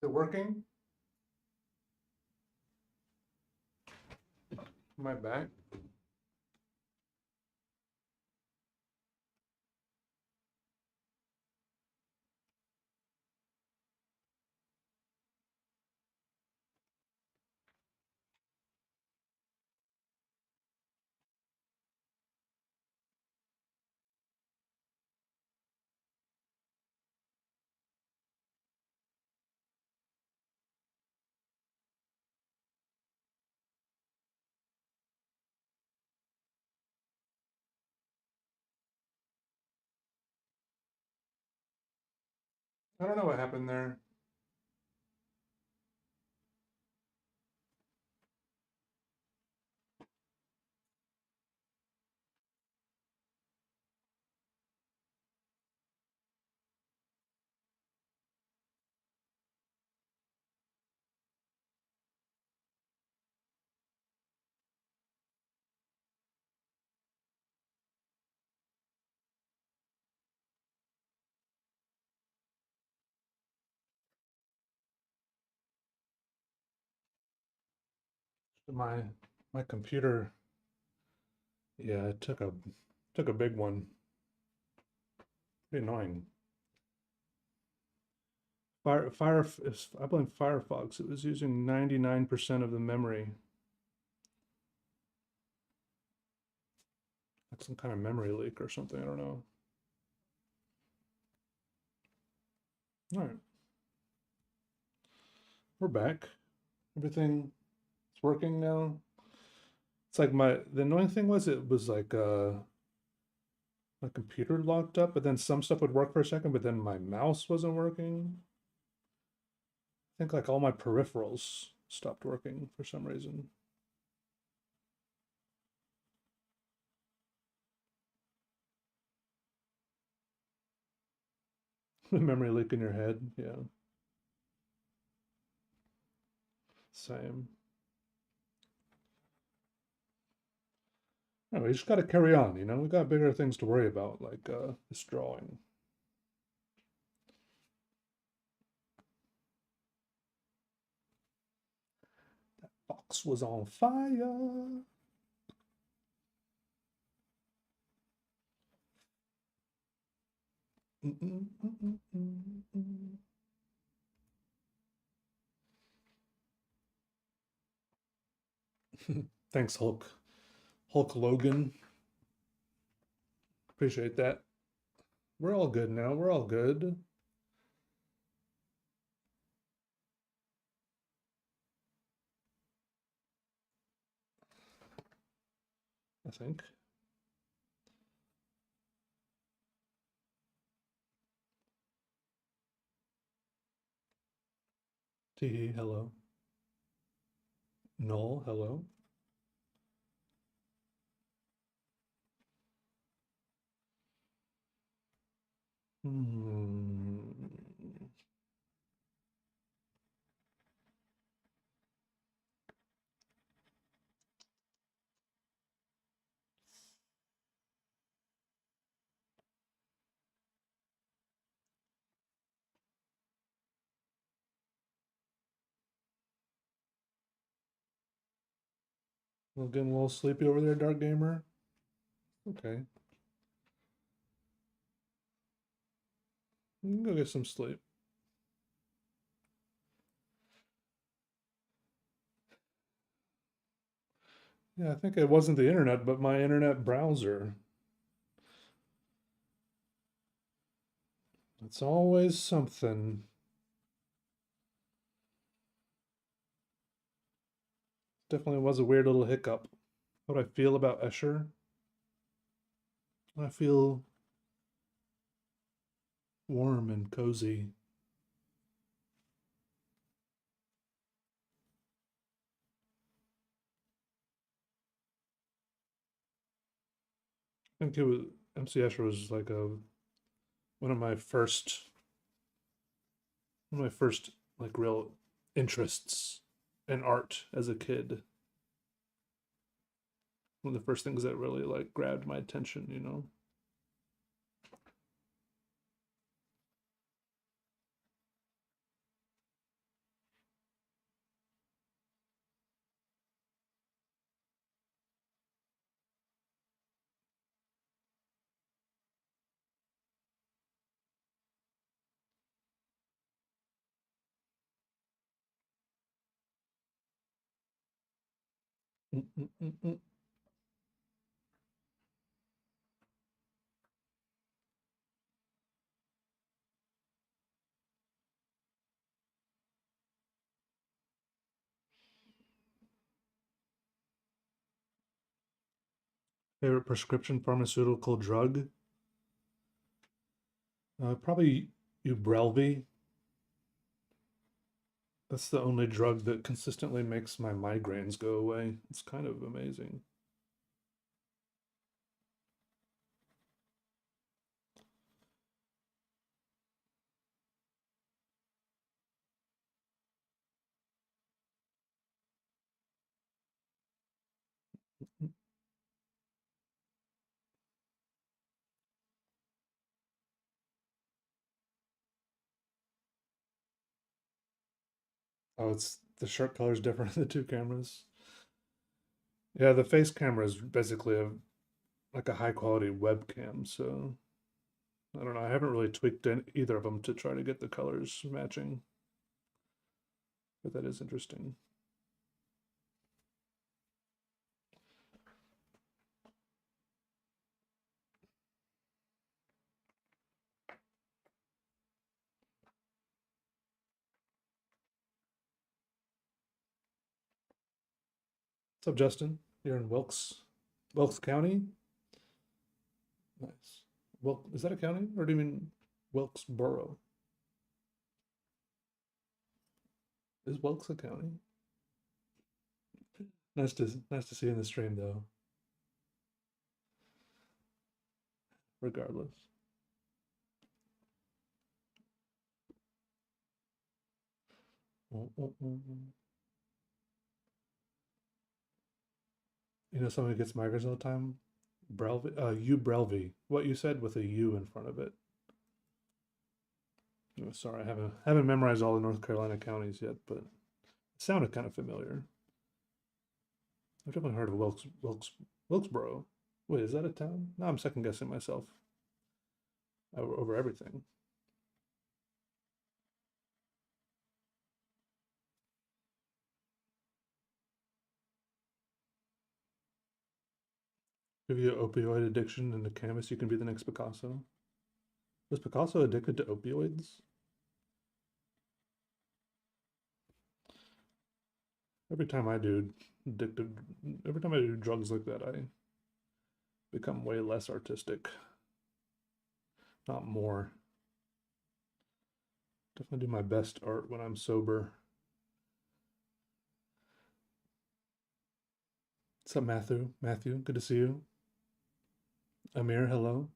Is it working? Am I back? I don't know what happened there. My my computer, yeah, it took a big one. Pretty annoying. I blame Firefox. It was using 99% of the memory. That's some kind of memory leak or something. I don't know. All right, we're back. Everything is working now. It's like the annoying thing was it was like my computer locked up, but then some stuff would work for a second, but then my mouse wasn't working. I think like all my peripherals stopped working for some reason. The memory leak in your head, yeah. Same. No, we just got to carry on, you know? We got bigger things to worry about, like this drawing. Fox was on fire. Thanks, Hulk. Hulk Logan. Appreciate that. We're all good now. We're all good. I think. Teehee, hello. Null, hello. Hmm. Well, getting a little sleepy over there, Dark Gamer. Okay. You can go get some sleep. Yeah, I think it wasn't the internet, but my internet browser. It's always something. Definitely was a weird little hiccup. How do I feel about Escher? I feel warm and cozy. I think it was MC Escher was like one of my first like real interests in art as a kid. One of the first things that really like grabbed my attention, you know. Mm, mm, mm, mm. Favorite prescription pharmaceutical drug? Probably Ubrelvy. That's the only drug that consistently makes my migraines go away. It's kind of amazing. Oh, it's the shirt color is different in the two cameras. Yeah, the face camera is basically like a high quality webcam, so I don't know. I haven't really tweaked either of them to try to get the colors matching, but that is interesting. What's up, Justin? You're in Wilkes County? Nice. Well, is that a county, or do you mean Wilkesboro? Is Wilkes a county? Nice to see you in the stream though. Regardless, you know someone who gets migraines all the time. Ubrelvy. What you said with a U in front of it. Oh, sorry, I haven't memorized all the North Carolina counties yet, but it sounded kind of familiar. I've definitely heard of Wilkesboro. Wait, is that a town? No, I'm second guessing myself over everything. If you get opioid addiction in the canvas, you can be the next Picasso. Was Picasso addicted to opioids? Every time I do addicted, every time I do drugs like that, I become way less artistic, not more. Definitely do my best art when I'm sober. What's up, Matthew? Matthew, good to see you. Amir, hello.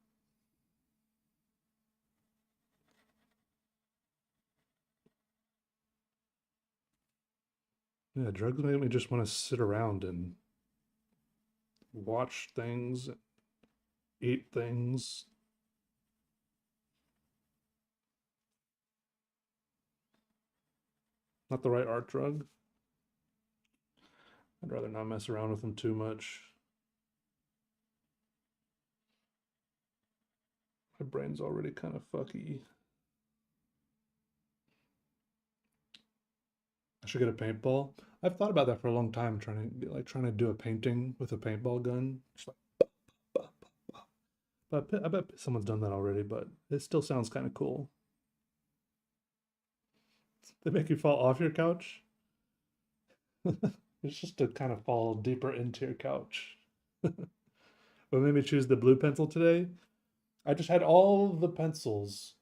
Yeah, drugs make me just want to sit around and watch things, eat things. Not the right art drug. I'd rather not mess around with them too much. My brain's already kind of fucky. I should get a paintball. I've thought about that for a long time, trying to do a painting with a paintball gun. Just like, bah, bah, bah. But I bet someone's done that already, but it still sounds kind of cool. They make you fall off your couch. It's just to kind of fall deeper into your couch. But maybe choose the blue pencil today. I just had all the pencils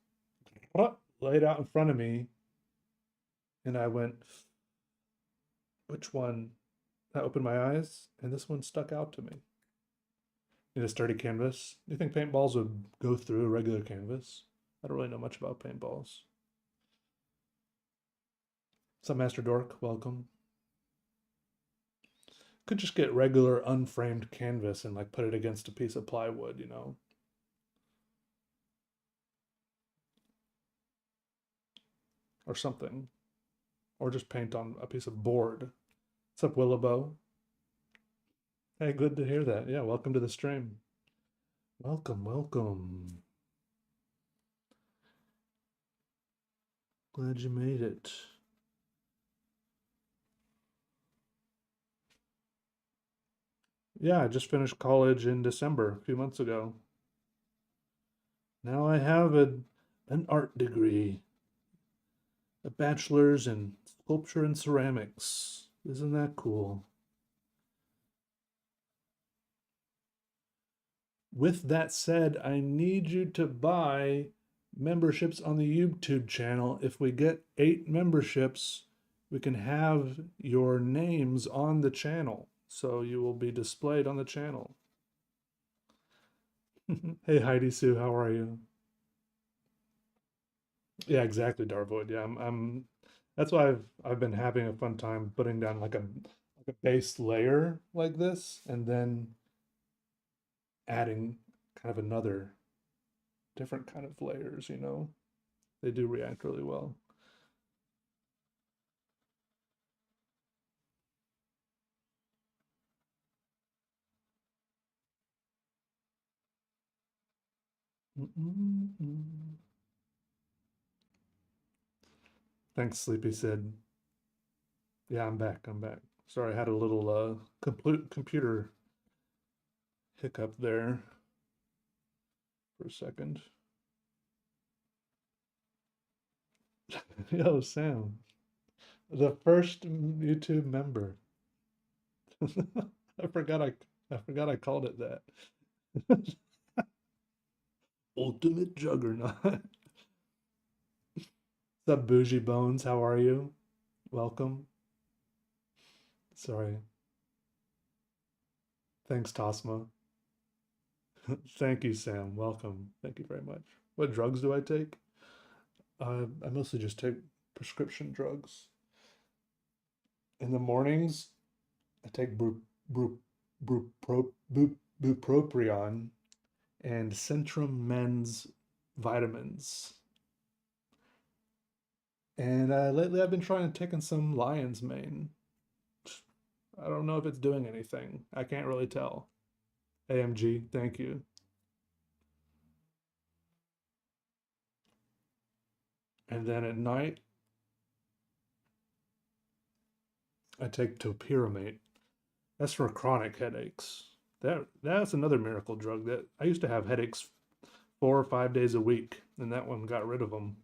laid out in front of me, and I went, which one? I opened my eyes, and this one stuck out to me. In a sturdy canvas. Do you think paintballs would go through a regular canvas? I don't really know much about paintballs. What's up, Master Dork? Welcome. Could just get regular unframed canvas and like put it against a piece of plywood, you know? Or something. Or just paint on a piece of board. What's up, Willowbow? Hey, good to hear that. Yeah, welcome to the stream. Welcome, welcome. Glad you made it. Yeah, I just finished college in December, a few months ago. Now I have an art degree, a bachelor's in sculpture and ceramics. Isn't that cool? With that said, I need you to buy memberships on the YouTube channel. If we get 8 memberships, we can have your names on the channel. So you will be displayed on the channel. Hey Heidi Sue, how are you? Yeah, exactly, Darvoid. Yeah, I'm that's why I've been having a fun time putting down like a base layer like this and then adding kind of another different kind of layers, you know. They do react really well. Mm-mm-mm. Thanks, Sleepy Sid. Yeah, I'm back. I'm back. Sorry, I had a little complete computer hiccup there for a second. Yo, Sam, the first YouTube member. I forgot I forgot I called it that. Ultimate Juggernaut. What's up, Bougie Bones? How are you? Welcome. Sorry. Thanks, Tosma. Thank you, Sam. Welcome. Thank you very much. What drugs do I take? I mostly just take prescription drugs. In the mornings, I take bupropion and Centrum Men's vitamins. And lately, I've been trying to take in some lion's mane. I don't know if it's doing anything. I can't really tell. AMG, thank you. And then at night, I take topiramate. That's for chronic headaches. That's another miracle drug that I used to have headaches 4 or 5 days a week, and that one got rid of them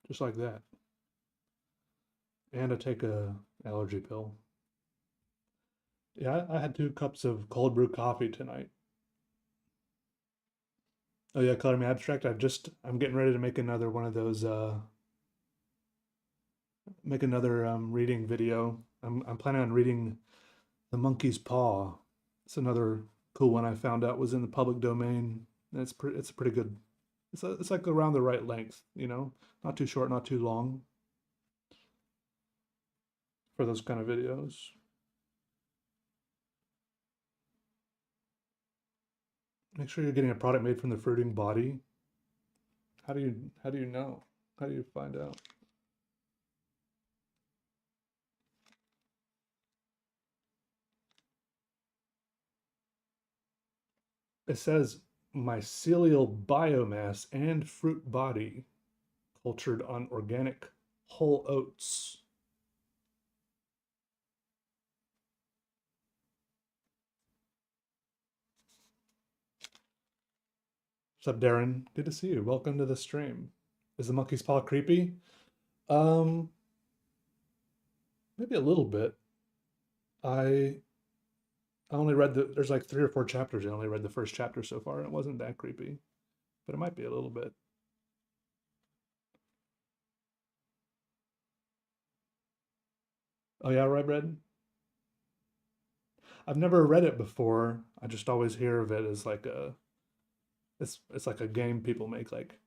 just like that. And I take a allergy pill. Yeah, I had 2 cups of cold brew coffee tonight. Oh yeah, color me abstract. I'm getting ready to make another one of those make another reading video. I'm planning on reading The Monkey's Paw. It's another cool one I found out was in the public domain. And it's pretty good. It's like around the right length, you know, not too short, not too long for those kind of videos. Make sure you're getting a product made from the fruiting body. How do you know? How do you find out? It says mycelial biomass and fruit body cultured on organic whole oats. What's up, Darren? Good to see you. Welcome to the stream. Is the monkey's paw creepy? Um, maybe a little bit. I I only read there's like 3 or 4 chapters. I only read the first chapter so far, and it wasn't that creepy, but it might be a little bit. Oh yeah, right, Red? I've never read it before. I just always hear of it as like it's like a game people make like,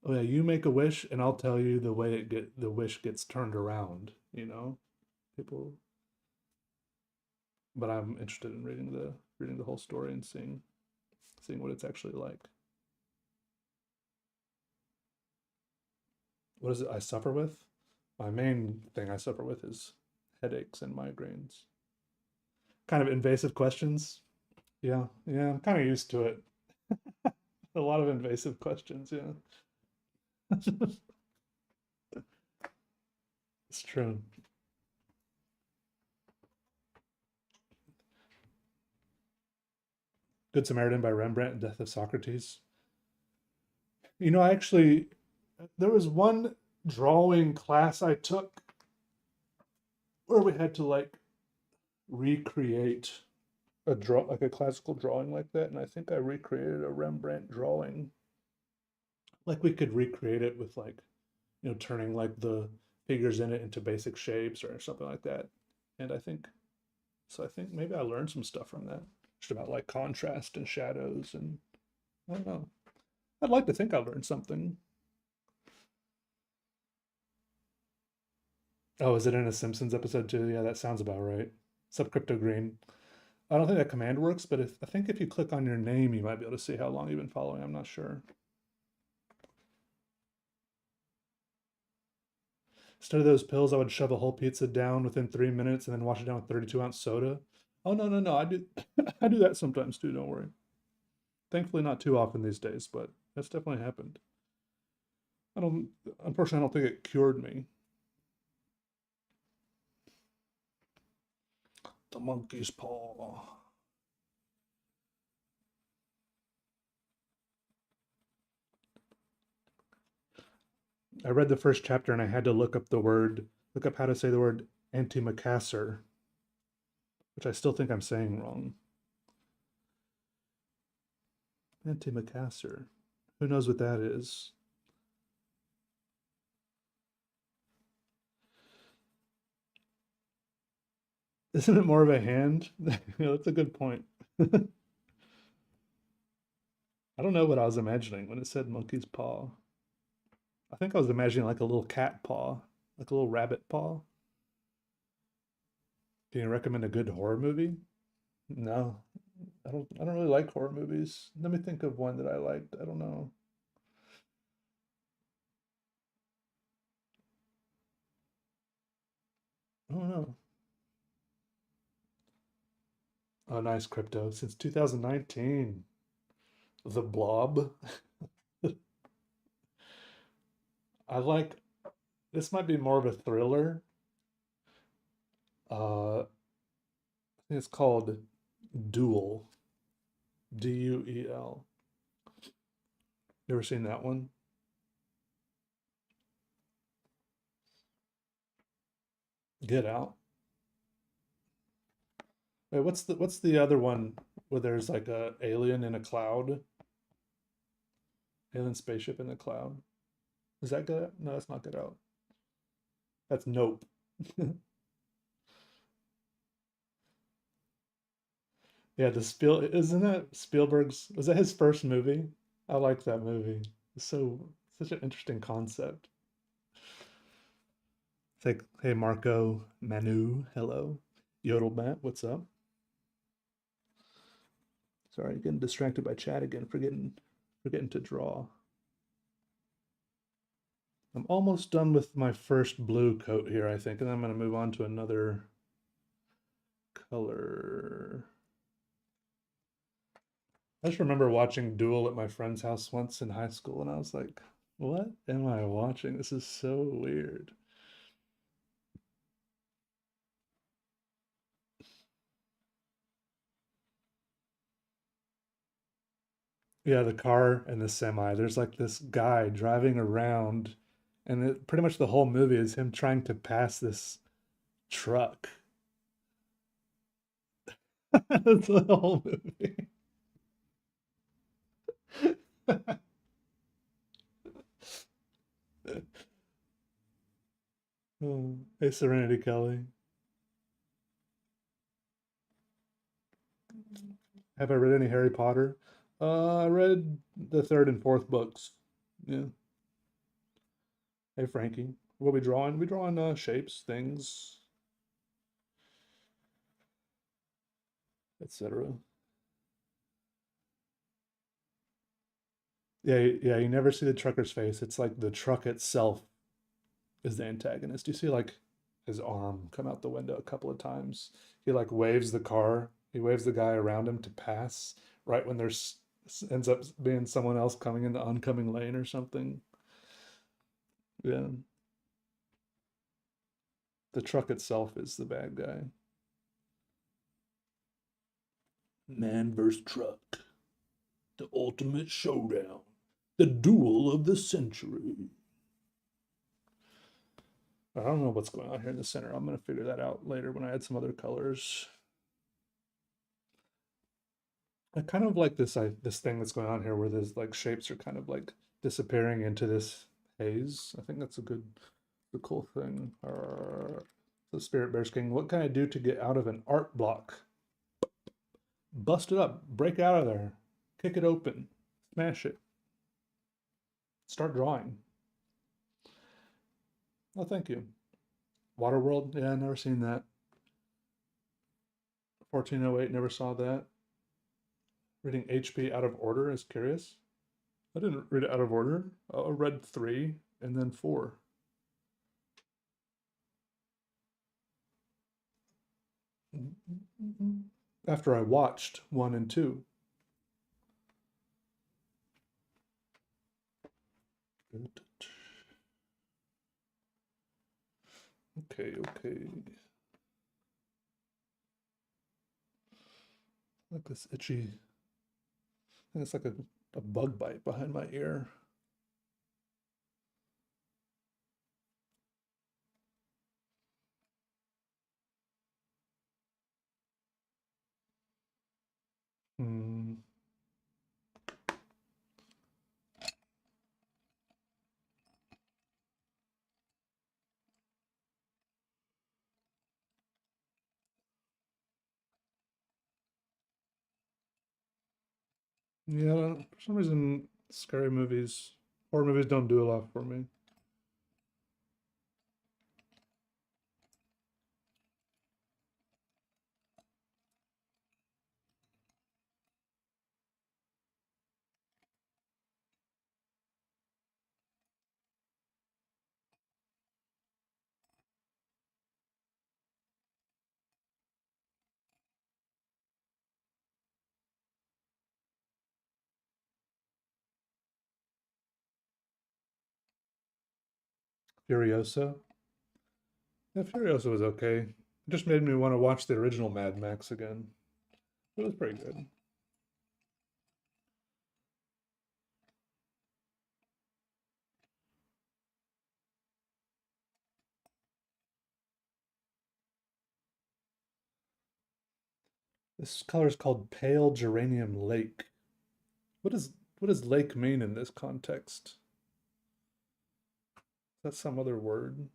oh yeah, you make a wish and I'll tell you the way the wish gets turned around, you know? People but I'm interested in reading the whole story and seeing what it's actually like. What is it I suffer with? My main thing I suffer with is headaches and migraines. Kind of invasive questions. Yeah, yeah, I'm kind of used to it. A lot of invasive questions, yeah. It's true. Good Samaritan by Rembrandt and Death of Socrates. You know, I actually, there was one drawing class I took where we had to like recreate a draw, like a classical drawing like that, and I think I recreated a Rembrandt drawing. Like we could recreate it with like, you know, turning like the figures in it into basic shapes or something like that. And I think so. I think maybe I learned some stuff from that, just about like contrast and shadows, and I don't know. I'd like to think I learned something. Oh, is it in a Simpsons episode too? Yeah, that sounds about right. Subcrypto green. I don't think that command works, but I think if you click on your name, you might be able to see how long you've been following. I'm not sure. Instead of those pills, I would shove a whole pizza down within 3 minutes and then wash it down with 32-ounce soda. Oh no, no, no. I do I do that sometimes too, don't worry. Thankfully not too often these days, but that's definitely happened. I don't Unfortunately I don't think it cured me. The monkey's paw. I read the first chapter and I had to look up how to say the word antimacassar, which I still think I'm saying wrong. Antimacassar. Who knows what that is? Isn't it more of a hand? Yeah, that's a good point. I don't know what I was imagining when it said monkey's paw. I think I was imagining like a little cat paw, like a little rabbit paw. Can you recommend a good horror movie? No, I don't really like horror movies. Let me think of one that I liked. I don't know. I don't know. Oh, nice crypto. Since 2019. The Blob. I like this might be more of a thriller. I think it's called Duel. Duel. You ever seen that one? Get Out. Wait, what's the other one where there's like a alien in a cloud? Alien spaceship in the cloud. Is that Get Out? No, that's not Get Out. That's Nope. Yeah, the Spiel isn't that Spielberg's was that his first movie? I like that movie. It's so such an interesting concept. It's like, hey Marco, Manu, hello. Yodel Matt, what's up? Sorry, getting distracted by chat again, forgetting to draw. I'm almost done with my first blue coat here, I think, and I'm gonna move on to another color. I just remember watching Duel at my friend's house once in high school, and I was like, what am I watching? This is so weird. Yeah, the car and the semi. There's like this guy driving around, and pretty much the whole movie is him trying to pass this truck. That's the whole movie. Oh, hey, Serenity Kelly. Have I read any Harry Potter? I read the third and fourth books. Yeah. Hey, Frankie. What we drawing? We drawing shapes, things, etc. Yeah, yeah. You never see the trucker's face. It's like the truck itself is the antagonist. You see like his arm come out the window a couple of times. He like waves the car. He waves the guy around him to pass right when there's ends up being someone else coming in the oncoming lane or something. Yeah. The truck itself is the bad guy. Man versus truck. The ultimate showdown. The duel of the century. I don't know what's going on here in the center. I'm going to figure that out later when I add some other colors. I kind of like this thing that's going on here where there's like shapes are kind of like disappearing into this haze. I think that's a cool thing. The Spirit Bears King. What can I do to get out of an art block? Bust it up. Break out of there. Kick it open. Smash it. Start drawing. Oh, thank you. Waterworld? Yeah, never seen that. 1408, never saw that. Reading HP out of order is curious. I didn't read it out of order. I read 3 and then 4. After I watched 1 and 2. Okay, okay. Like this itchy. I think it's like a bug bite behind my ear. Hmm. Yeah, for some reason, scary movies, horror movies don't do a lot for me. Furiosa. Yeah, Furiosa was okay. It just made me want to watch the original Mad Max again. It was pretty good. This color is called Pale Geranium Lake. What does lake mean in this context? Is that some other word?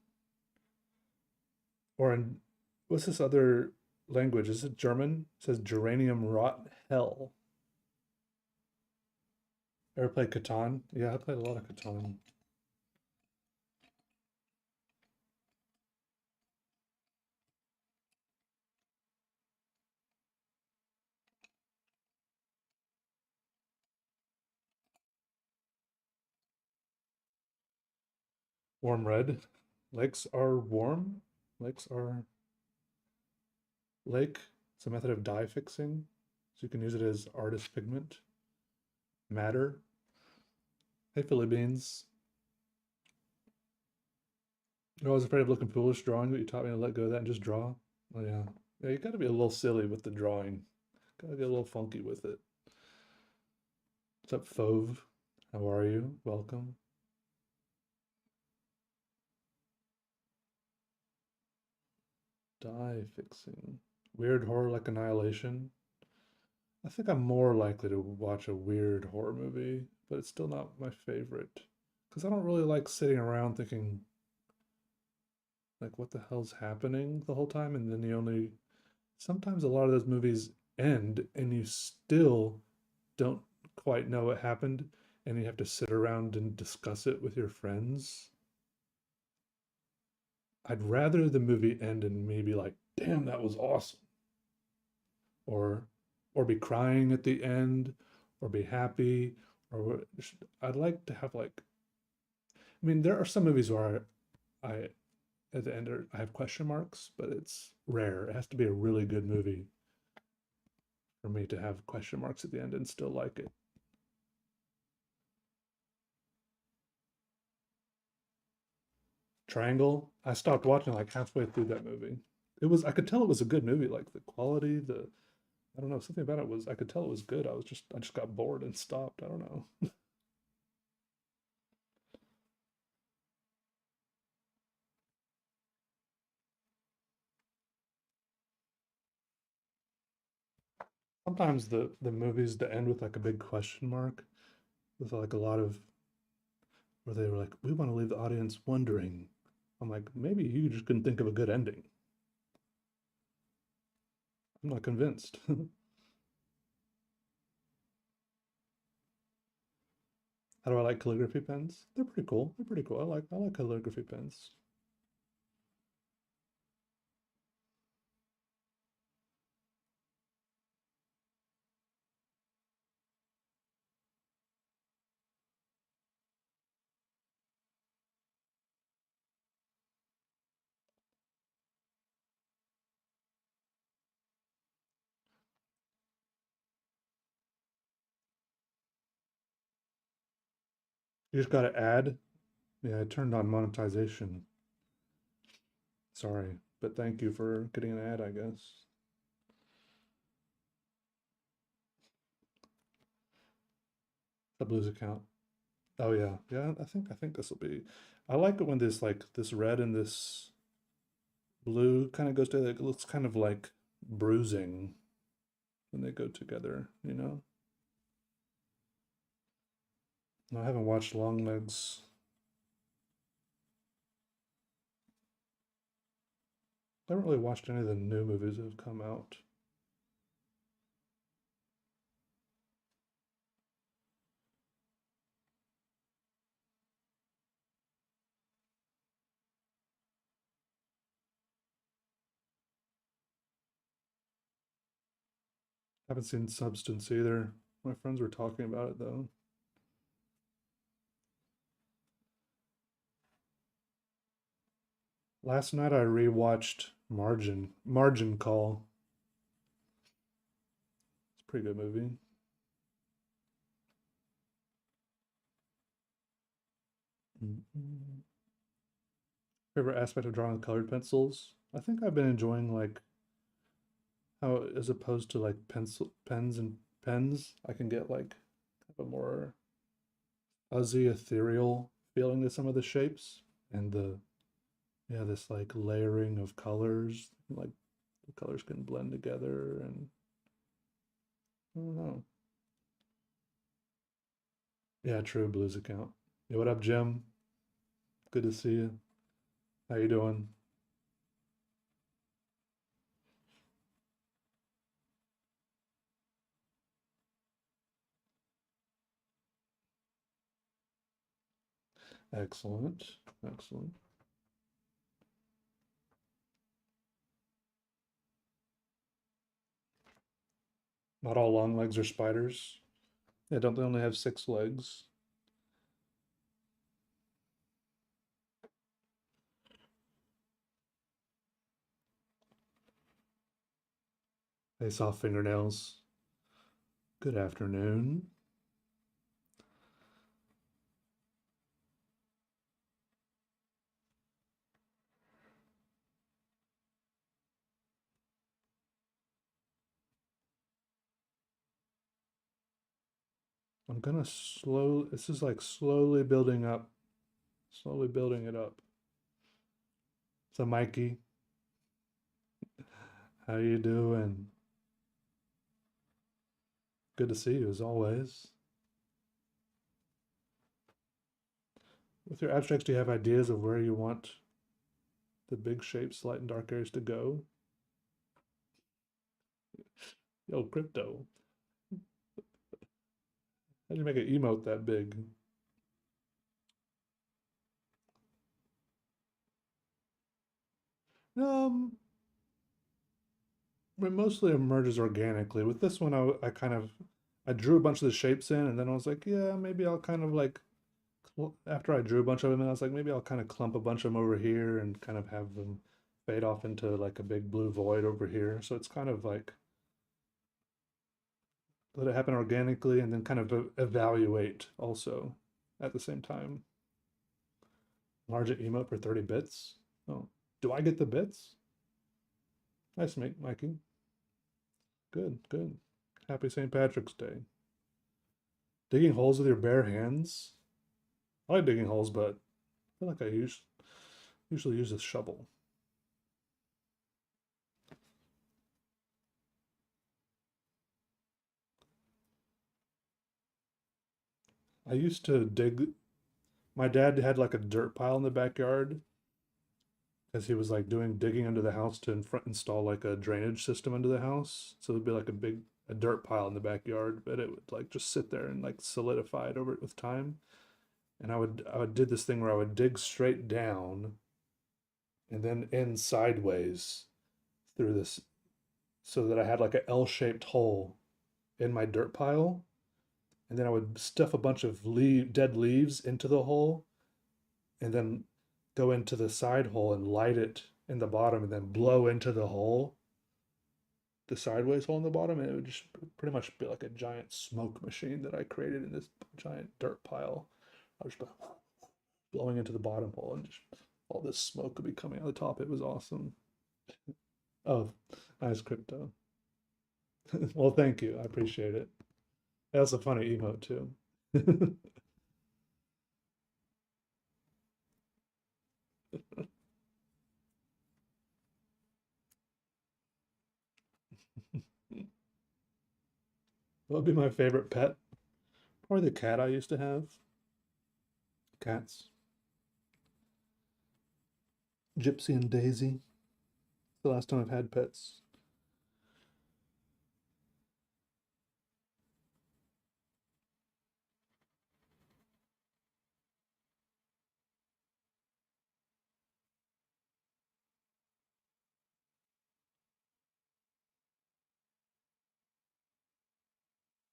Or in what's this other language? Is it German? It says geranium rot hell. Ever played Catan? Yeah, I played a lot of Catan. Warm red. Lakes are warm. Lakes are lake. It's a method of dye fixing. So you can use it as artist pigment. Matter. Hey, Philly Beans. I was afraid of looking foolish drawing, but you taught me to let go of that and just draw. Oh, yeah. Yeah, you gotta be a little silly with the drawing. Gotta get a little funky with it. What's up, Fove? How are you? Welcome. Dye fixing. Weird horror like Annihilation. I think I'm more likely to watch a weird horror movie, but it's still not my favorite. Because I don't really like sitting around thinking, like, what the hell's happening the whole time? And then sometimes a lot of those movies end and you still don't quite know what happened and you have to sit around and discuss it with your friends. I'd rather the movie end and me be like, damn, that was awesome. Or be crying at the end, or be happy, or I'd like to have like I mean, there are some movies where I at the end I have question marks, but it's rare. It has to be a really good movie for me to have question marks at the end and still like it. Triangle, I stopped watching like halfway through that movie. It was I could tell it was a good movie, like the quality, the I don't know, something about it was I could tell it was good. I just got bored and stopped. I don't know. Sometimes the movies that end with like a big question mark with like a lot of where they were like, we want to leave the audience wondering. I'm like, maybe you just couldn't think of a good ending. I'm not convinced. How do I like calligraphy pens? They're pretty cool. They're pretty cool. I like calligraphy pens. You just got to add. Yeah, I turned on monetization. Sorry, but thank you for getting an ad, I guess. The Blues account. Oh yeah, yeah. I think this will be. I like it when this like this red and this blue kind of goes together. It looks kind of like bruising when they go together. You know. No, I haven't watched Longlegs. I haven't really watched any of the new movies that have come out. I haven't seen Substance either. My friends were talking about it though. Last night I rewatched Margin Call. It's a pretty good movie. Mm-mm. Favorite aspect of drawing with colored pencils? I think I've been enjoying like how as opposed to like pencil pens and pens, I can get like a more fuzzy, ethereal feeling to some of the shapes and the yeah, this like layering of colors, like the colors can blend together and I don't know. Yeah, true blues account. Yeah, what up, Jim? Good to see you. How you doing? Excellent. Excellent. Not all long legs are spiders. Yeah, don't they only have 6 legs? They saw fingernails. Good afternoon. I'm gonna this is like slowly building up, slowly building it up. So Mikey, how you doing? Good to see you as always. With your abstracts, do you have ideas of where you want the big shapes, light and dark areas to go? Yo, crypto. How'd you make an emote that big? Um, it mostly emerges organically. With this one, I kind of I drew a bunch of the shapes in, and then I was like, yeah, maybe I'll kind of like after I drew a bunch of them, and I was like, maybe I'll kind of clump a bunch of them over here and kind of have them fade off into like a big blue void over here. So it's kind of like let it happen organically and then kind of evaluate also at the same time. Large emote for 30 bits. Oh, do I get the bits? Nice, Mikey. Good, good. Happy St. Patrick's Day. Digging holes with your bare hands? I like digging holes, but I feel like usually use a shovel. I used to dig. My dad had like a dirt pile in the backyard because he was like doing digging under the house to install like a drainage system under the house. So it'd be like a dirt pile in the backyard, but it would like just sit there and like solidify it over it with time. And I would do this thing where I would dig straight down and then in sideways through this so that I had like a L-shaped hole in my dirt pile. And then I would stuff a bunch of dead leaves into the hole and then go into the side hole and light it in the bottom and then blow into the hole, the sideways hole in the bottom, and it would just pretty much be like a giant smoke machine that I created in this giant dirt pile. I was just blowing into the bottom hole and just all this smoke would be coming out of the top. It was awesome. Oh, nice crypto. Well, thank you. I appreciate it. That's a funny emote too. What would be my favorite pet? Probably the cat I used to have. Cats. Gypsy and Daisy. The last time I've had pets.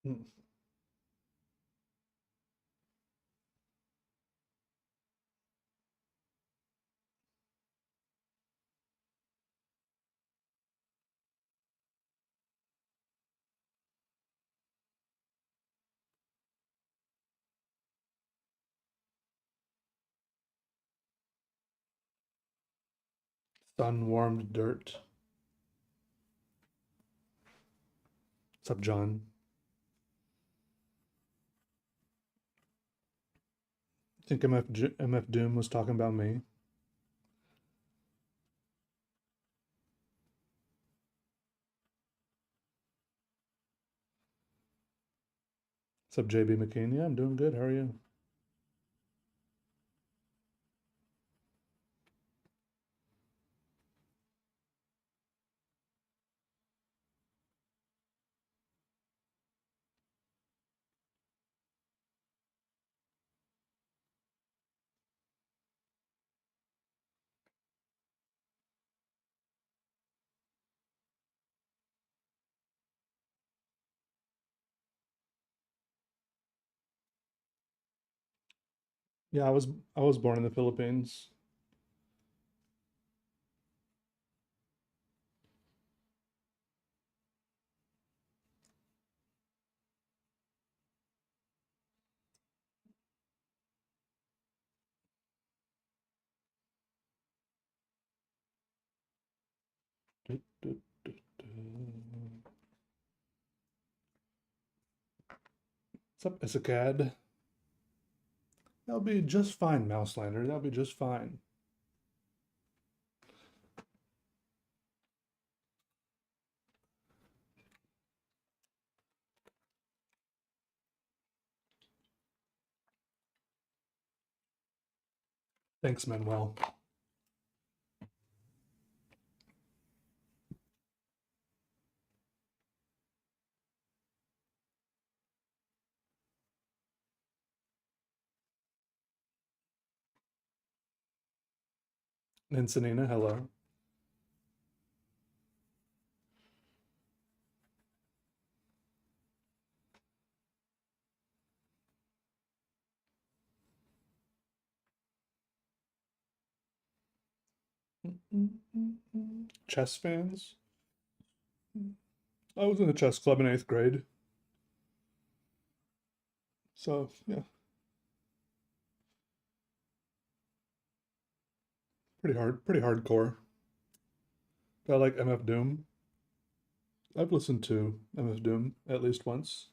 Hmm. Sun warmed dirt. What's up, John? I think MF Doom was talking about me. What's up, JB McKean? Yeah, I'm doing good. How are you? Yeah, I was born in the Philippines. Du- du- du- du. What's up, Isacad? That'll be just fine, Mouselander. That'll be just fine. Thanks, Manuel. Ensenina, hello. Chess fans? I was in a chess club in eighth grade. So, yeah, pretty hardcore. I like MF Doom. I've listened to MF Doom at least once.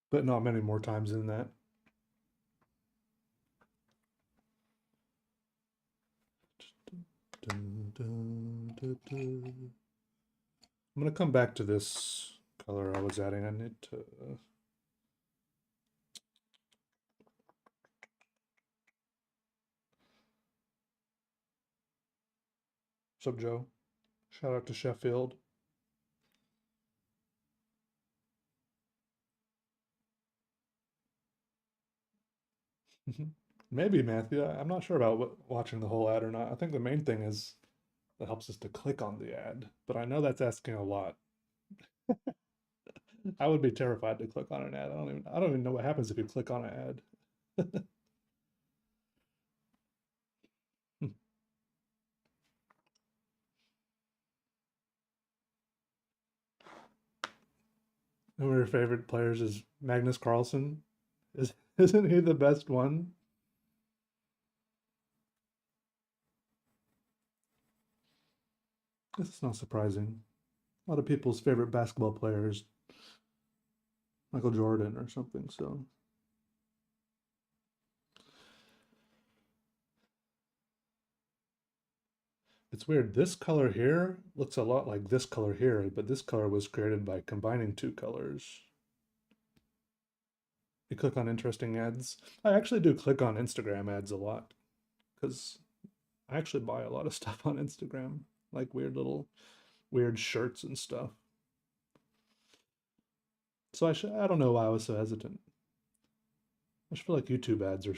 But not many more times than that. I'm gonna come back to this color I was adding. I need to. What's up, Joe? Shout out to Sheffield. Maybe, Matthew. I'm not sure about watching the whole ad or not. I think the main thing is that helps us to click on the ad, but I know that's asking a lot. I would be terrified to click on an ad. I don't even know what happens if you click on an ad. One of your favorite players is Magnus Carlsen. Isn't he the best one? This is not surprising. A lot of people's favorite basketball player is Michael Jordan or something. So it's weird. This color here looks a lot like this color here, but this color was created by combining two colors. You click on interesting ads. I actually do click on Instagram ads a lot because I actually buy a lot of stuff on Instagram, like weird shirts and stuff. So I don't know why I was so hesitant. I just feel like YouTube ads are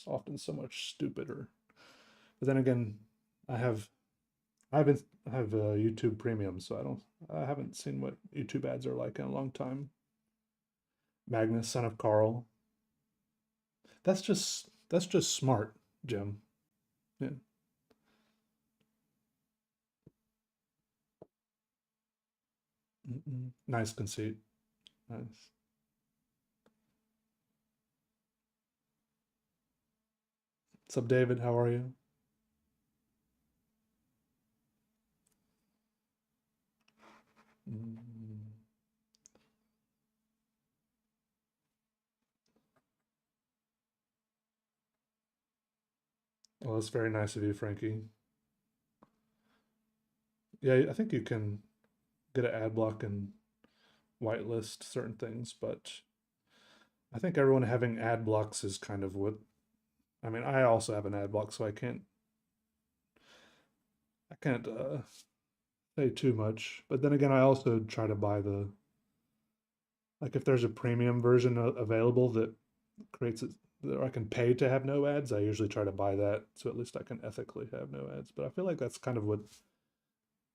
often so much stupider. But then again, I have I haven't I have YouTube Premium, so I haven't seen what YouTube ads are like in a long time. Magnus, son of Carl. That's just smart, Jim. Yeah. Nice conceit. Nice. What's up, David? How are you? Mm. Well, that's very nice of you, Frankie. Yeah, I think you can get an ad block and whitelist certain things, but I think everyone having ad blocks is kind of what I mean. I also have an ad block, so I can't say too much. But then again, I also try to buy the like if there's a premium version available that creates it that I can pay to have no ads. I usually try to buy that so at least I can ethically have no ads. But I feel like that's kind of what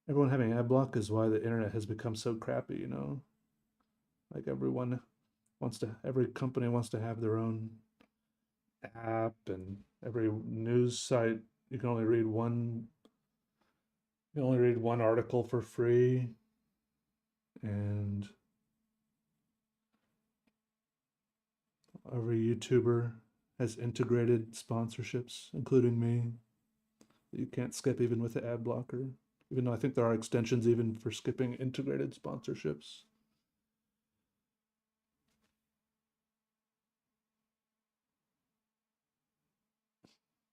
everyone having ad block is why the internet has become so crappy. Like every company wants to have their own app, and every news site you can only read one you can only read one article for free, and every YouTuber has integrated sponsorships, including me, that you can't skip even with the ad blocker. Even though I think there are extensions even for skipping integrated sponsorships.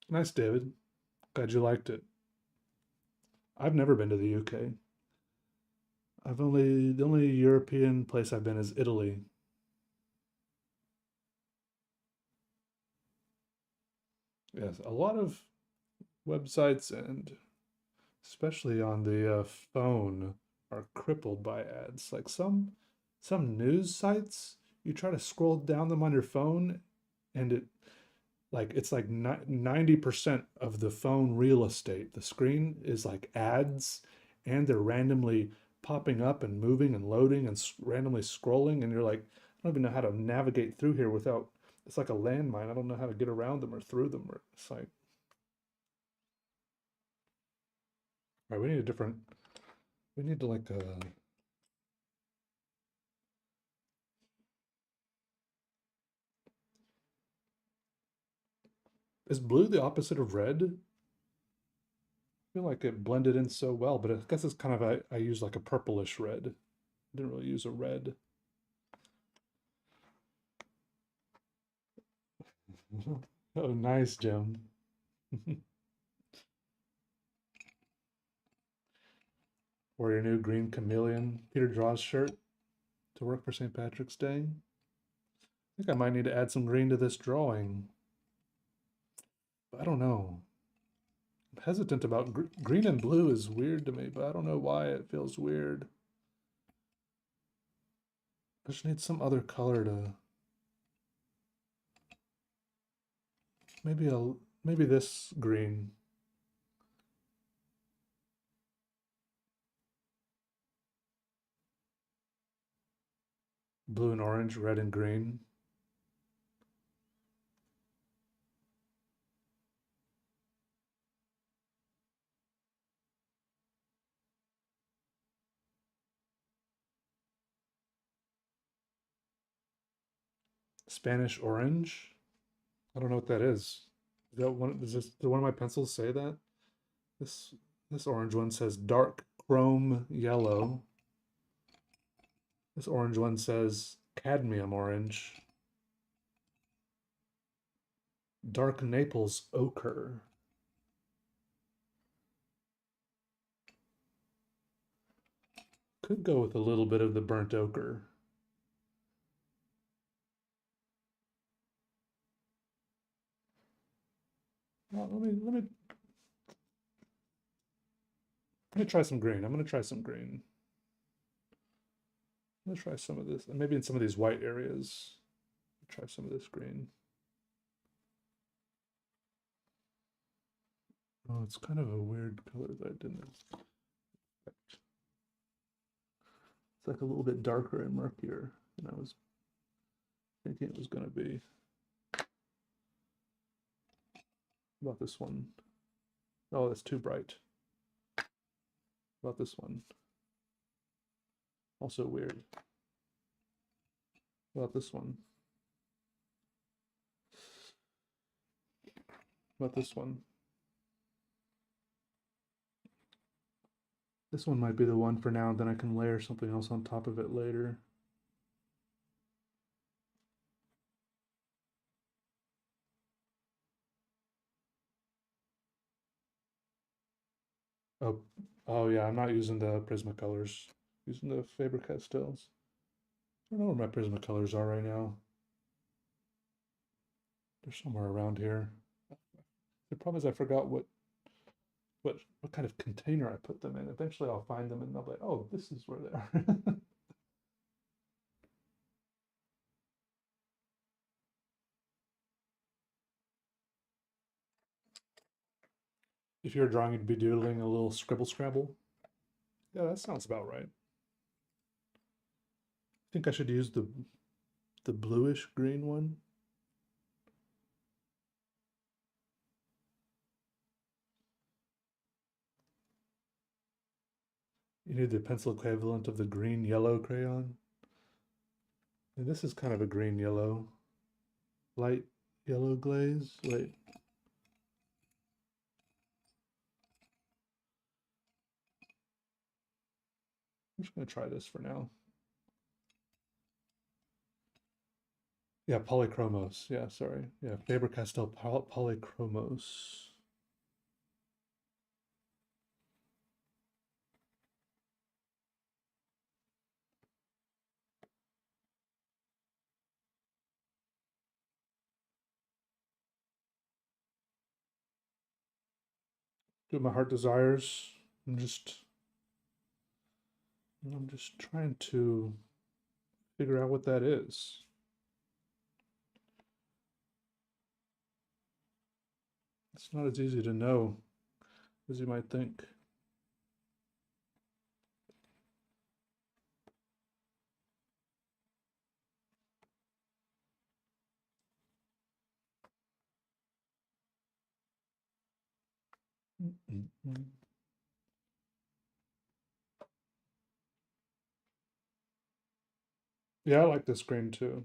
Nice, David. Glad you liked it. I've never been to the UK. The only European place I've been is Italy. Yes, a lot of websites and especially on the phone are crippled by ads. Like some news sites, you try to scroll down them on your phone, and it's like 90% of the phone real estate. The screen is like ads, and they're randomly popping up and moving and loading and randomly scrolling, and you're like, I don't even know how to navigate through here without. It's like a landmine. I don't know how to get around them or through them. Or it's like, all right, we need a different. We need to like Is blue the opposite of red? I feel like it blended in so well, but I guess it's kind of I use like a purplish red. I didn't really use a red. Oh, nice, Jim. Or your new green chameleon Peter Draws shirt to work for St. Patrick's Day. I think I might need to add some green to this drawing. But I don't know. I'm hesitant about green and blue is weird to me, but I don't know why it feels weird. I just need some other color to maybe this green. Blue and orange, red and green. Spanish orange. I don't know what that is. Is that one? Did one of my pencils say that? This this orange one says dark chrome yellow. This orange one says cadmium orange. Dark Naples ochre. Could go with a little bit of the burnt ochre. Well, let me try some green. I'm gonna try some green. I'm gonna try some of this, and maybe in some of these white areas. Try some of this green. Oh, it's kind of a weird color that I didn't expect. It's like a little bit darker and murkier than I was thinking it was gonna be. About this one. Oh, that's too bright. About this one. Also weird. About this one. About this one. This one might be the one for now, then I can layer something else on top of it later. Oh, oh yeah, I'm not using the Prismacolors. Using the Faber-Castells. I don't know where my Prismacolors are right now. They're somewhere around here. The problem is I forgot what kind of container I put them in. Eventually I'll find them and I'll be like, oh, this is where they are. If you're drawing, you'd be doodling a little scribble scrabble. Yeah, that sounds about right. I think I should use the bluish green one. You need the pencil equivalent of the green yellow crayon. And this is kind of a green yellow. Light yellow glaze. Wait. I'm just going to try this for now. Yeah, polychromos. Yeah, sorry. Yeah, Faber-Castell polychromos. Do my heart desires. I'm just I'm just trying to figure out what that is. It's not as easy to know as you might think. Yeah, I like this green too.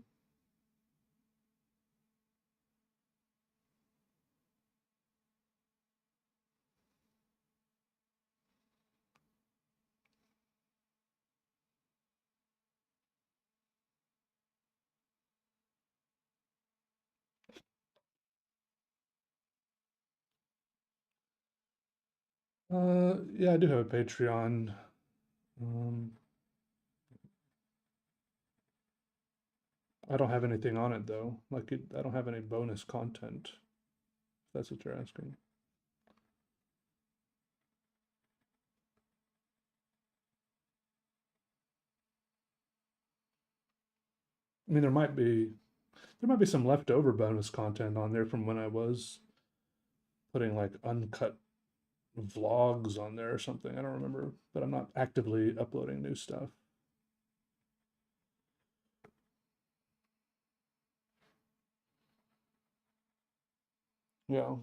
Yeah, I do have a Patreon. Um, I don't have anything on it though. I don't have any bonus content. If that's what you're asking. I mean, there might be some leftover bonus content on there from when I was putting like uncut vlogs on there or something. I don't remember, but I'm not actively uploading new stuff. Yeah.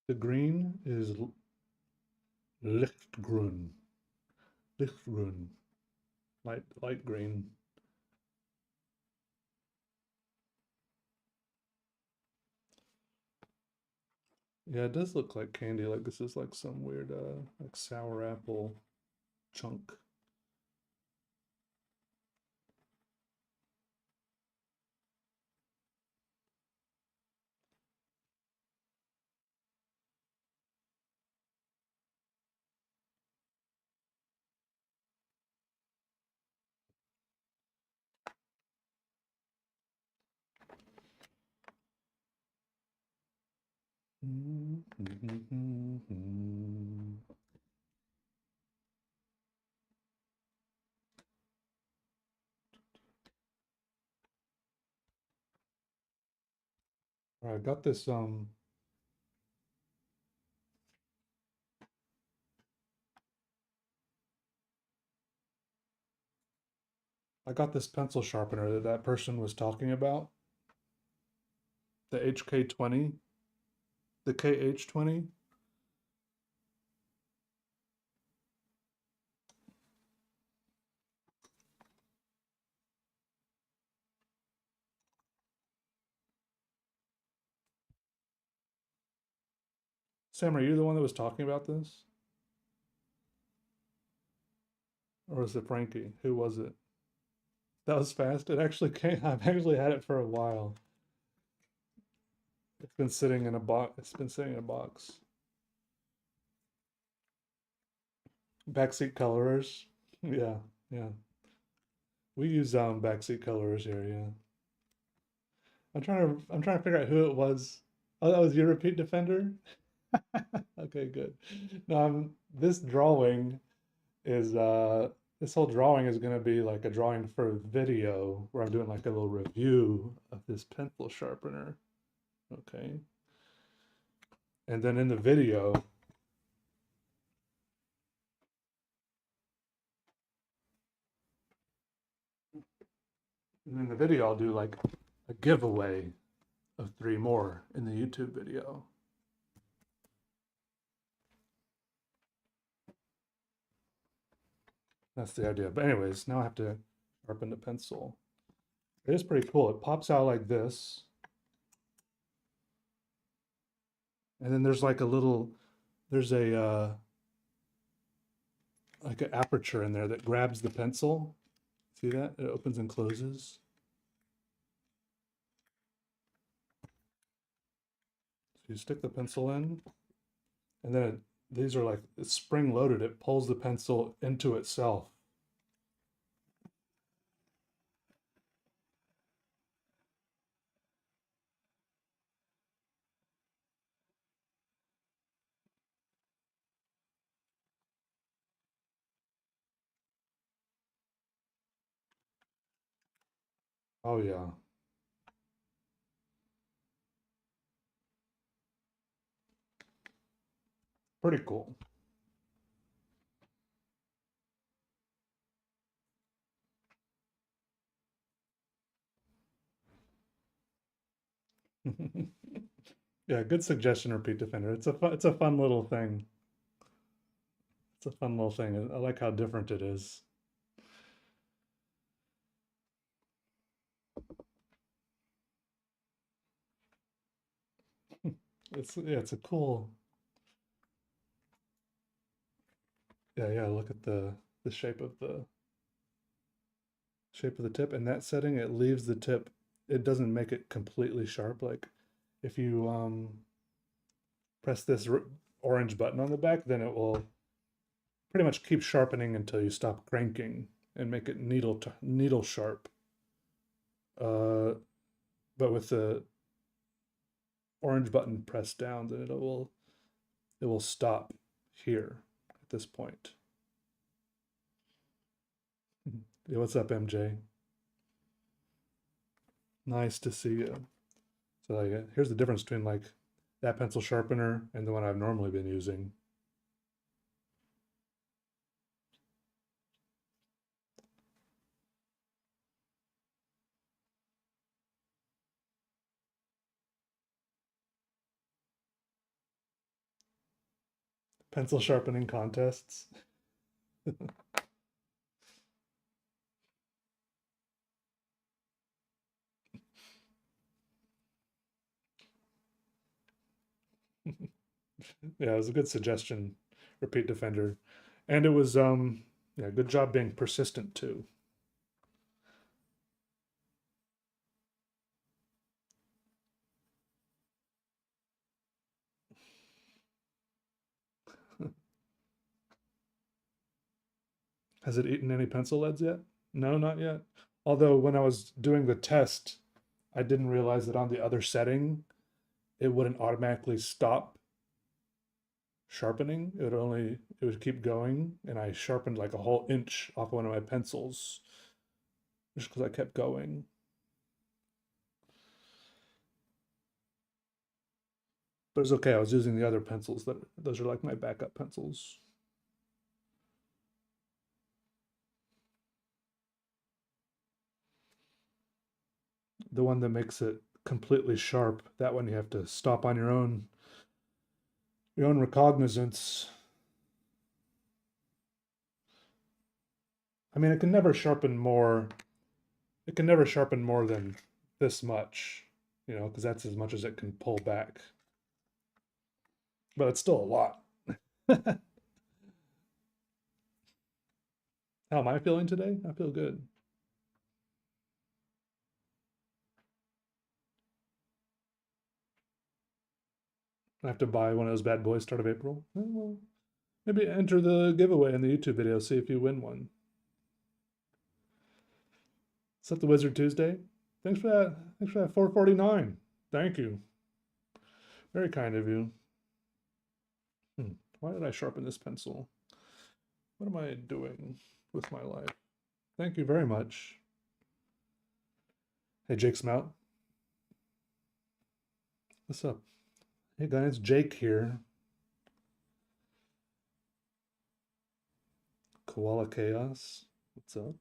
The green is Lichtgrün. Lichtgrün. Light green. Yeah, it does look like candy. Like this is like some weird like sour apple chunk. All right, I got this pencil sharpener that that person was talking about, the HK20, the KH20. Sam, are you the one that was talking about this? Or was it Frankie? Who was it? That was fast. It actually came. I've actually had it for a while. It's been sitting in a box. It's been sitting in a box. Backseat colorers. Yeah, yeah. We use backseat colorers here, yeah. I'm trying to figure out who it was. Oh, that was your repeat defender? Okay, good. No, this drawing is this whole drawing is gonna be like a drawing for video where I'm doing like a little review of this pencil sharpener. Okay. And then in the video I'll do like a giveaway of three more in the YouTube video. That's the idea. But anyways, now I have to sharpen the pencil. It is pretty cool. It pops out like this. And then there's like a little, there's a like an aperture in there that grabs the pencil. See that? It opens and closes. So you stick the pencil in, and then these are like it's spring loaded. It pulls the pencil into itself. Oh yeah, pretty cool. Yeah, good suggestion, repeat defender. It's a fun little thing. It's a fun little thing. I like how different it is. It's yeah, it's a cool. Yeah, yeah. Look at the shape of the tip. In that setting, it leaves the tip. It doesn't make it completely sharp. Like if you press this orange button on the back, then it will pretty much keep sharpening until you stop cranking and make it needle sharp. Uh, but with the orange button pressed down, then it will stop here at this point. Yeah, what's up, MJ? Nice to see you. So like, here's the difference between like that pencil sharpener and the one I've normally been using. Pencil sharpening contests. Yeah, it was a good suggestion, repeat defender. And it was yeah, good job being persistent too. Has it eaten any pencil leads yet? No, not yet. Although when I was doing the test, I didn't realize that on the other setting, it wouldn't automatically stop sharpening. It would keep going, and I sharpened like a whole inch off one of my pencils just because I kept going. But it's okay. I was using the other pencils that those are like my backup pencils. The one that makes it completely sharp, that one you have to stop on your own recognizance. I mean, it can never sharpen more than this much, you know, because that's as much as it can pull back. But it's still a lot. How am I feeling today? I feel good. I have to buy one of those bad boys start of April. Well, maybe enter the giveaway in the YouTube video, see if you win one. Is that the Wizard Tuesday? Thanks for that. Thanks for that 449. Thank you. Very kind of you. Why did I sharpen this pencil? What am I doing with my life? Thank you very much. Hey, Jake Smout. What's up? Hey, guys. Jake here. Koala Chaos. What's up?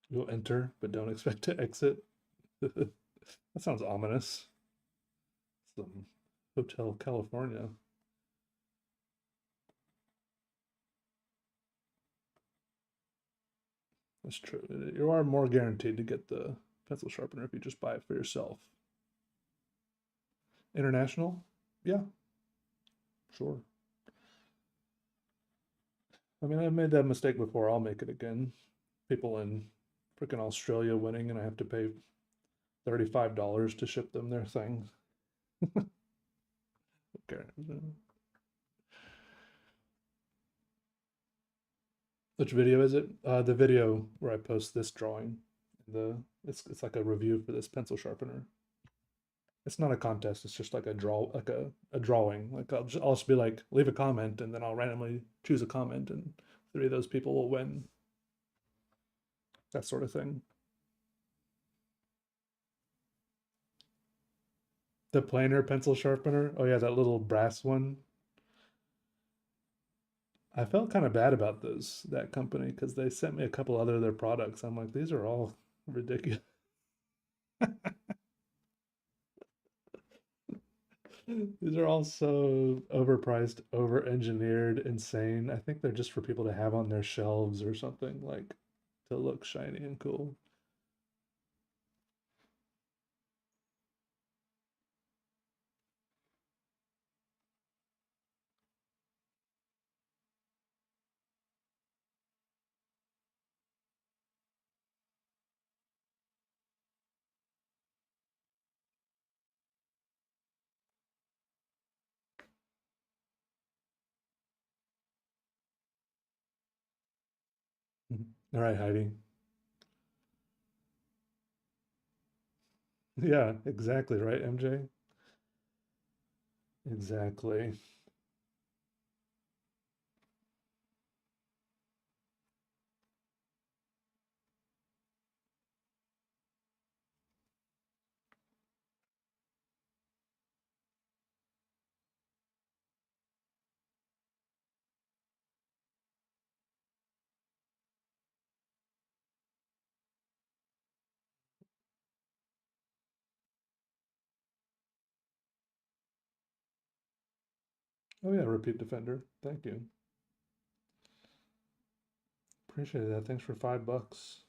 You'll enter, but don't expect to exit. That sounds ominous. Some Hotel California. That's true. You are more guaranteed to get the pencil sharpener if you just buy it for yourself. International? Yeah, sure. I mean, I've made that mistake before. I'll make it again. People in freaking Australia winning, and I have to pay $35 to ship them their thing. Okay. Which video is it? The video where I post this drawing. It's like a review for this pencil sharpener. It's not a contest. It's just like a drawing. Like I'll just be like leave a comment, and then I'll randomly choose a comment, and three of those people will win. That sort of thing. The planer pencil sharpener. Oh yeah, that little brass one. I felt kind of bad about that company because they sent me a couple other of their products. I'm like, these are all ridiculous. These are all so overpriced, over-engineered, insane. I think they're just for people to have on their shelves or something, like to look shiny and cool. Mhm. All right, Heidi. Yeah, exactly right, MJ. Exactly. Oh yeah, repeat defender. Thank you. Appreciate that. Thanks for $5.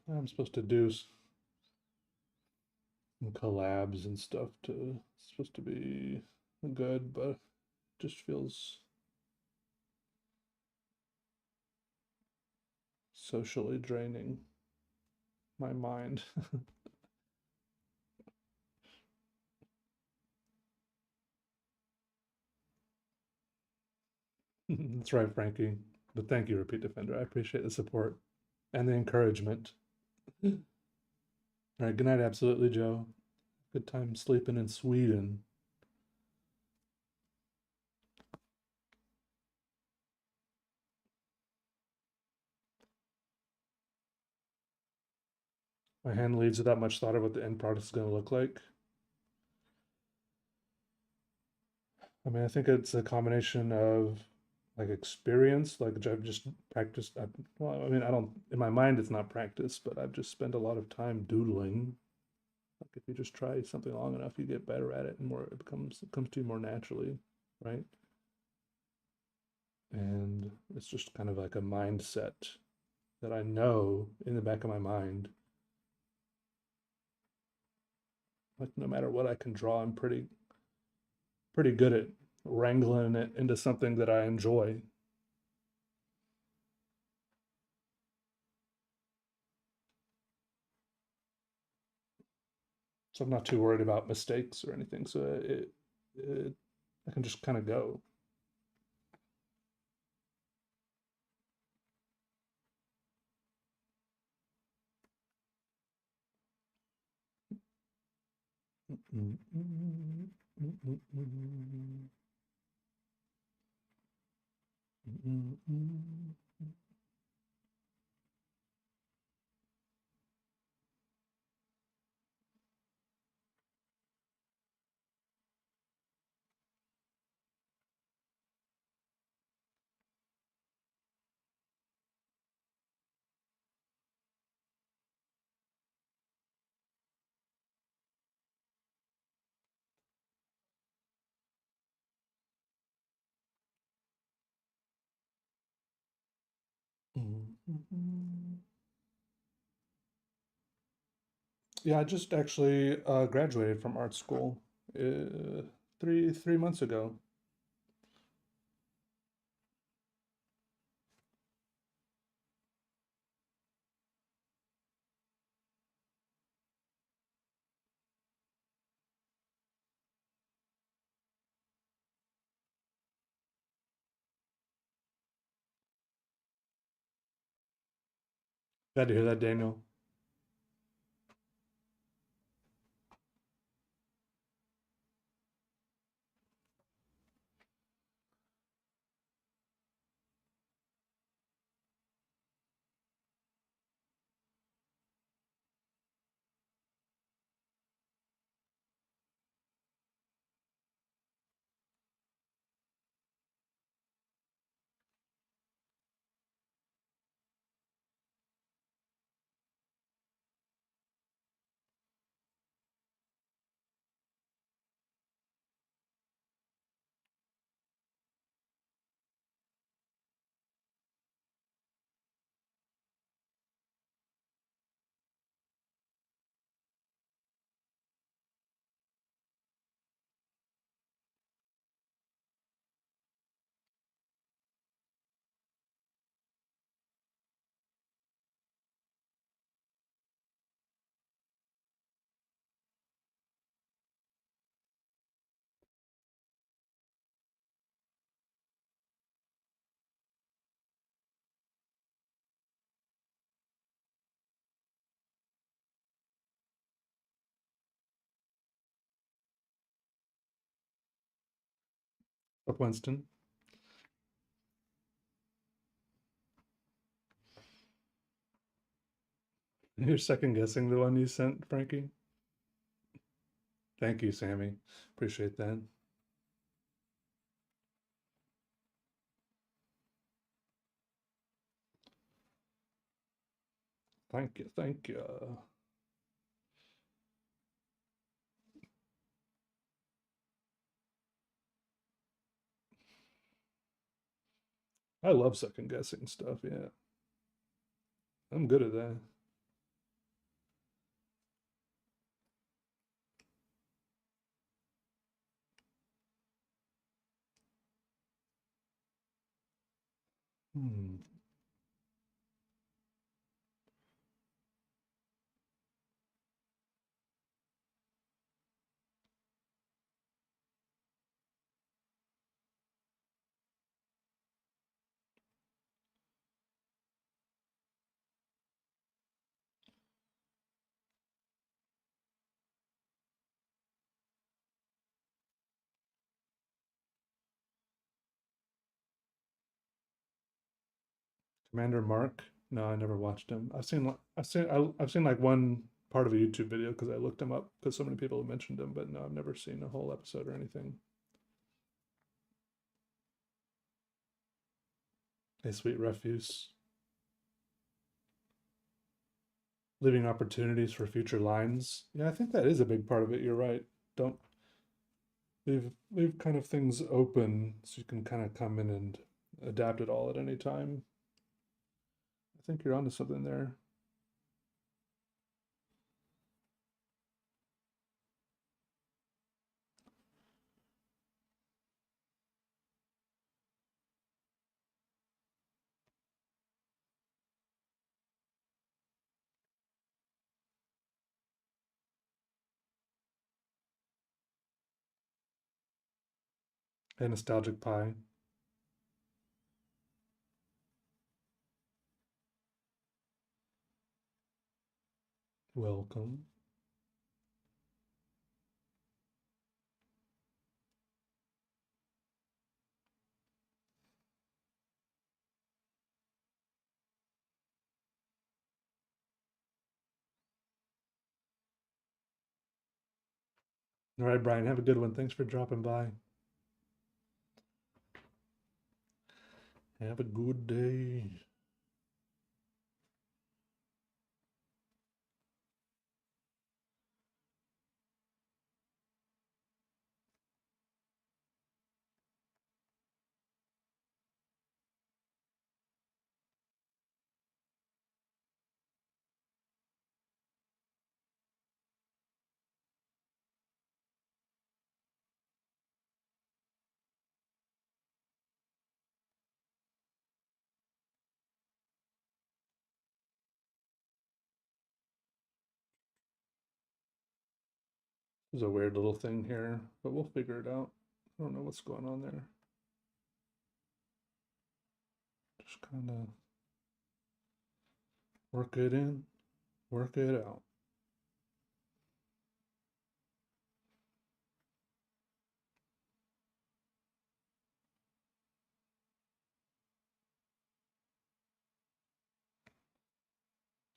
I'm supposed to do some collabs and stuff to it's supposed to be good, but just feels socially draining my mind. That's right, Frankie. But thank you, Repeat Defender. I appreciate the support and the encouragement. All right, good night, absolutely, Joe. Good time sleeping in Sweden. My hand leaves without much thought of what the end product is going to look like. I mean, I think it's a combination of like experience, like I've just practiced. Well, I mean, I don't, in my mind, it's not practice, but I've just spent a lot of time doodling. Like if you just try something long enough, you get better at it and more, it comes to you more naturally, right? And it's just kind of like a mindset that I know in the back of my mind, like no matter what I can draw, I'm pretty good at wrangling it into something that I enjoy. So I'm not too worried about mistakes or anything. So it I can just kind of go. Yeah, I just actually graduated from art school uh, three months ago. Glad to hear that, Daniel. Up Winston. You're second guessing the one you sent, Frankie. Thank you, Sammy. Appreciate that. Thank you. Thank you. I love second guessing stuff. Yeah, I'm good at that. Hmm. Commander Mark. No, I never watched him. I've seen like one part of a YouTube video because I looked him up because so many people have mentioned him, but no, I've never seen a whole episode or anything. A Sweet Refuse. Leaving opportunities for future lines. Yeah, I think that is a big part of it. You're right. Don't leave kind of things open so you can kind of come in and adapt it all at any time. I think you're onto something there. A nostalgic pie. Welcome. All right, Brian, have a good one. Thanks for dropping by. Have a good day. There's a weird little thing here, but we'll figure it out. I don't know what's going on there. Just kind of work it in, work it out.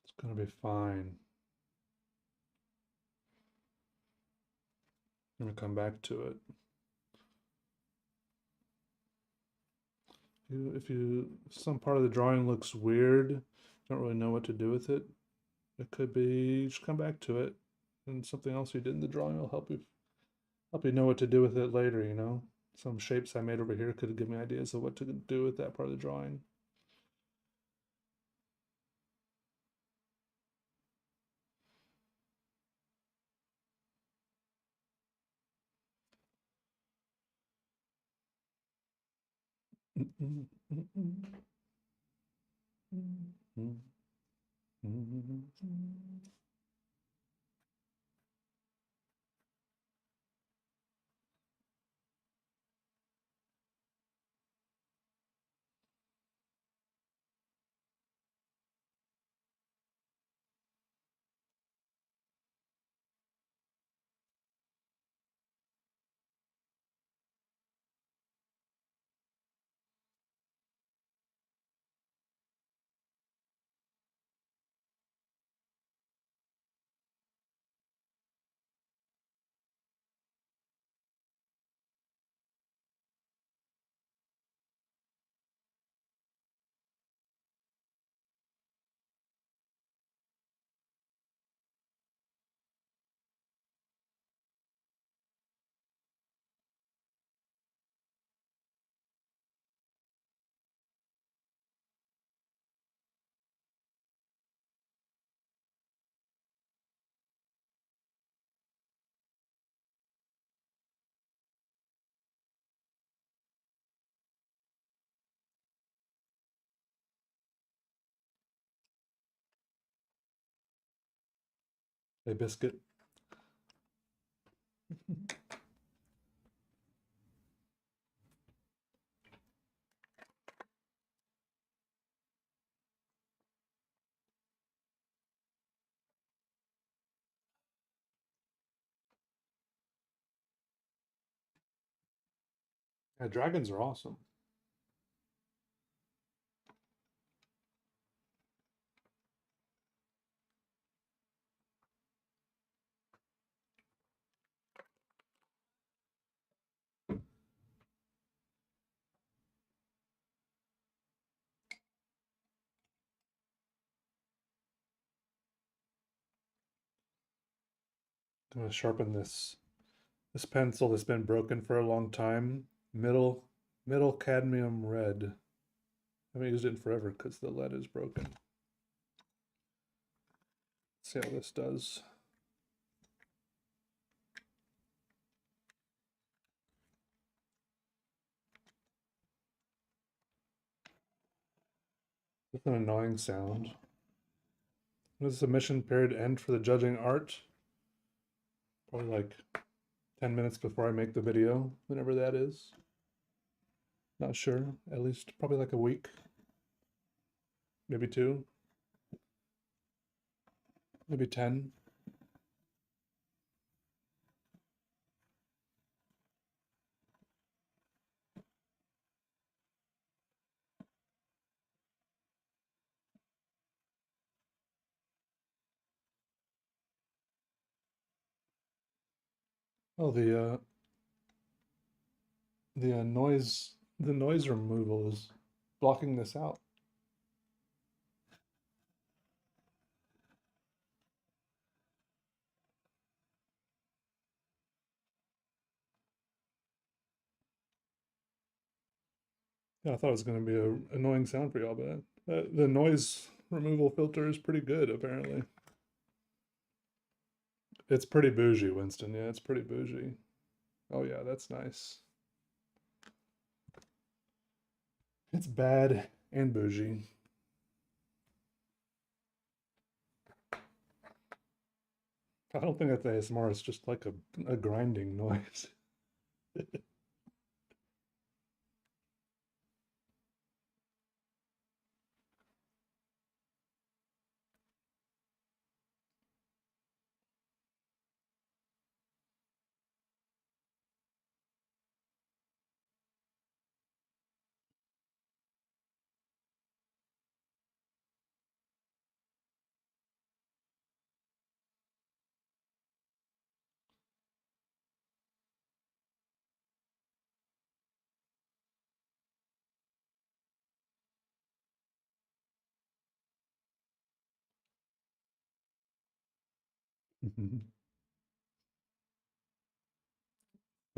It's going to be fine. I'm going to come back to it. If some part of the drawing looks weird, don't really know what to do with it, it could be just come back to it, and something else you did in the drawing will help you know what to do with it later. You know, some shapes I made over here could give me ideas of what to do with that part of the drawing. A biscuit. Yeah, dragons are awesome. I'm gonna sharpen this pencil that's been broken for a long time. Middle cadmium red. I haven't used it in forever because the lead is broken. Let's see how this does. With an annoying sound. When does the submission period end for the judging art? Probably like 10 minutes before I make the video, whenever that is. Not sure. At least probably like a week. Maybe 2. Maybe 10. Oh, the noise removal is blocking this out. Yeah, I thought it was going to be an annoying sound for y'all, but the noise removal filter is pretty good, apparently. It's pretty bougie, Winston. Yeah, it's pretty bougie. Oh, yeah, that's nice. It's bad and bougie. I don't think that's ASMR. It's just like a grinding noise.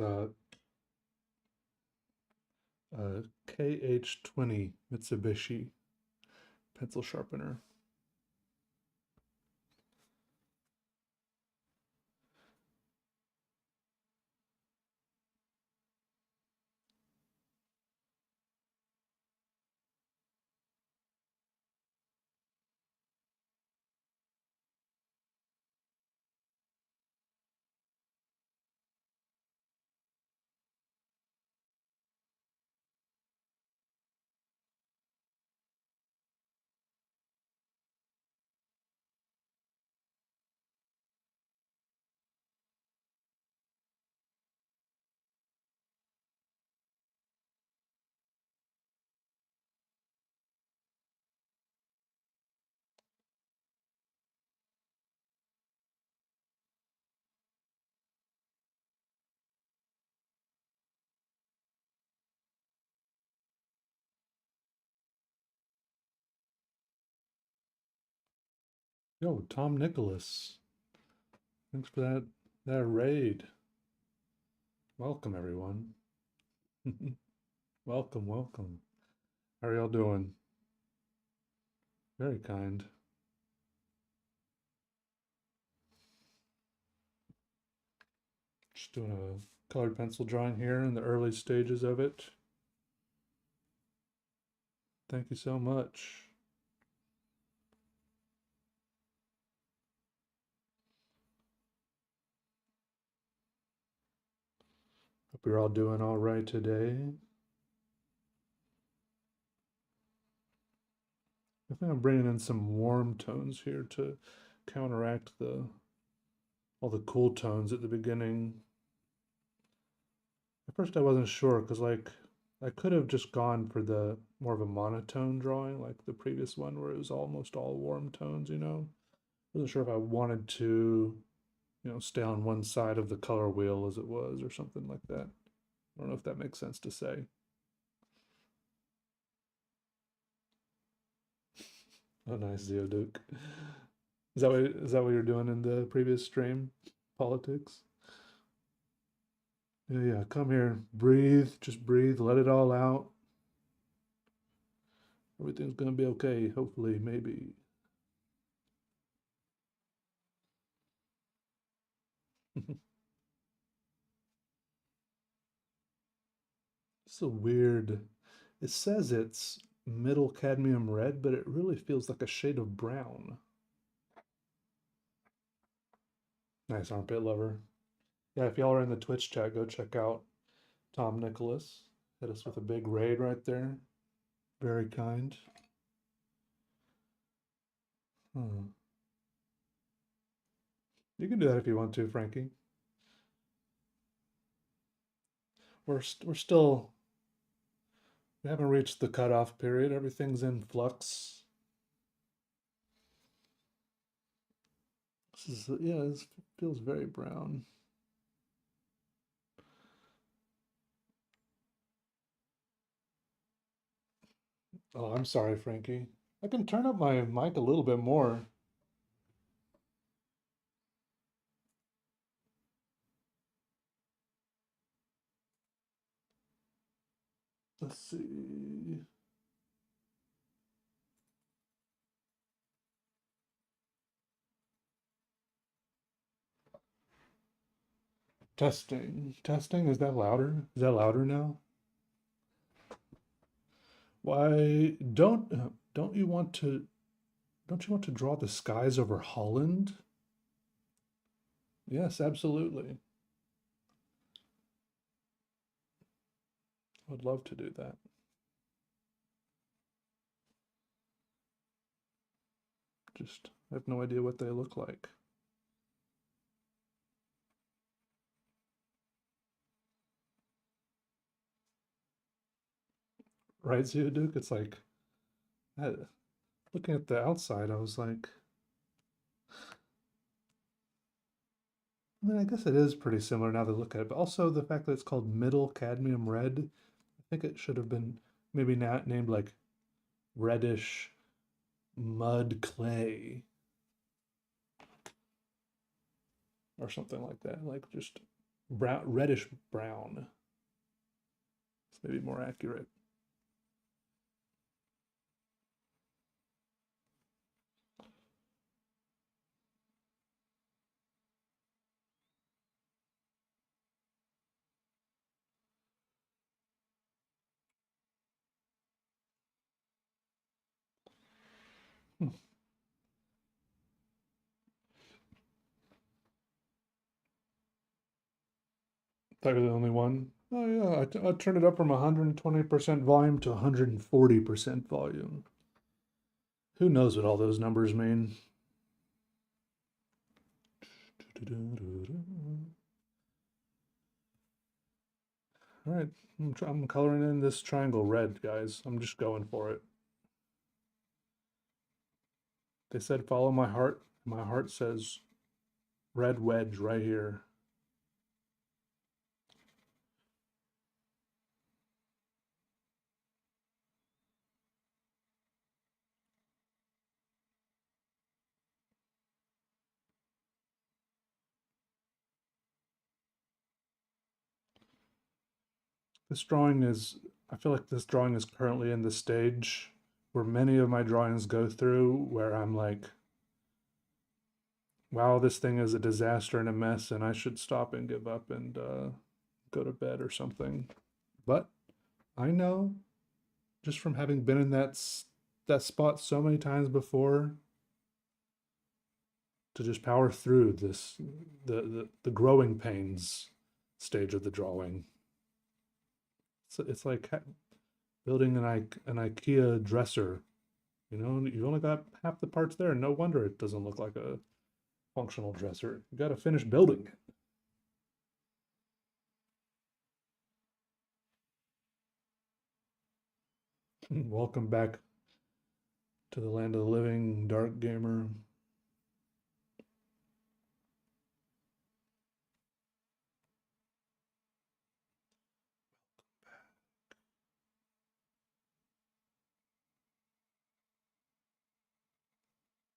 uh, KH20 Mitsubishi pencil sharpener. Yo, Tom Nicholas. Thanks for that raid. Welcome everyone. Welcome, welcome. How are y'all doing? Very kind. Just doing a colored pencil drawing here in the early stages of it. Thank you so much. you're all doing all right today. I think I'm bringing in some warm tones here to counteract the all the cool tones at the beginning. At first I wasn't sure because like I could have just gone for the more of a monotone drawing like the previous one where it was almost all warm tones, you know. I wasn't sure if I wanted to, you know, stay on one side of the color wheel as it was or something like that. I don't know if that makes sense to say. Oh, nice, Geoduke. Is that what you're doing in the previous stream? Politics? Yeah, yeah. Come here. Breathe. Just breathe. Let it all out. Everything's gonna be okay. Hopefully, maybe. It's so weird. It says it's middle cadmium red, but it really feels like a shade of brown. Nice armpit lover. Yeah, if y'all are in the Twitch chat, go check out Tom Nicholas. Hit us with a big raid right there. Very kind. Hmm. You can do that if you want to, Frankie. We're still we haven't reached the cutoff period. Everything's in flux. This is yeah, this feels very brown. Oh, I'm sorry, Frankie. I can turn up my mic a little bit more. Let's see. Testing. Testing. Is that louder? Is that louder now? Why don't you want to draw the skies over Holland? Yes, absolutely. I would love to do that. Just I have no idea what they look like. Right, Geoduke? It's like looking at the outside, I was like, I mean, I guess it is pretty similar now that I look at it, but also the fact that it's called middle cadmium red, I think it should have been maybe not named like reddish mud clay or something like that, like just brown, reddish brown. It's maybe more accurate. Hmm. Thought you were the only one. Oh yeah, I turned it up from 120% volume to 140% volume. Who knows what all those numbers mean? All right, I'm coloring in this triangle red, guys. I'm just going for it. They said follow my heart. My heart says red wedge right here. This drawing is, I feel like this drawing is currently in the stage where many of my drawings go through where I'm like, wow, this thing is a disaster and a mess and I should stop and give up and go to bed or something. But I know just from having been in that spot so many times before to just power through this the growing pains stage of the drawing. It's like building an IKEA dresser. You know, you've only got half the parts there. No wonder it doesn't look like a functional dresser. You got to finish building it. Welcome back to the land of the living, Dark Gamer.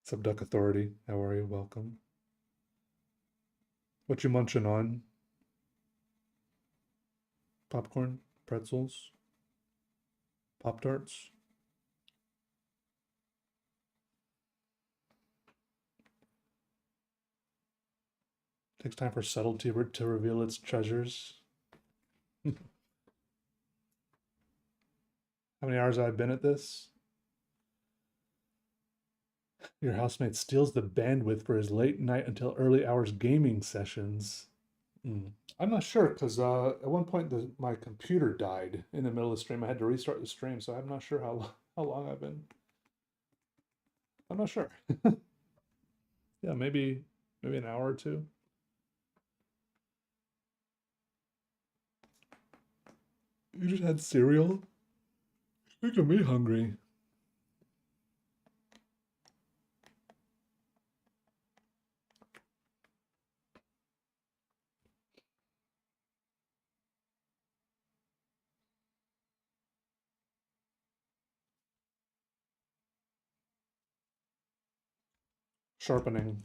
Subduck Authority, how are you? Welcome. What you munching on? Popcorn? Pretzels? Pop-Tarts? Takes time for subtlety to reveal its treasures. How many hours have I been at this? Your housemate steals the bandwidth for his late night until early hours gaming sessions. Mm. I'm not sure because at one point my computer died in the middle of the stream. I had to restart the stream, so I'm not sure how long I've been. I'm not sure. Yeah, maybe an hour or two. You just had cereal? Making me hungry. Sharpening.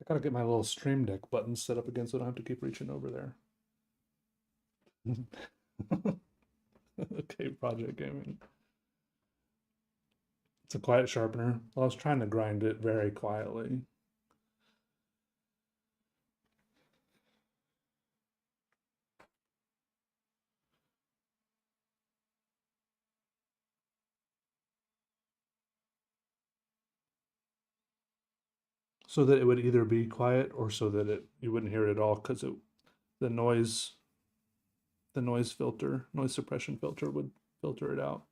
I gotta get my little stream deck button set up again so I don't have to keep reaching over there. Okay, project gaming. It's a quiet sharpener. Well, I was trying to grind it very quietly. So that it would either be quiet or so that you wouldn't hear it at all because the noise noise suppression filter would filter it out.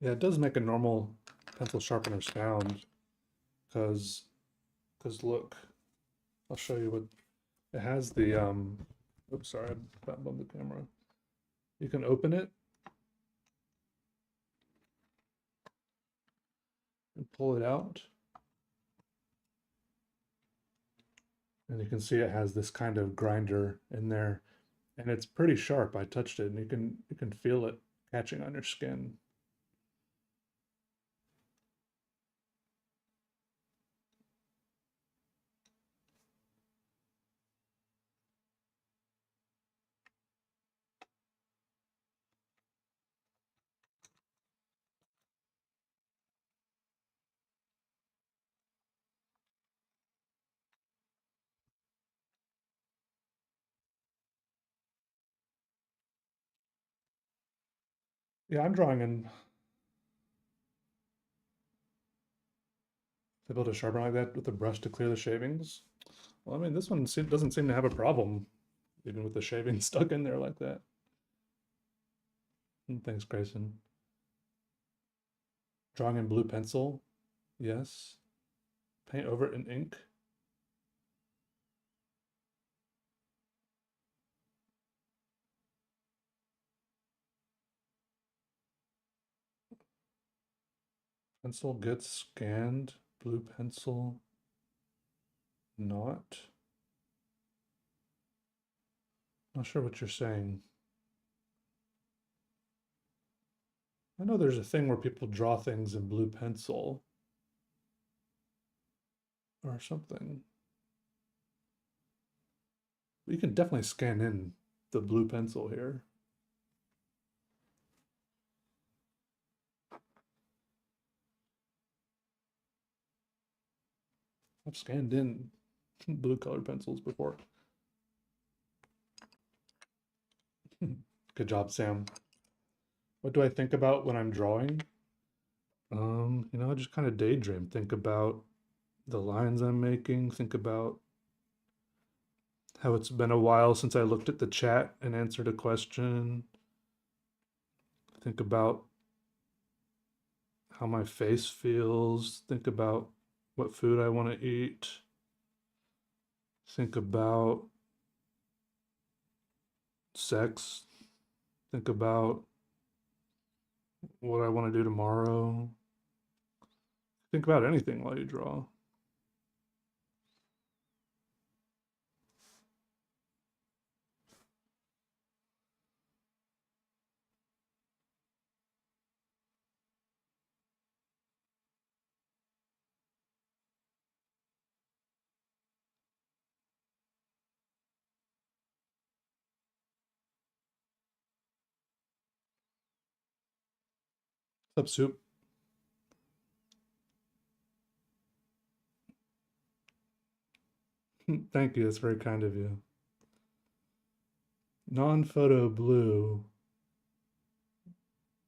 Yeah, it does make a normal pencil sharpener sound because look, I'll show you what it has. The oops, sorry, I bumped the camera. You can open it and pull it out, and you can see it has this kind of grinder in there, and it's pretty sharp. I touched it, and you can feel it catching on your skin. Yeah, I'm drawing in able to sharpen like that with a brush to clear the shavings. Well, I mean, this one doesn't seem to have a problem, even with the shavings stuck in there like that. Thanks, Grayson. Drawing in blue pencil. Yes. Paint over it in ink. Pencil gets scanned. Blue pencil not. Not sure what you're saying. I know there's a thing where people draw things in blue pencil or something. You can definitely scan in the blue pencil here. I've scanned in blue colored pencils before. Good job, Sam. What do I think about when I'm drawing? I just kind of daydream. Think about the lines I'm making. Think about how it's been a while since I looked at the chat and answered a question. Think about how my face feels. Think about what food I want to eat. Think about sex. Think about what I want to do tomorrow. Think about anything while you draw. What's up, Soup? Thank you. That's very kind of you. Non-photo blue.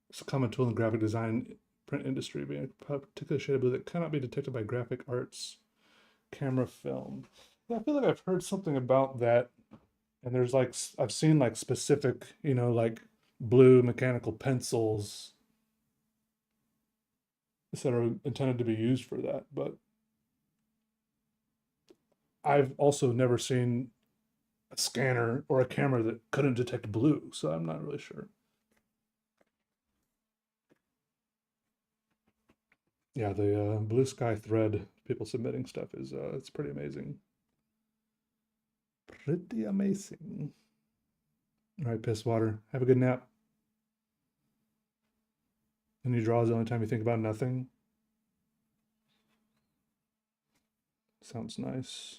It's a common tool in graphic design print industry, being a particular shade of blue that cannot be detected by graphic arts camera film. Yeah, I feel like I've heard something about that. And there's like, I've seen like specific, like blue mechanical pencils that are intended to be used for that. But I've also never seen a scanner or a camera that couldn't detect blue. So I'm not really sure. Yeah, the blue sky thread, people submitting stuff is it's pretty amazing. Pretty amazing. All right, piss water. Have a good nap. And you draw is the only time you think about nothing. Sounds nice.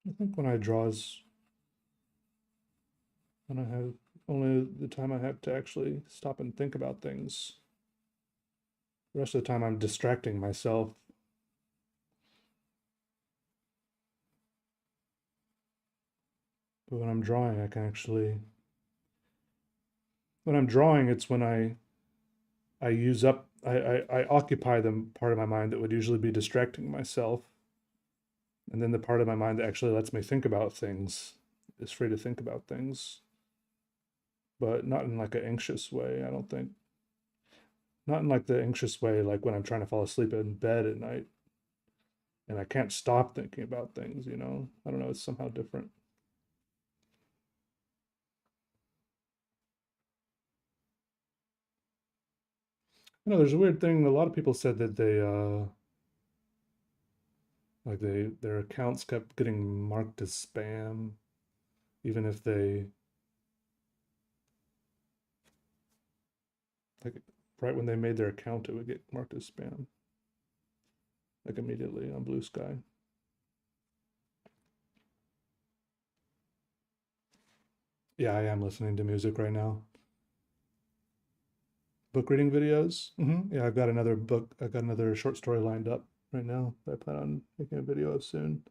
I think when I draw is when I have only the time I have to actually stop and think about things. The rest of the time I'm distracting myself. But when I'm drawing, I can actually when I'm drawing, it's when I use up I occupy the part of my mind that would usually be distracting myself. And then the part of my mind that actually lets me think about things is free to think about things. But not in like an anxious way, I don't think. Not in like the anxious way, like when I'm trying to fall asleep in bed at night and I can't stop thinking about things. I don't know, it's somehow different. There's a weird thing. A lot of people said that they like their accounts kept getting marked as spam, even if they like right when they made their account, it would get marked as spam, like immediately on Blue Sky. Yeah, I am listening to music right now. Book reading videos. Yeah, I've got another book. I've got another short story lined up right now that I plan on making a video of soon.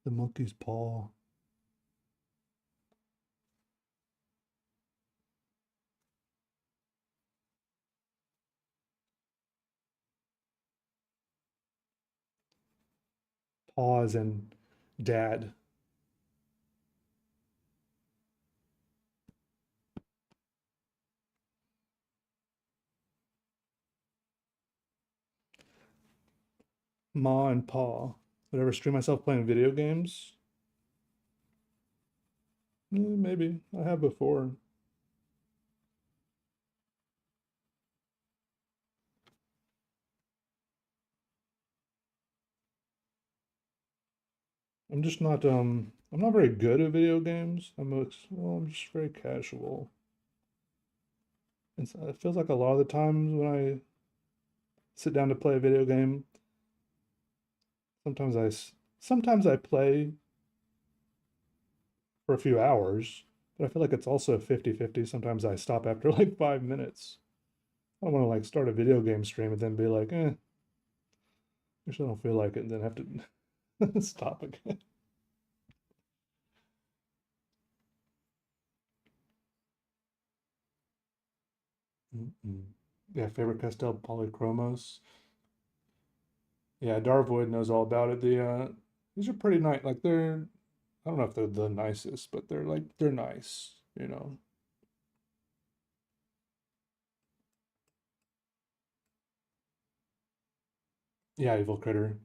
The Monkey's Paw. pause and dad. Ma and pa. Would I ever stream myself playing video games? Maybe. I have before. I'm not very good at video games. I'm just very casual. It feels like a lot of the times when I sit down to play a video game, sometimes sometimes I play for a few hours, but I feel like it's also 50-50. Sometimes I stop after like 5 minutes. I don't want to like start a video game stream and then be like, actually I don't feel like it, and then have to stop again. Mm-mm. Yeah, favorite pastel polychromos. Yeah, Darvoid knows all about it. These are pretty nice. Like I don't know if they're the nicest, but they're nice, you know. Yeah, Evil Critter.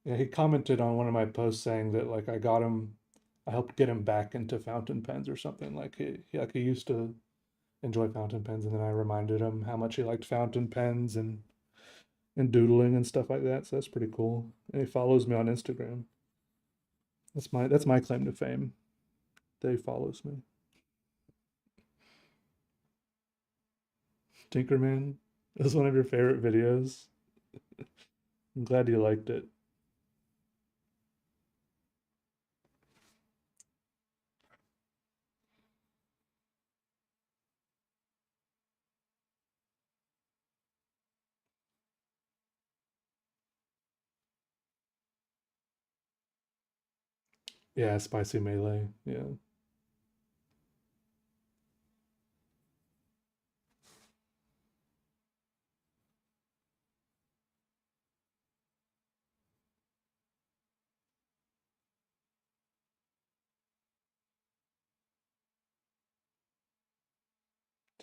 Yeah, he commented on one of my posts saying that like I helped get him back into fountain pens or something. Like he used to enjoy fountain pens, and then I reminded him how much he liked fountain pens and doodling and stuff like that. So that's pretty cool. And he follows me on Instagram. That's my claim to fame. That he follows me. Tinkerman is one of your favorite videos. I'm glad you liked it. Yeah, spicy melee. Yeah.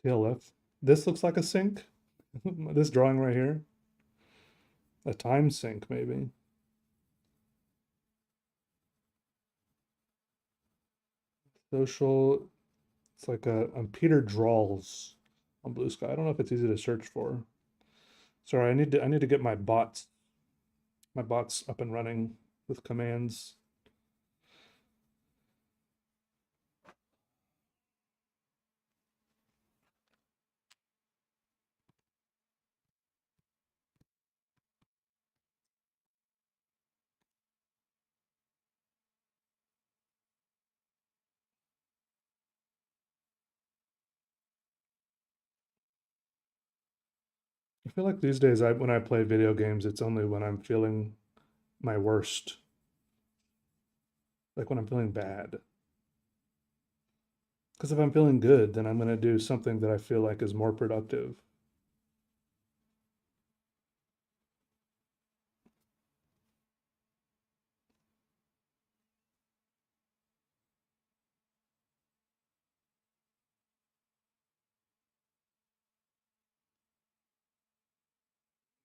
TLF. This looks like a sink. This drawing right here. A time sink, maybe. Social. It's like Peter Draws on Blue Sky. I don't know if it's easy to search for. Sorry, I need to get my bots up and running with commands. I feel like these days when I play video games, it's only when I'm feeling my worst, like when I'm feeling bad. Because if I'm feeling good, then I'm going to do something that I feel like is more productive.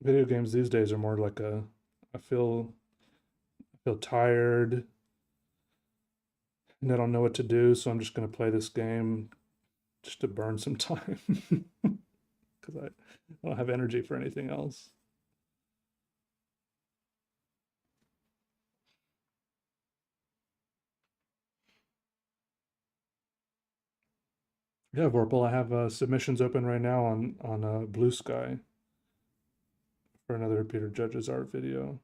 Video games these days are more like I feel tired and I don't know what to do, so I'm just going to play this game just to burn some time because I don't have energy for anything else. Yeah, Vorpal, I have submissions open right now on Blue Sky for another Peter Judge's art video.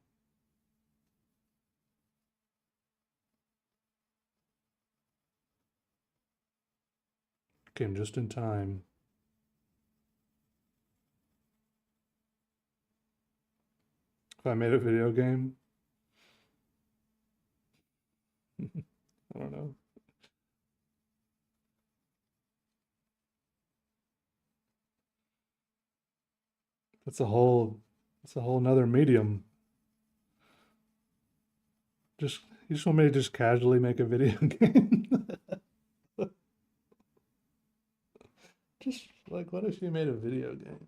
Came just in time. If I made a video game, I don't know. That's a whole that's a whole nother medium. Just you just want me to just casually make a video game? Just like, what if you made a video game?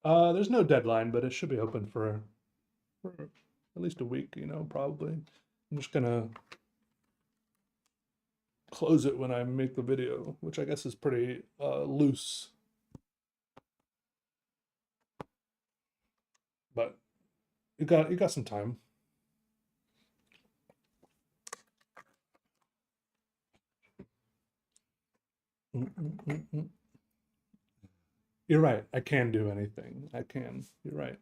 There's no deadline, but it should be open for at least a week, probably. I'm just gonna close it when I make the video, which I guess is pretty loose, but you got some time. Mm-mm-mm-mm. You're right. I can do anything. I can. You're right.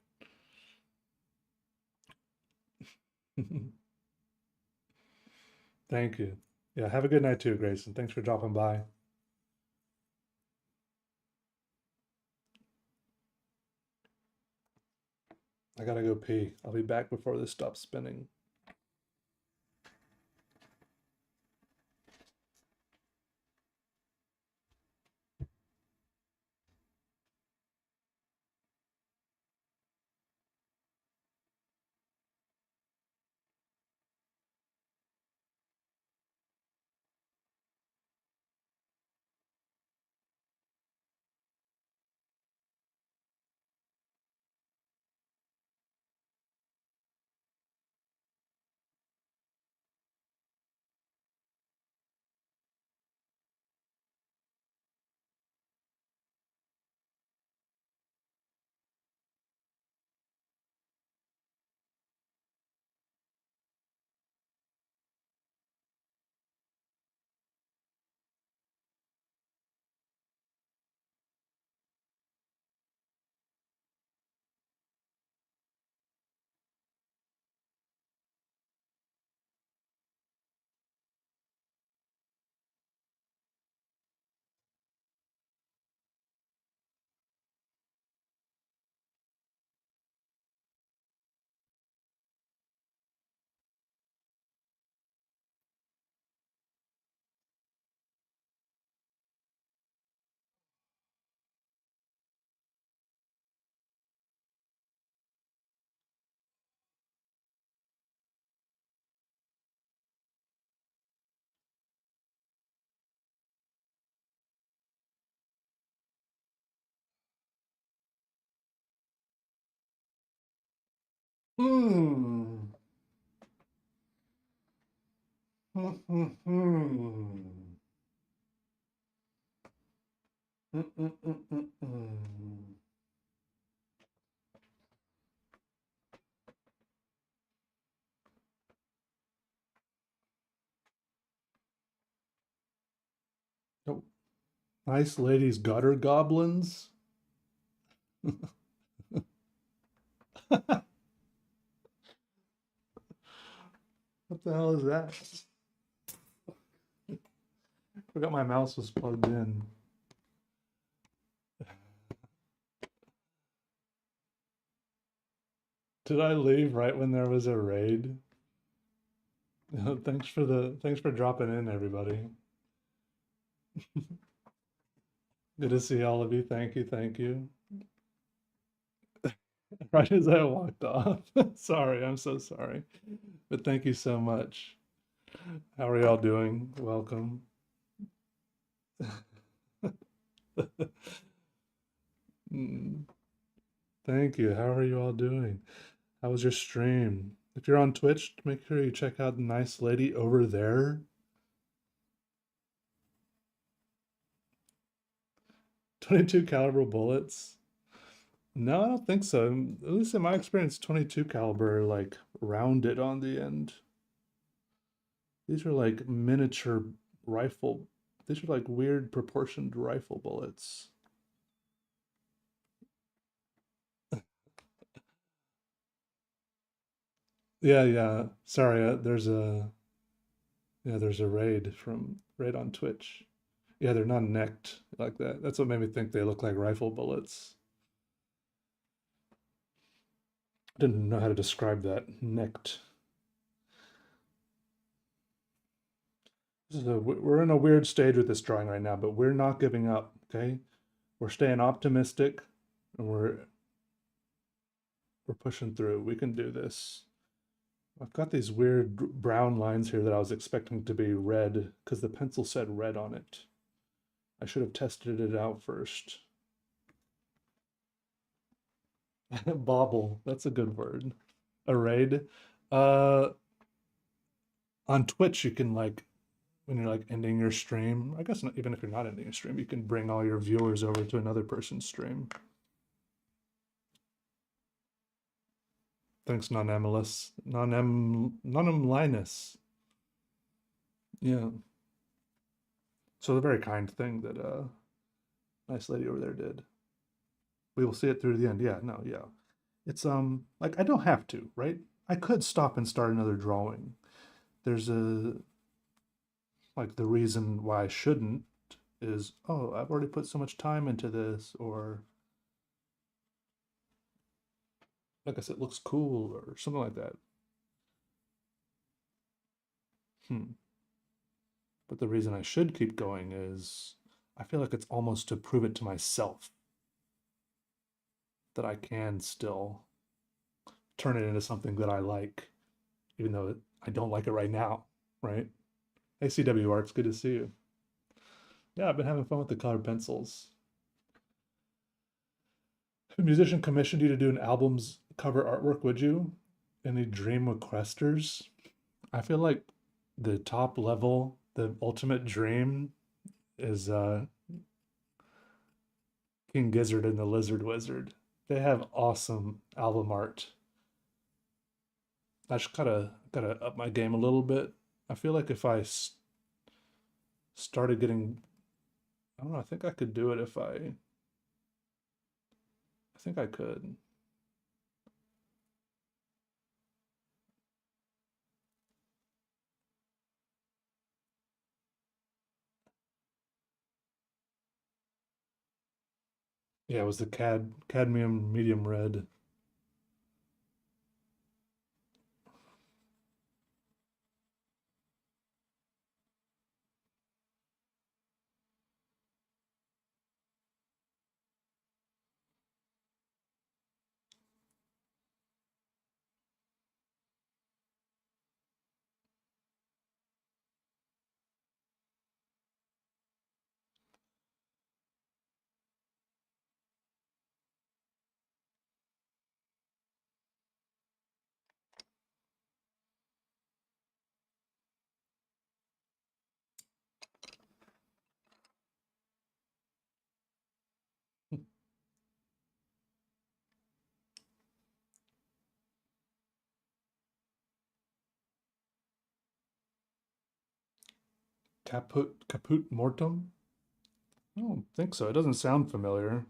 Thank you. Yeah, have a good night too, Grayson. Thanks for dropping by. I gotta go pee. I'll be back before this stops spinning. Hmm. Oh, nice ladies gutter goblins. What the hell is that? Forgot my mouse was plugged in. Did I leave right when there was a raid? Thanks for dropping in, everybody. Good to see all of you. Thank you, thank you. Right as I walked off. Sorry, I'm so sorry. But thank you so much. How are y'all doing? Welcome. Mm, thank you. How are you all doing? How was your stream? If you're on Twitch, make sure you check out the nice lady over there. 22 caliber bullets. No, I don't think so. At least in my experience, 22 caliber are like rounded on the end. These are like miniature rifle. These are like weird proportioned rifle bullets. Yeah, yeah. Sorry, there's a raid on Twitch. Yeah, they're not necked like that. That's what made me think they look like rifle bullets. Didn't know how to describe that. Necked. So we're in a weird stage with this drawing right now, but we're not giving up, okay? We're staying optimistic and we're pushing through. We can do this. I've got these weird brown lines here that I was expecting to be red because the pencil said red on it. I should have tested it out first. Bobble, that's a good word. Arrayed. Uh, on Twitch, you can like when you're like ending your stream. I guess not, even if you're not ending a stream, you can bring all your viewers over to another person's stream. Thanks, non-Emilus. Non-em Linus. Yeah. So the very kind thing that nice lady over there did. We will see it through the end. Yeah, no, yeah. It's like I don't have to, right? I could stop and start another drawing. There's a like the reason why I shouldn't is, oh, I've already put so much time into this, or like I said, it looks cool or something like that. Hmm. But the reason I should keep going is I feel like it's almost to prove it to myself that I can still turn it into something that I like, even though I don't like it right now, right? Hey, CW Arts, good to see you. Yeah, I've been having fun with the colored pencils. If a musician commissioned you to do an album's cover artwork, would you? Any dream requesters? I feel like the top level, the ultimate dream is King Gizzard and the Lizard Wizard. They have awesome album art. I just gotta up my game a little bit. I feel like if I started getting, I don't know, I think I could do it if I think I could. Yeah, it was the cadmium medium red. Caput mortem? I don't think so. It doesn't sound familiar.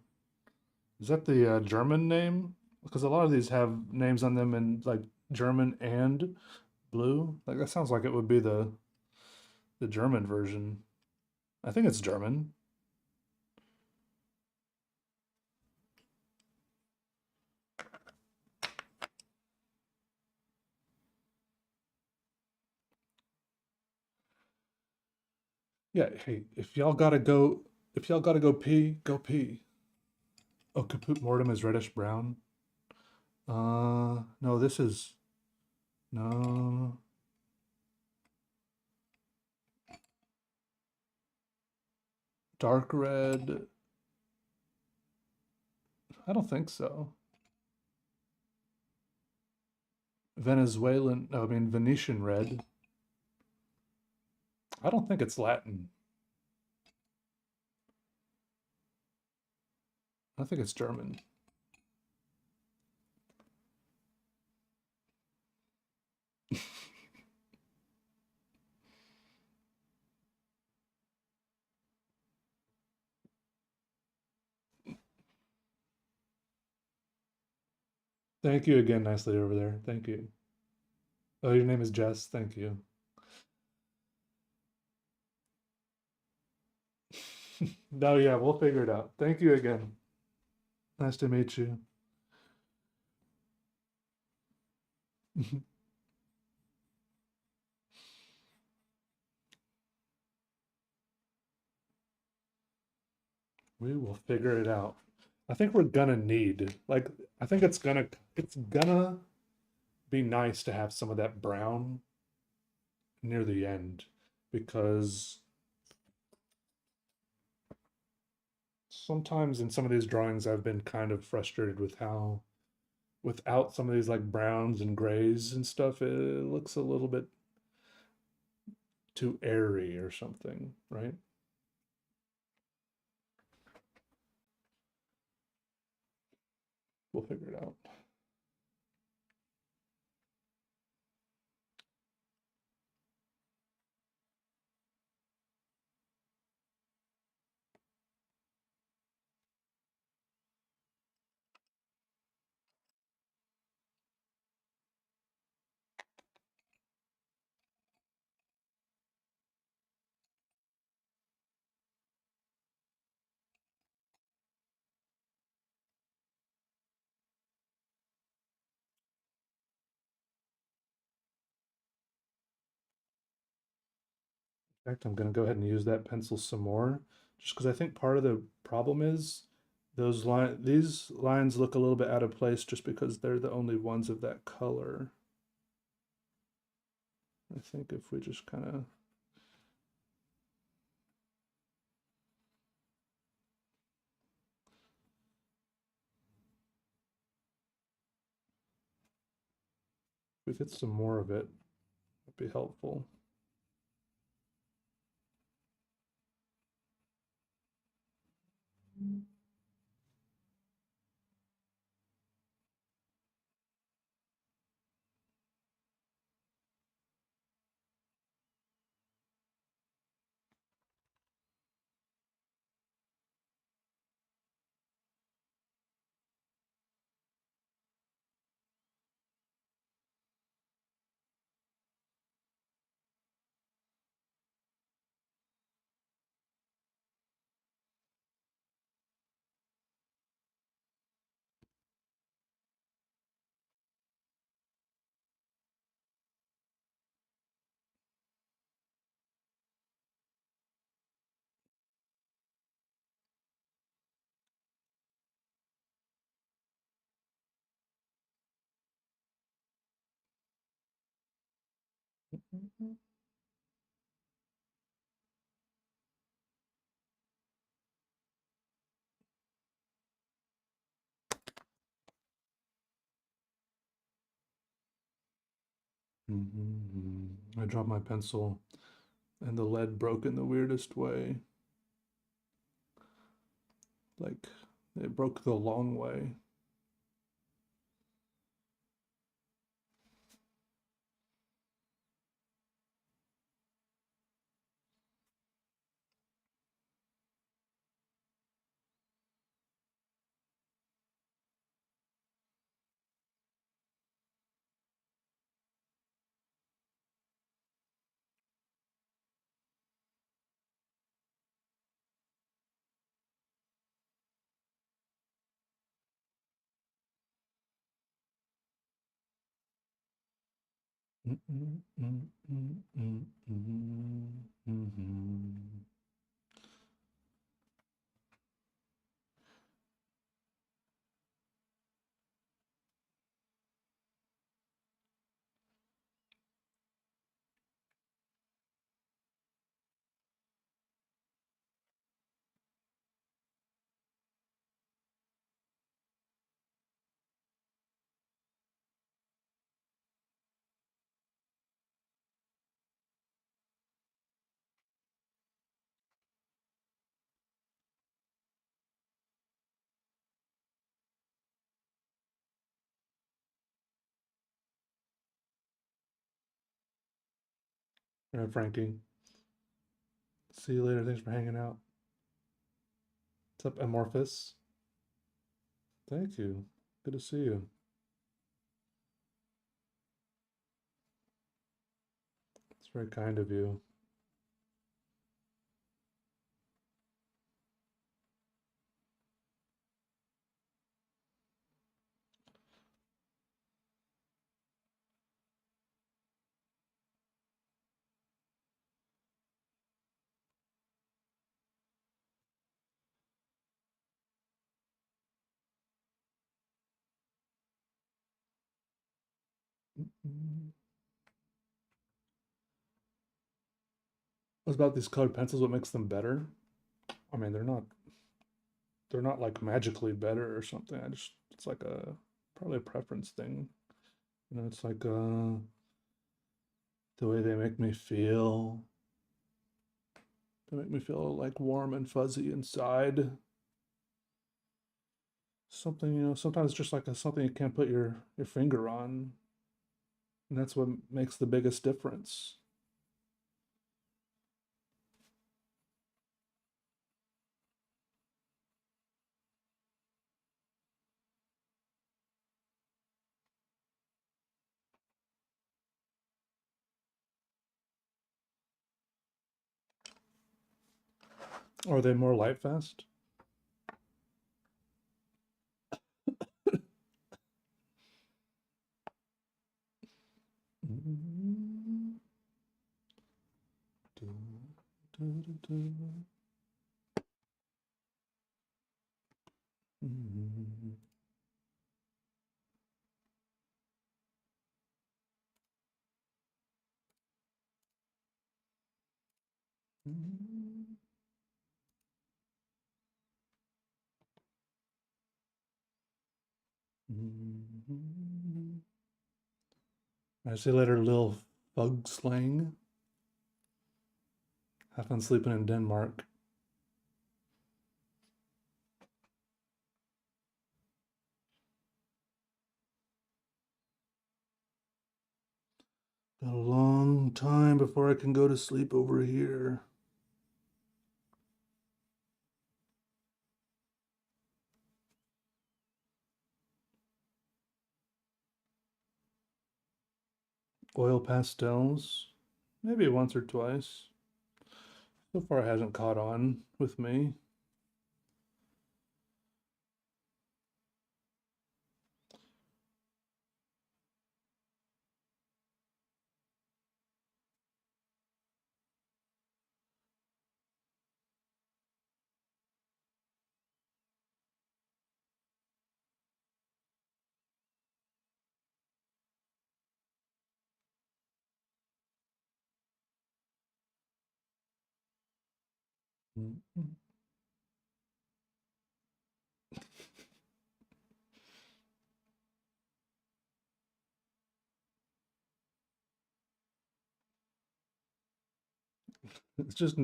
Is that the German name? Because a lot of these have names on them in like German and blue. Like that sounds like it would be the German version. I think it's German. Yeah, hey, if y'all gotta go pee, go pee. Oh, Caput Mortem is reddish brown. No, this is no dark red. I don't think so. Venezuelan, no, I mean Venetian red. I don't think it's Latin. I think it's German. Thank you again, nicely over there. Thank you. Oh, your name is Jess. Thank you. No, yeah, we'll figure it out. Thank you again. Nice to meet you. We will figure it out. I think we're gonna need, like, I think it's gonna be nice to have some of that brown near the end because sometimes in some of these drawings I've been kind of frustrated with how without some of these like browns and grays and stuff, it looks a little bit too airy or something, right? We'll figure it out. In fact, I'm going to go ahead and use that pencil some more just because I think part of the problem is these lines look a little bit out of place just because they're the only ones of that color. I think if we just kind of we get some more of it, it'd be helpful. I dropped my pencil and the lead broke in the weirdest way. Like it broke the long way. All right, Frankie. See you later. Thanks for hanging out. What's up, Amorphous? Thank you. Good to see you. It's very kind of you. What about these colored pencils? What makes them better? I mean, they're not like magically better or something. I just it's like a probably a preference thing. You know, it's like the way they make me feel. They make me feel like warm and fuzzy inside. Something, sometimes just like something you can't put your finger on, and that's what makes the biggest difference. Are they more light fast? I see later, little bug slang. Have fun sleeping in Denmark. Got a long time before I can go to sleep over here. Oil pastels, maybe once or twice. So far, it hasn't caught on with me. It's just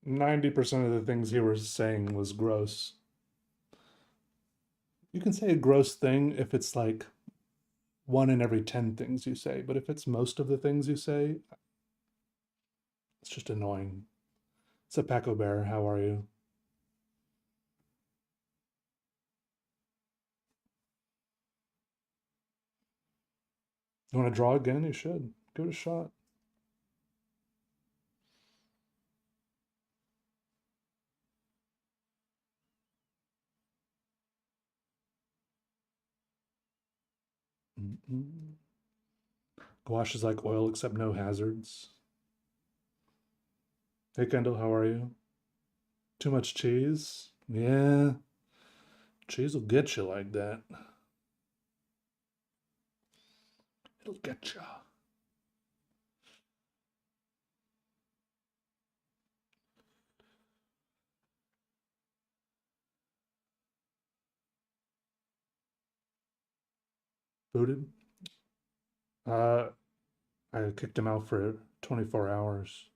90% of the things he was saying was gross. You can say a gross thing if it's like one in every 10 things you say, but if it's most of the things you say, it's just annoying. It's a Paco Bear. How are you? You want to draw again? You should. Give it a shot. Gouache is like oil except no hazards. Hey Kendall, how are you? Too much cheese? Yeah, cheese will get you like that. It'll get you. Booted? Uh, I kicked him out for 24 hours.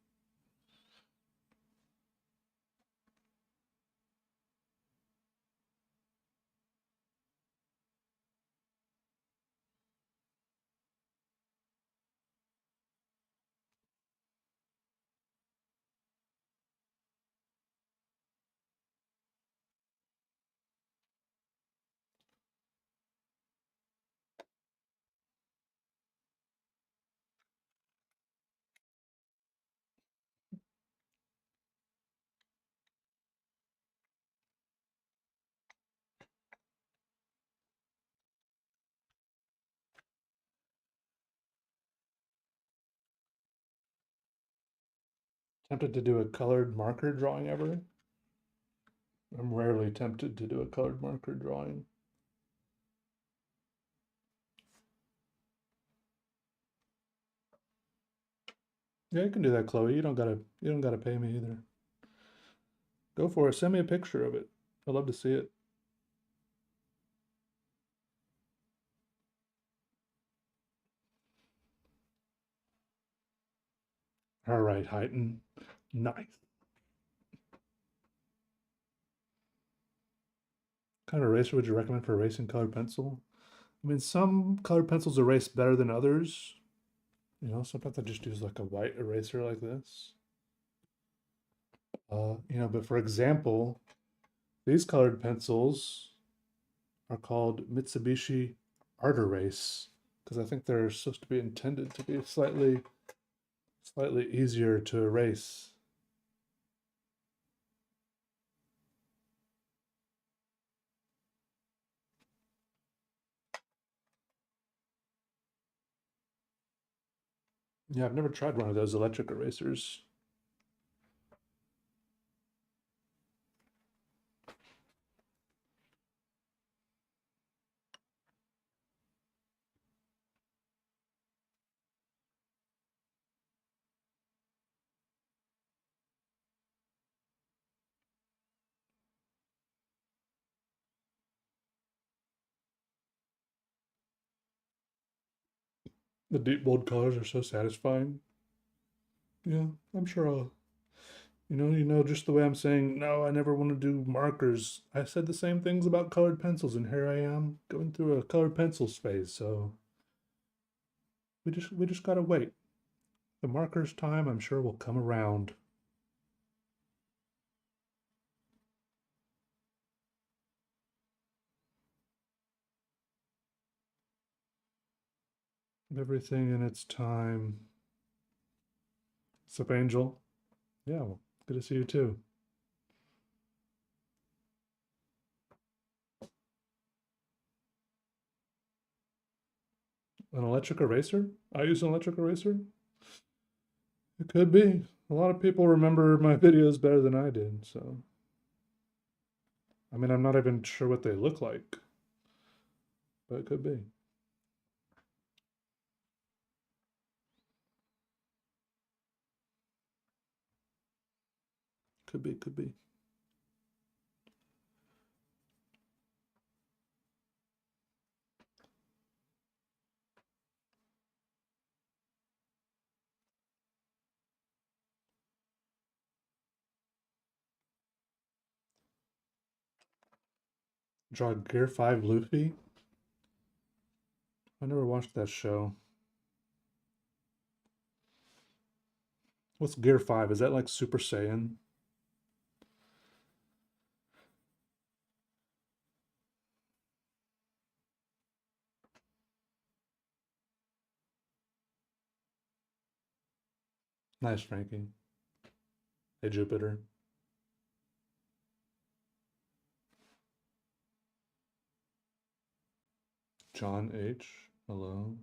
Tempted to do a colored marker drawing ever? I'm rarely tempted to do a colored marker drawing. Yeah, you can do that, Chloe. You don't gotta pay me either. Go for it. Send me a picture of it. I'd love to see it. All right, Heighton. Nice. What kind of eraser would you recommend for erasing colored pencil? I mean, some colored pencils erase better than others. You know, sometimes I just use like a white eraser like this. But for example, these colored pencils are called Mitsubishi Art Erase because I think they're supposed to be intended to be slightly easier to erase. Yeah, I've never tried one of those electric erasers. The deep bold colors are so satisfying. Yeah, I'm sure just the way I'm saying, no, I never want to do markers. I said the same things about colored pencils, and here I am going through a colored pencils phase. So we just gotta wait. The markers time, I'm sure, will come around. Everything in its time. What's up, Angel? Yeah, well, good to see you too. An electric eraser? I use an electric eraser? It could be. A lot of people remember my videos better than I did, so. I mean, I'm not even sure what they look like, but it could be. Could be, could be. Draw Gear 5 Luffy? I never watched that show. What's Gear 5? Is that like Super Saiyan? Nice, Frankie. Hey, Jupiter. John H. Hello.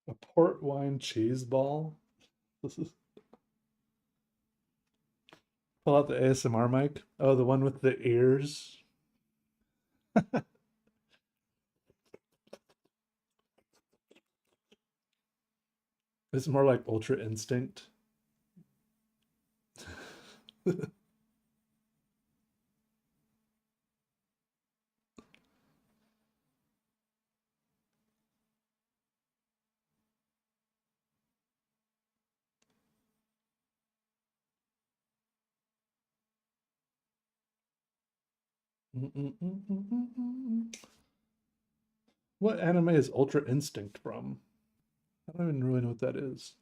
A port wine cheese ball? This is pull out the ASMR mic. Oh, the one with the ears. It's more like Ultra Instinct. What anime is Ultra Instinct from? I don't even really know what that is.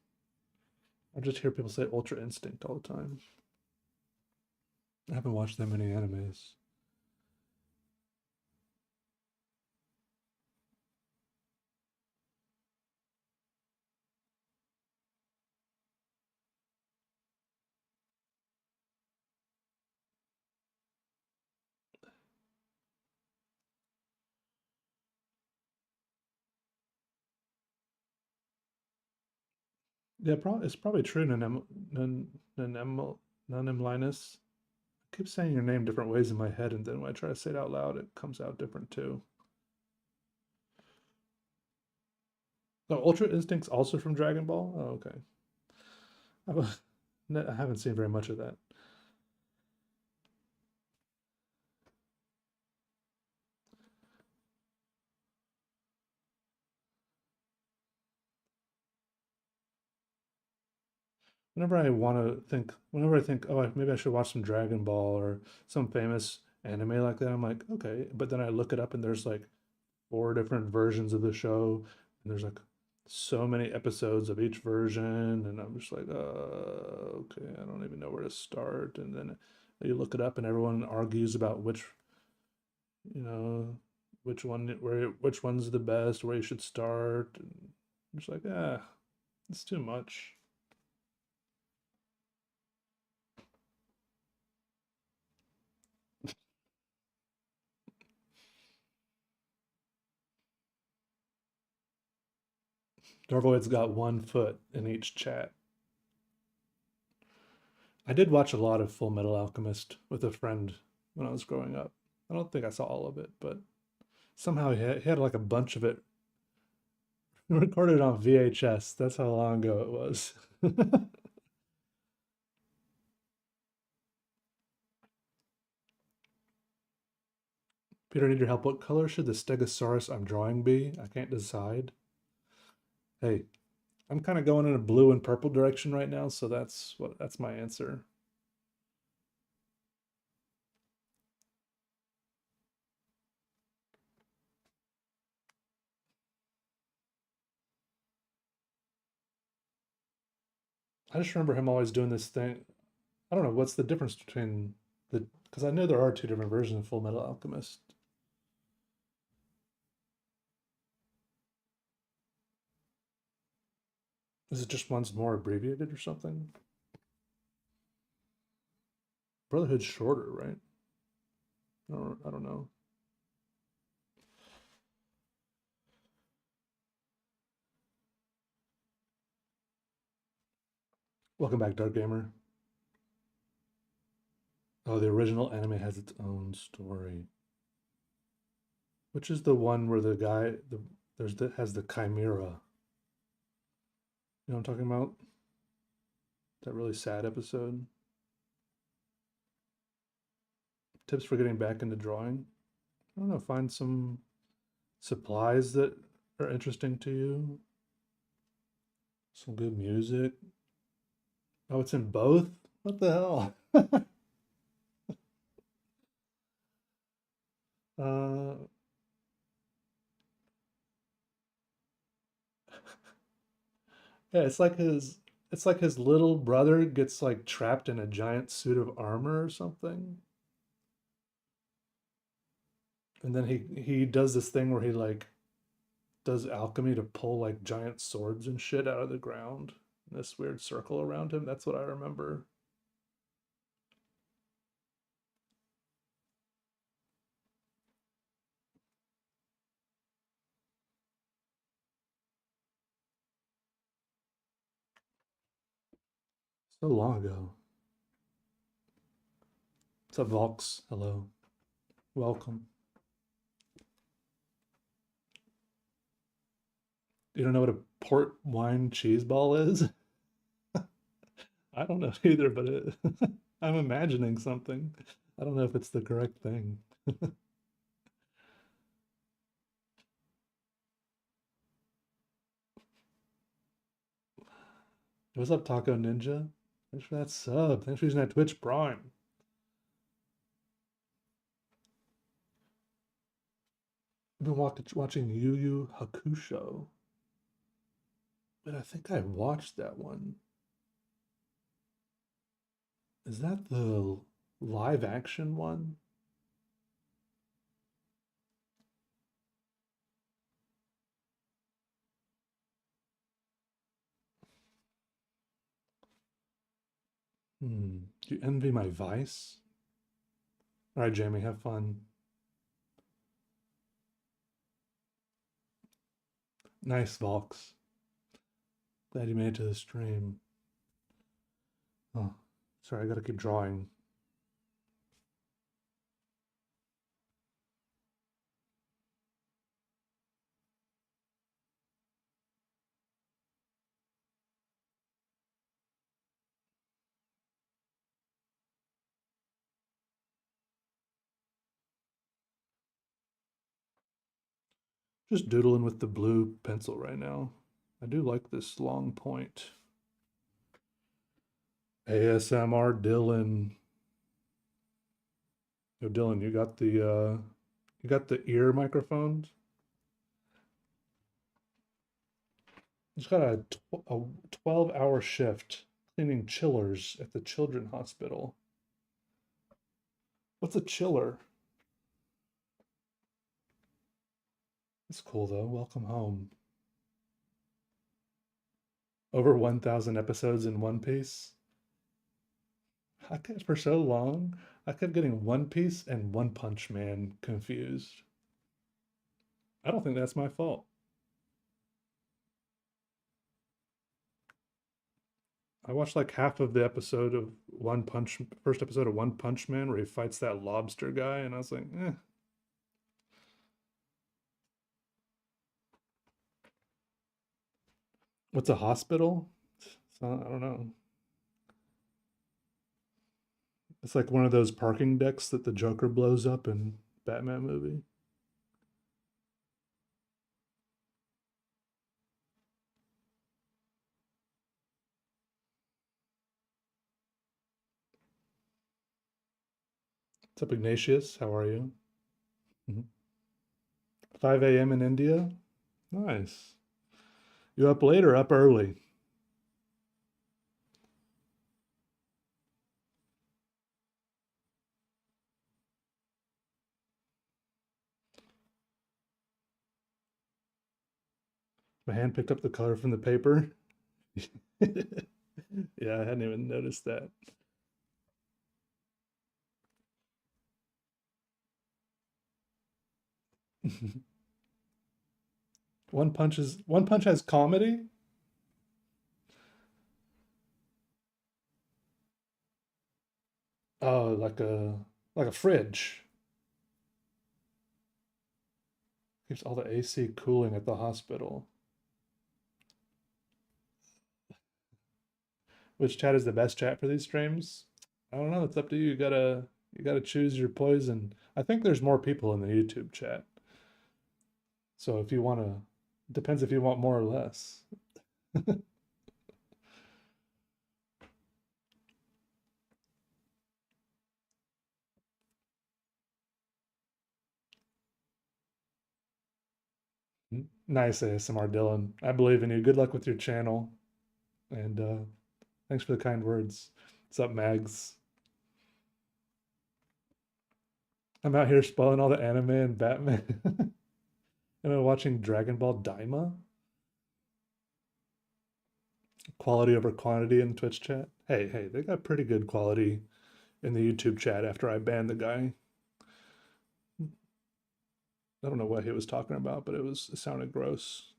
I just hear people say Ultra Instinct all the time. I haven't watched that many animes. Yeah, probably it's probably true. Nanem Linus. I keep saying your name different ways in my head, and then when I try to say it out loud, it comes out different too. Oh, Ultra Instinct's also from Dragon Ball. Oh, okay. I've, I haven't seen very much of that. Whenever I think, oh, maybe I should watch some Dragon Ball or some famous anime like that, I'm like, okay. But then I look it up and there's like four different versions of the show, and there's like so many episodes of each version, and I'm just like, okay, I don't even know where to start. And then you look it up, and everyone argues about you know, which one's the best, where you should start. And I'm just like, it's too much. Darvoid's got one foot in each chat. I did watch a lot of Full Metal Alchemist with a friend when I was growing up. I don't think I saw all of it, but somehow he had like a bunch of it recorded on VHS. That's how long ago it was. Peter, I need your help. What color should the Stegosaurus I'm drawing be? I can't decide. Hey, I'm kind of going in a blue and purple direction right now, so that's my answer. I just remember him always doing this thing. I don't know what's the difference between the because I know there are two different versions of Full Metal Alchemist. Is it just one's more abbreviated or something? Brotherhood's shorter, right? I don't know. Welcome back, Dark Gamer. Oh, the original anime has its own story. Which is the one where has the chimera. You know what I'm talking about? That really sad episode. Tips for getting back into drawing. I don't know, find some supplies that are interesting to you. Some good music. Oh, it's in both? What the hell? uh yeah, it's like his little brother gets like trapped in a giant suit of armor or something. And then he does this thing where he like does alchemy to pull like giant swords and shit out of the ground in this weird circle around him. That's what I remember. So long ago. What's up, Volks? Hello. Welcome. You don't know what a port wine cheese ball is? I don't know either, but I'm imagining something. I don't know if it's the correct thing. What's up, Taco Ninja? Thanks for that sub. Thanks for using that Twitch Prime. I've been watching Yu Yu Hakusho. But I think I watched that one. Is that the live action one? Do you envy my vice? All right, Jamie, have fun. Nice, Volks. Glad you made it to the stream. Oh, sorry, I gotta keep drawing. Just doodling with the blue pencil right now. I do like this long point. ASMR Dylan. Yo, Dylan, you got the ear microphones? Just got a 12-hour shift cleaning chillers at the children's hospital. What's a chiller? That's cool though. Welcome home. Over 1,000 episodes in One Piece. I kept for so long. I kept getting One Piece and One Punch Man confused. I don't think that's my fault. I watched like half of the episode of first episode of One Punch Man where he fights that lobster guy, and I was like, eh. What's a hospital? So, I don't know. It's like one of those parking decks that the Joker blows up in Batman movie. What's up, Ignatius? How are you? 5 a.m. in India? Nice. You up late or up early? My hand picked up the color from the paper. Yeah, I hadn't even noticed that. One Punch has comedy. Oh, like a fridge. Keeps all the AC cooling at the hospital. Which chat is the best chat for these streams? I don't know. It's up to you. You gotta choose your poison. I think there's more people in the YouTube chat. So if you wanna, depends if you want more or less. Nice ASMR, Dylan. I believe in you. Good luck with your channel, and thanks for the kind words. What's up, Mags? I'm out here spoiling all the anime and Batman. Am I watching Dragon Ball Daima? Quality over quantity in Twitch chat. Hey, they got pretty good quality in the YouTube chat after I banned the guy. I don't know what he was talking about, but it sounded gross.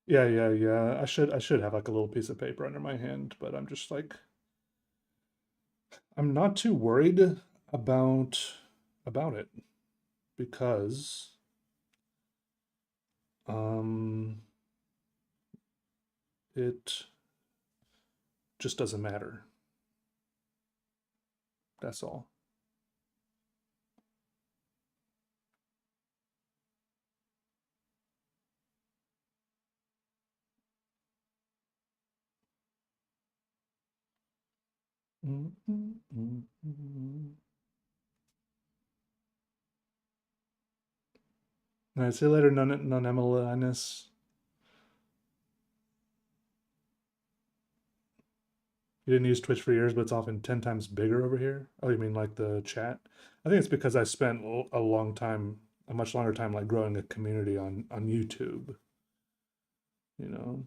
Yeah. I should have like a little piece of paper under my hand, but I'm just like I'm not too worried about about it because um it just doesn't matter. That's all. Mm, mm, mm, mm. All right, see you later, non Emilinus. You didn't use Twitch for years, but it's often 10 times bigger over here. Oh, you mean like the chat? I think it's because I spent a long time, a much longer time, like growing a community on YouTube. You know,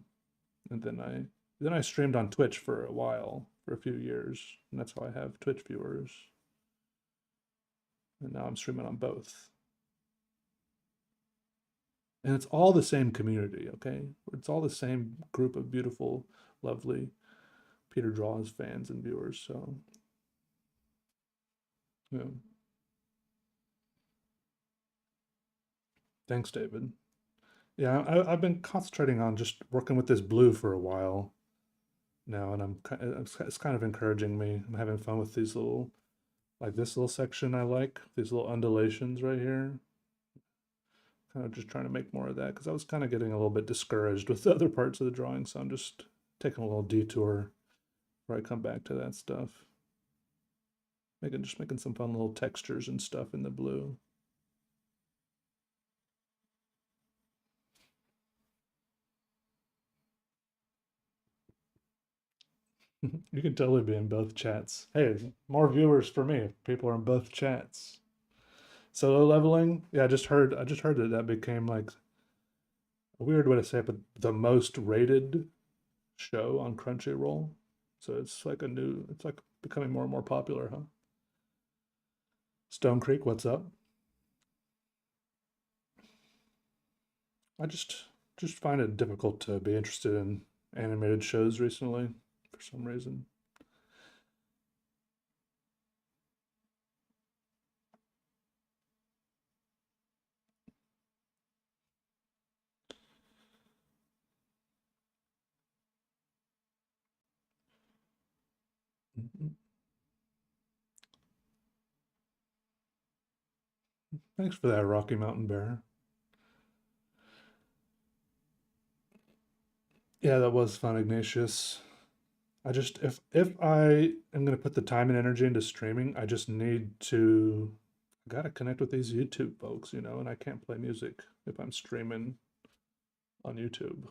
and then I streamed on Twitch for a while, for a few years, and that's how I have Twitch viewers. And now I'm streaming on both. And it's all the same community, okay? It's all the same group of beautiful, lovely Peter Draws fans and viewers. So, yeah. Thanks, David. Yeah, I've been concentrating on just working with this blue for a while now, and it's kind of encouraging me. I'm having fun with these little, like this little section I like, these little undulations right here. Kind of just trying to make more of that because I was kind of getting a little bit discouraged with the other parts of the drawing, so I'm just taking a little detour where I come back to that stuff. Just making some fun little textures and stuff in the blue. You can totally be in both chats. Hey, more viewers for me if people are in both chats. Solo leveling, yeah, I just heard that became like a weird way to say it, but the most rated show on Crunchyroll. So it's like it's like becoming more and more popular, huh? Stone Creek, what's up? I just find it difficult to be interested in animated shows recently for some reason. Mhm. Thanks for that, Rocky Mountain Bear. Yeah, that was fun, Ignatius. If I am gonna put the time and energy into streaming, I just need to I gotta connect with these YouTube folks, and I can't play music if I'm streaming on YouTube.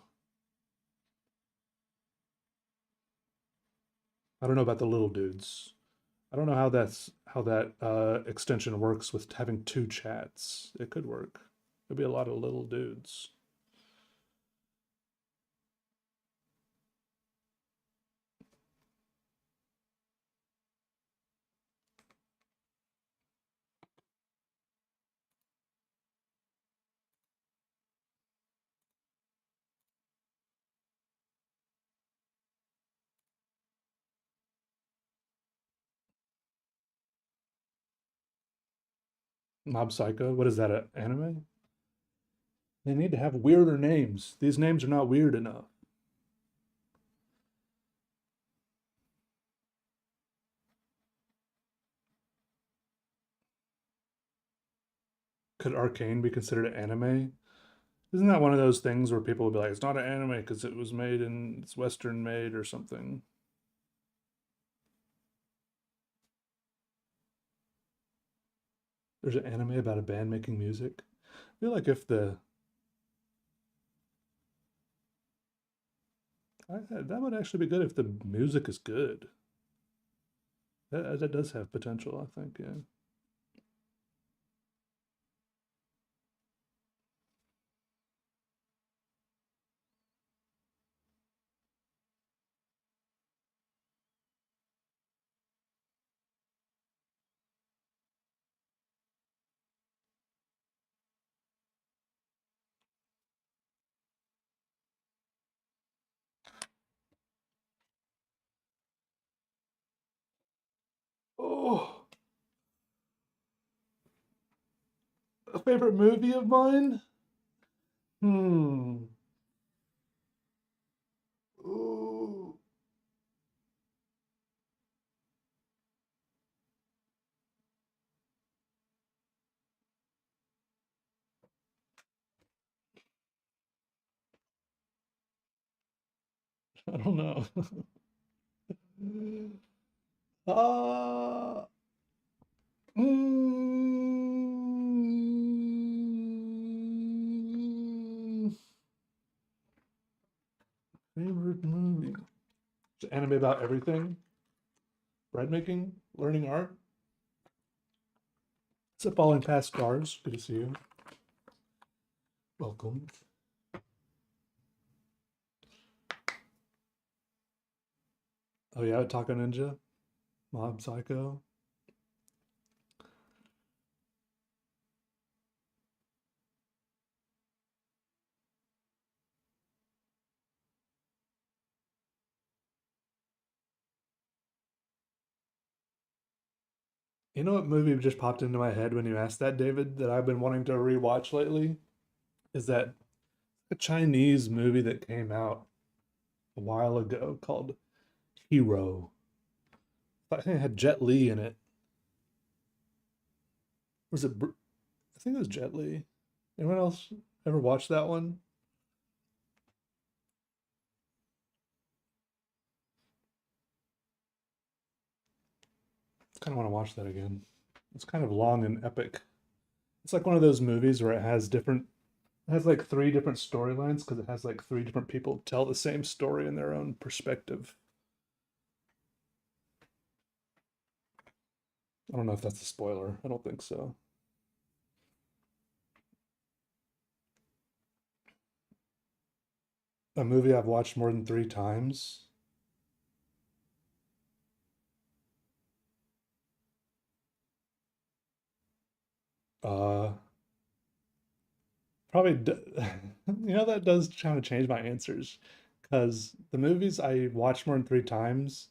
I don't know about the little dudes. I don't know how that extension works with having two chats. It could work. There'd be a lot of little dudes. Mob Psycho. What is that? An anime? They need to have weirder names. These names are not weird enough. Could Arcane be considered an anime? Isn't that one of those things where people will be like, it's not an anime because it's Western made or something? There's an anime about a band making music. I feel like if that would actually be good if the music is good. That does have potential, I think. Yeah. Oh, a favorite movie of mine? Hmm. Ooh. I don't know. uh, mm, favorite movie? It's an anime about everything. Bread making, learning art. It's a falling past stars. Good to see you. Welcome. Oh yeah, Taco Ninja, Mob Psycho. You know what movie just popped into my head when you asked that, David, that I've been wanting to rewatch lately? Is that a Chinese movie that came out a while ago called Hero. I think it had Jet Li in it. Was it? I think it was Jet Li. Anyone else ever watched that one? I kind of want to watch that again. It's kind of long and epic. It's like one of those movies where it has like three different storylines because it has like three different people tell the same story in their own perspective. I don't know if that's a spoiler. I don't think so. A movie I've watched more than three times. Uh, probably, that does kind of change my answers because the movies I watch more than three times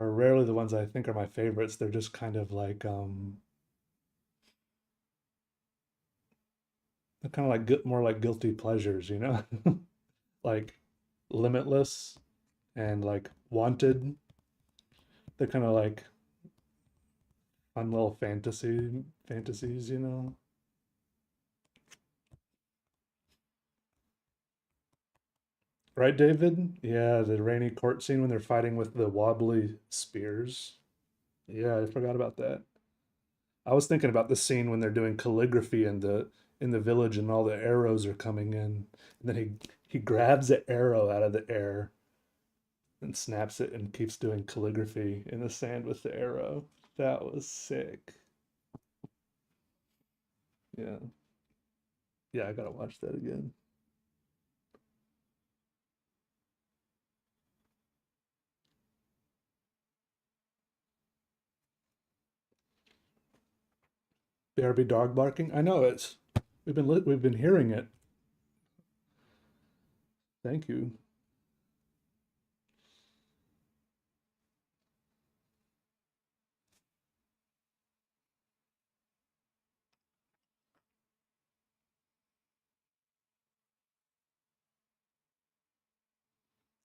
are rarely the ones I think are my favorites. They're just kind of like, they're kind of like more like guilty pleasures. Like Limitless and like Wanted. They're kind of like fun little fantasies. Right, David? Yeah, the rainy court scene when they're fighting with the wobbly spears. Yeah, I forgot about that. I was thinking about the scene when they're doing calligraphy in the village and all the arrows are coming in. And then he grabs an arrow out of the air and snaps it and keeps doing calligraphy in the sand with the arrow. That was sick. Yeah. Yeah, I gotta watch that again. BRB dog barking. I know it's we've been hearing it. Thank you.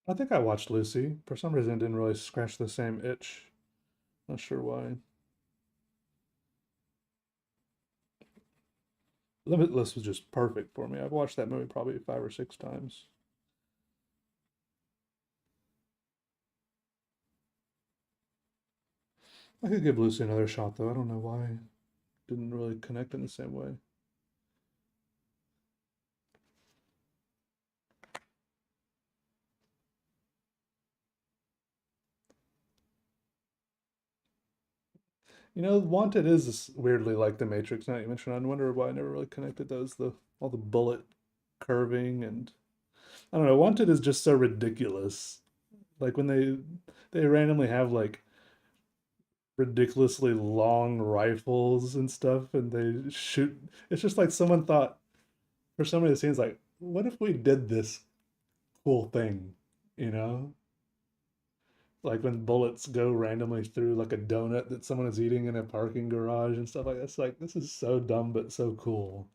I think I watched Lucy. For some reason, it didn't really scratch the same itch. Not sure why. Limitless was just perfect for me. I've watched that movie probably five or six times. I could give Lucy another shot though. I don't know why it didn't really connect in the same way. Wanted is weirdly like the Matrix. Now you mentioned, I wonder why I never really connected those. The all the bullet curving and I don't know. Wanted is just so ridiculous. Like when they randomly have like ridiculously long rifles and stuff, and they shoot. It's just like someone thought for some of the scenes, like, what if we did this cool thing? You know, like when bullets go randomly through like a donut that someone is eating in a parking garage and stuff like that. It's like this is so dumb but so cool.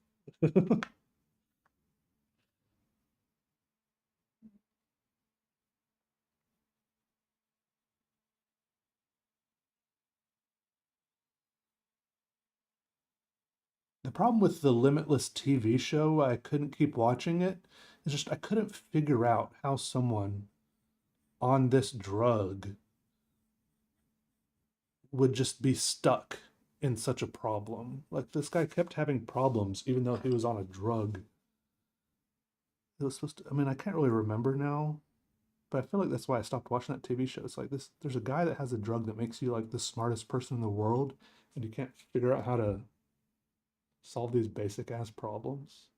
The problem with the Limitless TV show, I couldn't keep watching it. It's just I couldn't figure out how someone on this drug would just be stuck in such a problem. Like this guy kept having problems even though he was on a drug. It was supposed to, I mean, I can't really remember now, but I feel like that's why I stopped watching that TV show. It's like this there's a guy that has a drug that makes you like the smartest person in the world and you can't figure out how to solve these basic ass problems.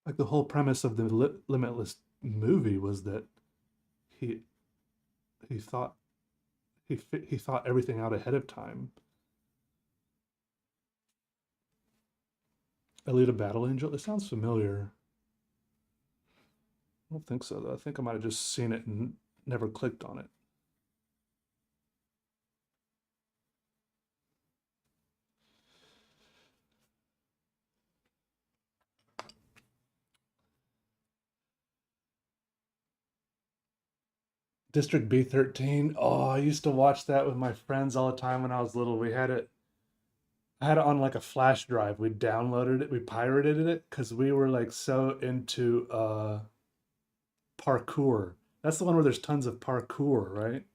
Like the whole premise of the Limitless movie was that he he thought he thought everything out ahead of time. Alita Battle Angel. It sounds familiar. I don't think so though. I think I might have just seen it and never clicked on it. District B13. Oh, I used to watch that with my friends all the time when I was little. We had it. I had it on like a flash drive. We downloaded it. We pirated it because we were like so into parkour. That's the one where there's tons of parkour, right?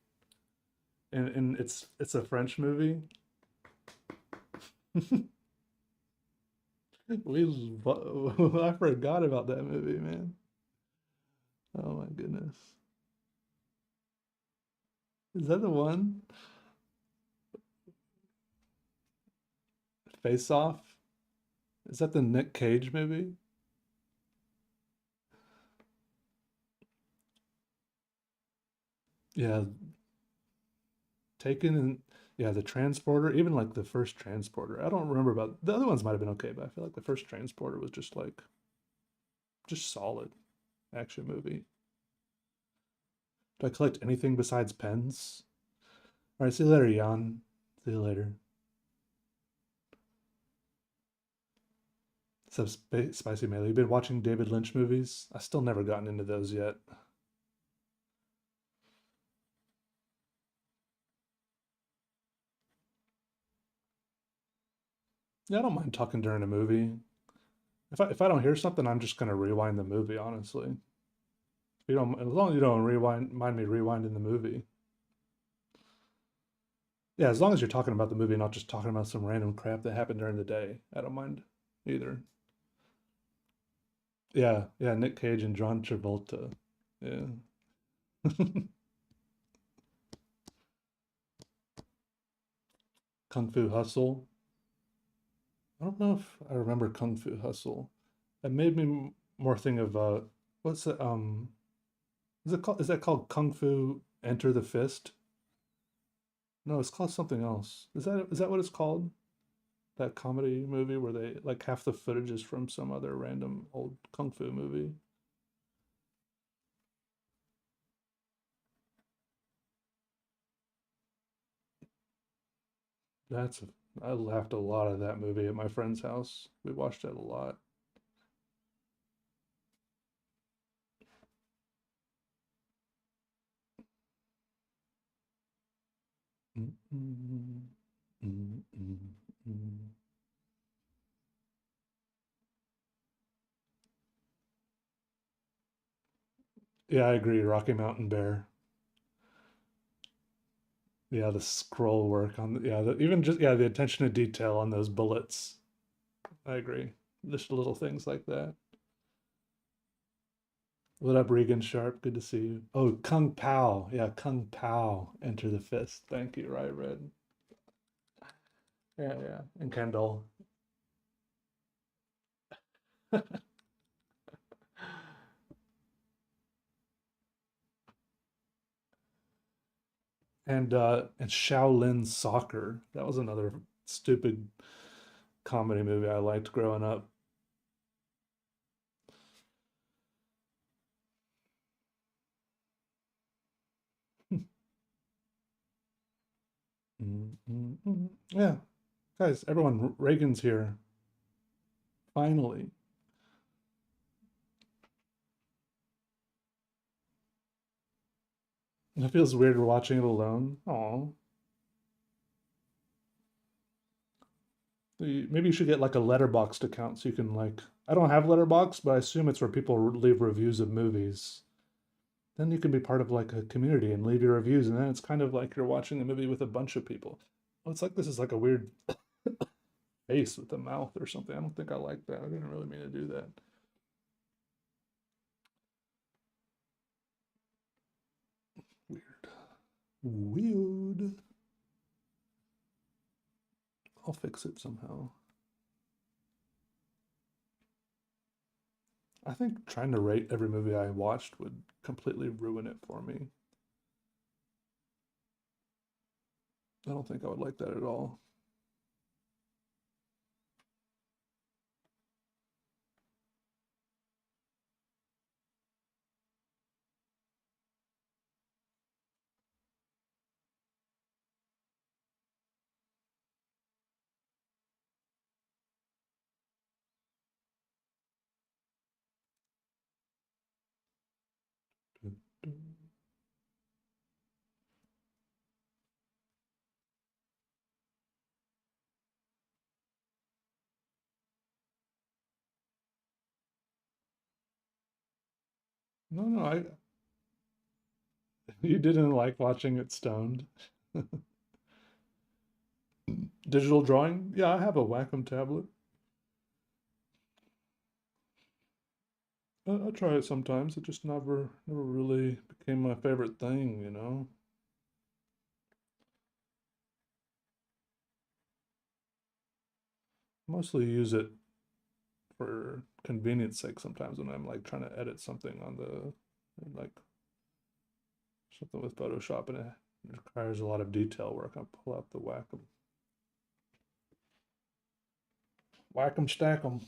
And it's a French movie. I forgot about that movie, man. Oh my goodness. Is that the one? Face Off? Is that the Nick Cage movie? Yeah, Taken and yeah, the Transporter, even like the first Transporter. I don't remember about the other ones might have been okay, but I feel like the first Transporter was just like just solid action movie. Do I collect anything besides pens? All right, see you later, Jan. See you later. So spicy melee. You've been watching David Lynch movies? I still never gotten into those yet. Yeah, I don't mind talking during a movie. If I don't hear something, I'm just gonna rewind the movie. Honestly, if you don't, as long as you don't rewind, mind me rewinding the movie. Yeah, as long as you're talking about the movie, not just talking about some random crap that happened during the day, I don't mind either. Yeah, yeah, Nick Cage and John Travolta. Yeah. Kung Fu Hustle. I don't know if I remember Kung Fu Hustle. It made me more think of what's it is it called, is that called Kung Fu Enter the Fist? No, it's called something else. Is that what it's called? That comedy movie where they like half the footage is from some other random old kung fu movie. That's a, I laughed a lot at that movie at my friend's house. We watched it a lot. Mm, mm, mm, mm, mm. Yeah, I agree. Rocky Mountain Bear. Yeah, the scroll work on yeah, even just yeah, the attention to detail on those bullets. I agree. Just little things like that. What up, Regan Sharp? Good to see you. Oh, Kung Pao. Yeah, Kung Pao. Enter the Fist. Thank you, Rye Red. Yeah, yeah. And Kendall. And Shaolin Soccer. That was another stupid comedy movie I liked growing up. Mm, mm, mm. Yeah, guys, everyone, Reagan's here. Finally. It feels weird watching it alone. Oh, maybe you should get like a letterboxed account so you can like. I don't have letterbox, but I assume it's where people leave reviews of movies. Then you can be part of like a community and leave your reviews, and then it's kind of like you're watching the movie with a bunch of people. Oh, it's like this is like a weird face with the mouth or something. I don't think I like that. I didn't really mean to do that. Weird. Weird. I'll fix it somehow. I think trying to rate every movie I watched would completely ruin it for me. I don't think I would like that at all. No, no, I you didn't like watching it stoned. Digital drawing? Yeah, I have a Wacom tablet. I try it sometimes. It just never really became my favorite thing, you know. Mostly use it for convenience sake sometimes when I'm like trying to edit something on the like something with Photoshop and it requires a lot of detail work. I pull out the Whack 'em, stack 'em.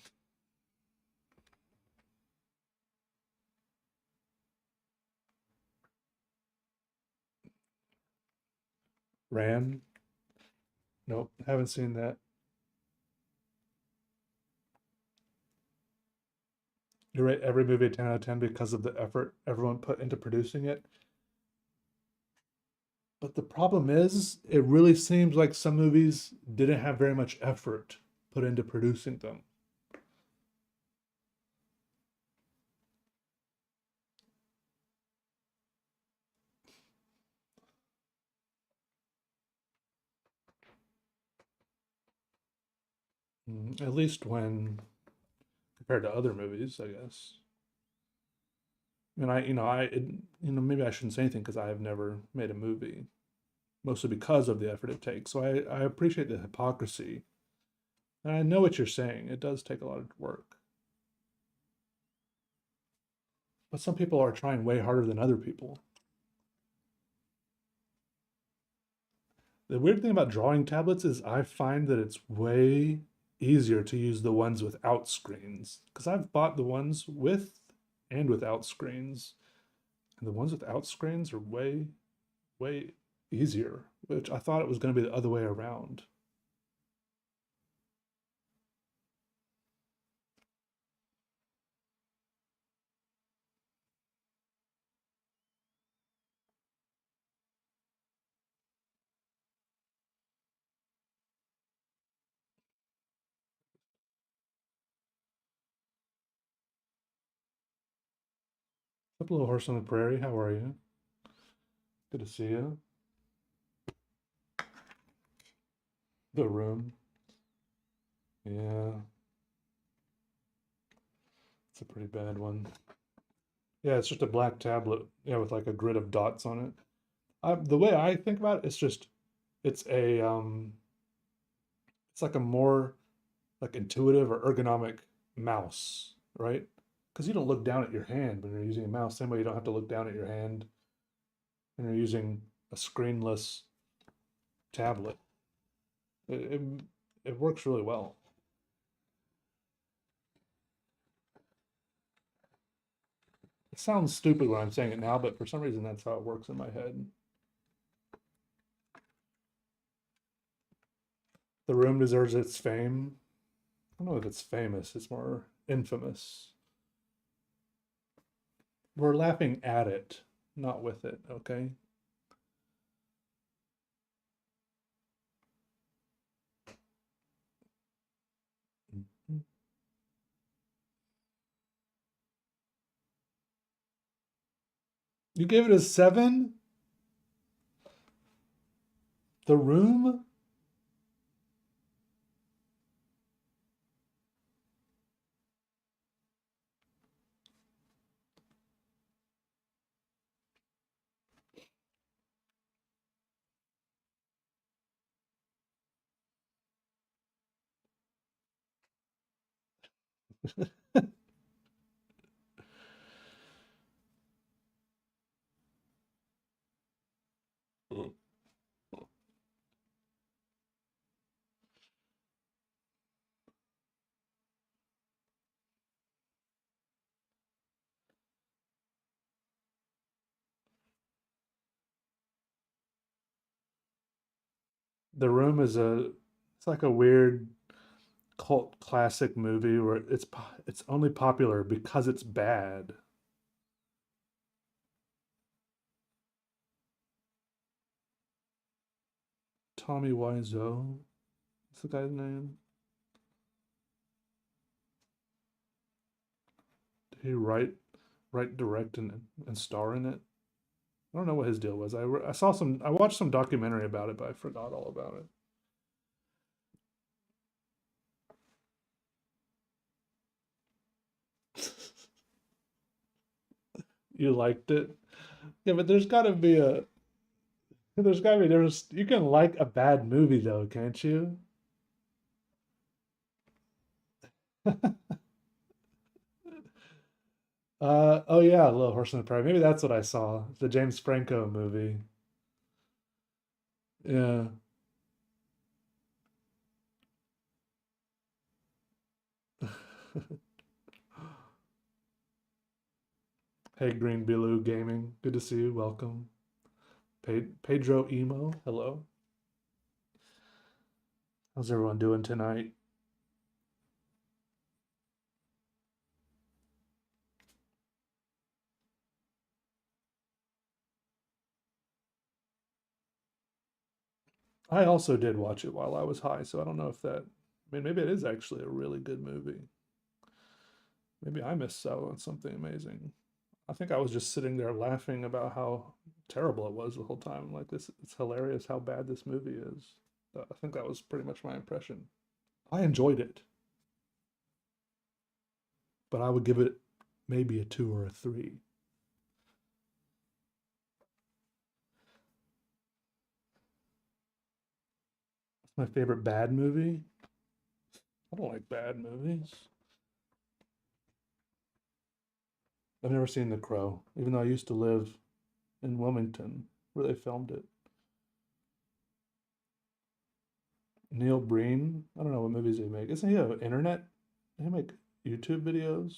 Ran? Nope, haven't seen that. You're right, every movie a 10 out of 10 because of the effort everyone put into producing it. But the problem is, it really seems like some movies didn't have very much effort put into producing them. At least when compared to other movies, I guess. And maybe I shouldn't say anything because I have never made a movie, mostly because of the effort it takes. So I appreciate the hypocrisy. And I know what you're saying. It does take a lot of work. But some people are trying way harder than other people. The weird thing about drawing tablets is I find that it's way easier to use the ones without screens. Because I've bought the ones with and without screens. And the ones without screens are way easier, which I thought it was going to be the other way around. Up little horse on the prairie, how are you? Good to see you. The room. Yeah, it's a pretty bad one. Yeah, it's just a black tablet, yeah, with like a grid of dots on it. The way I think about it, it's just it's a it's like a more like intuitive or ergonomic mouse, right? Because you don't look down at your hand when you're using a mouse. Same way you don't have to look down at your hand when you're using a screenless tablet. It, it, it works really well. It sounds stupid when I'm saying it now, but for some reason that's how it works in my head. The room deserves its fame. I don't know if it's famous, it's more infamous. We're laughing at it, not with it, okay? You gave it a 7? The room? The Room is a it's like a weird cult classic movie where it's only popular because it's bad. Tommy Wiseau, what's the guy's name? Did he write, direct, and star in it? I don't know what his deal was. I watched some documentary about it, but I forgot all about it. You liked it? Yeah, but there's gotta be there's you can like a bad movie though, can't you? Oh yeah, Little Horse in the Prairie. Maybe that's what I saw. The James Franco movie. Yeah. Hey, Green Bilou Gaming. Good to see you. Welcome. Pedro Emo. Hello. How's everyone doing tonight? I also did watch it while I was high, so I don't know if that. I mean, maybe it is actually a really good movie. Maybe I missed out on something amazing. I think I was just sitting there laughing about how terrible it was the whole time. Like this, it's hilarious how bad this movie is. I think that was pretty much my impression. I enjoyed it, but I would give it maybe a two or a three. It's my favorite bad movie. I don't like bad movies. I've never seen The Crow, even though I used to live in Wilmington where they filmed it. Neil Breen, I don't know what movies they make. Isn't he an internet? They make YouTube videos.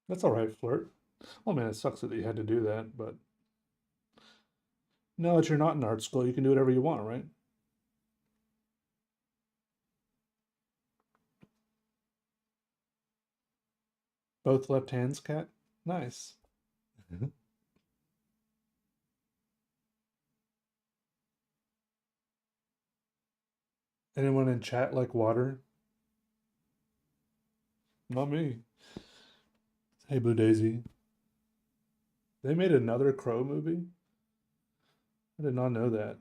That's all right, flirt. Well, man, it sucks that you had to do that, but now that you're not in art school, you can do whatever you want, right? Both left hands, cat. Nice. Anyone in chat like water? Not me. Hey, Blue Daisy. They made another Crow movie? I did not know that.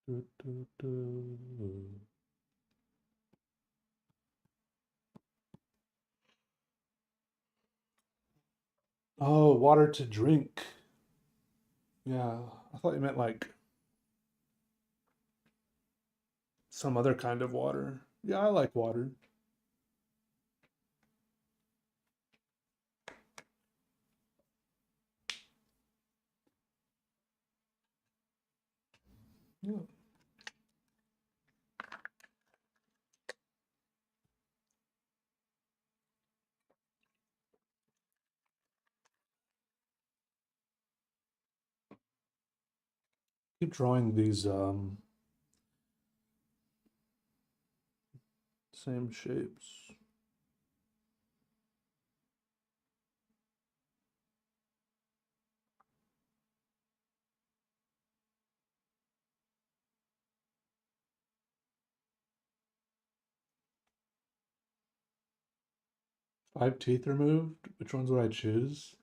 Do, do, do. Oh, water to drink. Yeah, I thought you meant like some other kind of water. Yeah, I like water. Yeah. Keep drawing these same shapes. 5 teeth removed. Which ones would I choose?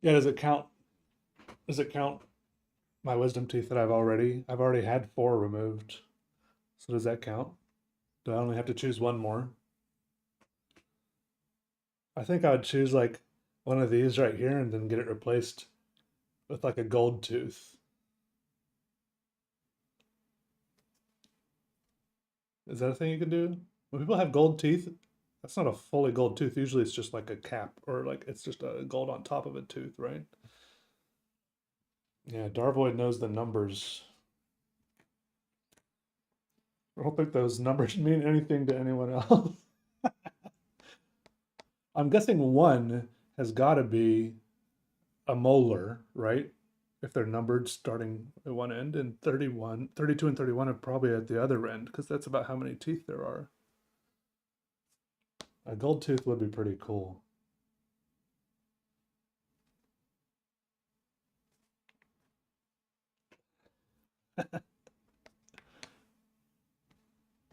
Yeah, does it count? Does it count my wisdom teeth that I've already had four removed. So does that count? Do I only have to choose one more? I think I would choose like one of these right here and then get it replaced with like a gold tooth. Is that a thing you can do? When people have gold teeth, that's not a fully gold tooth. Usually it's just like a cap or like it's just a gold on top of a tooth, right? Yeah, Darvoid knows the numbers. I don't think those numbers mean anything to anyone else. I'm guessing one has got to be a molar, right? If they're numbered starting at one end, and 31, 32, and 31 are probably at the other end because that's about how many teeth there are. A gold tooth would be pretty cool.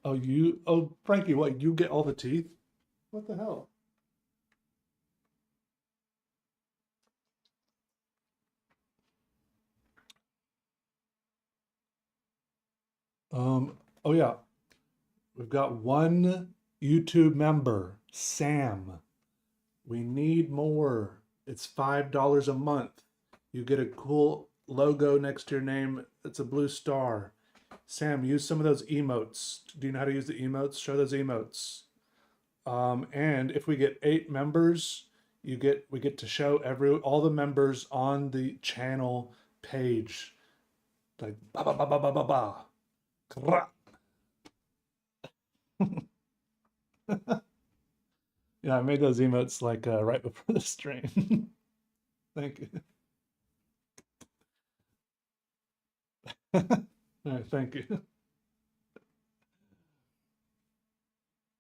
Oh, Frankie, what, you get all the teeth? What the hell? Oh yeah, we've got one YouTube member, Sam. We need more. It's $5 a month. You get a cool logo next to your name. It's a blue star. Sam, use some of those emotes. Do you know how to use the emotes? Show those emotes. And if we get 8 members, we get to show all the members on the channel page. Like ba ba ba ba ba ba ba. Yeah, I made those emotes like right before the stream. Thank you. All right, thank you.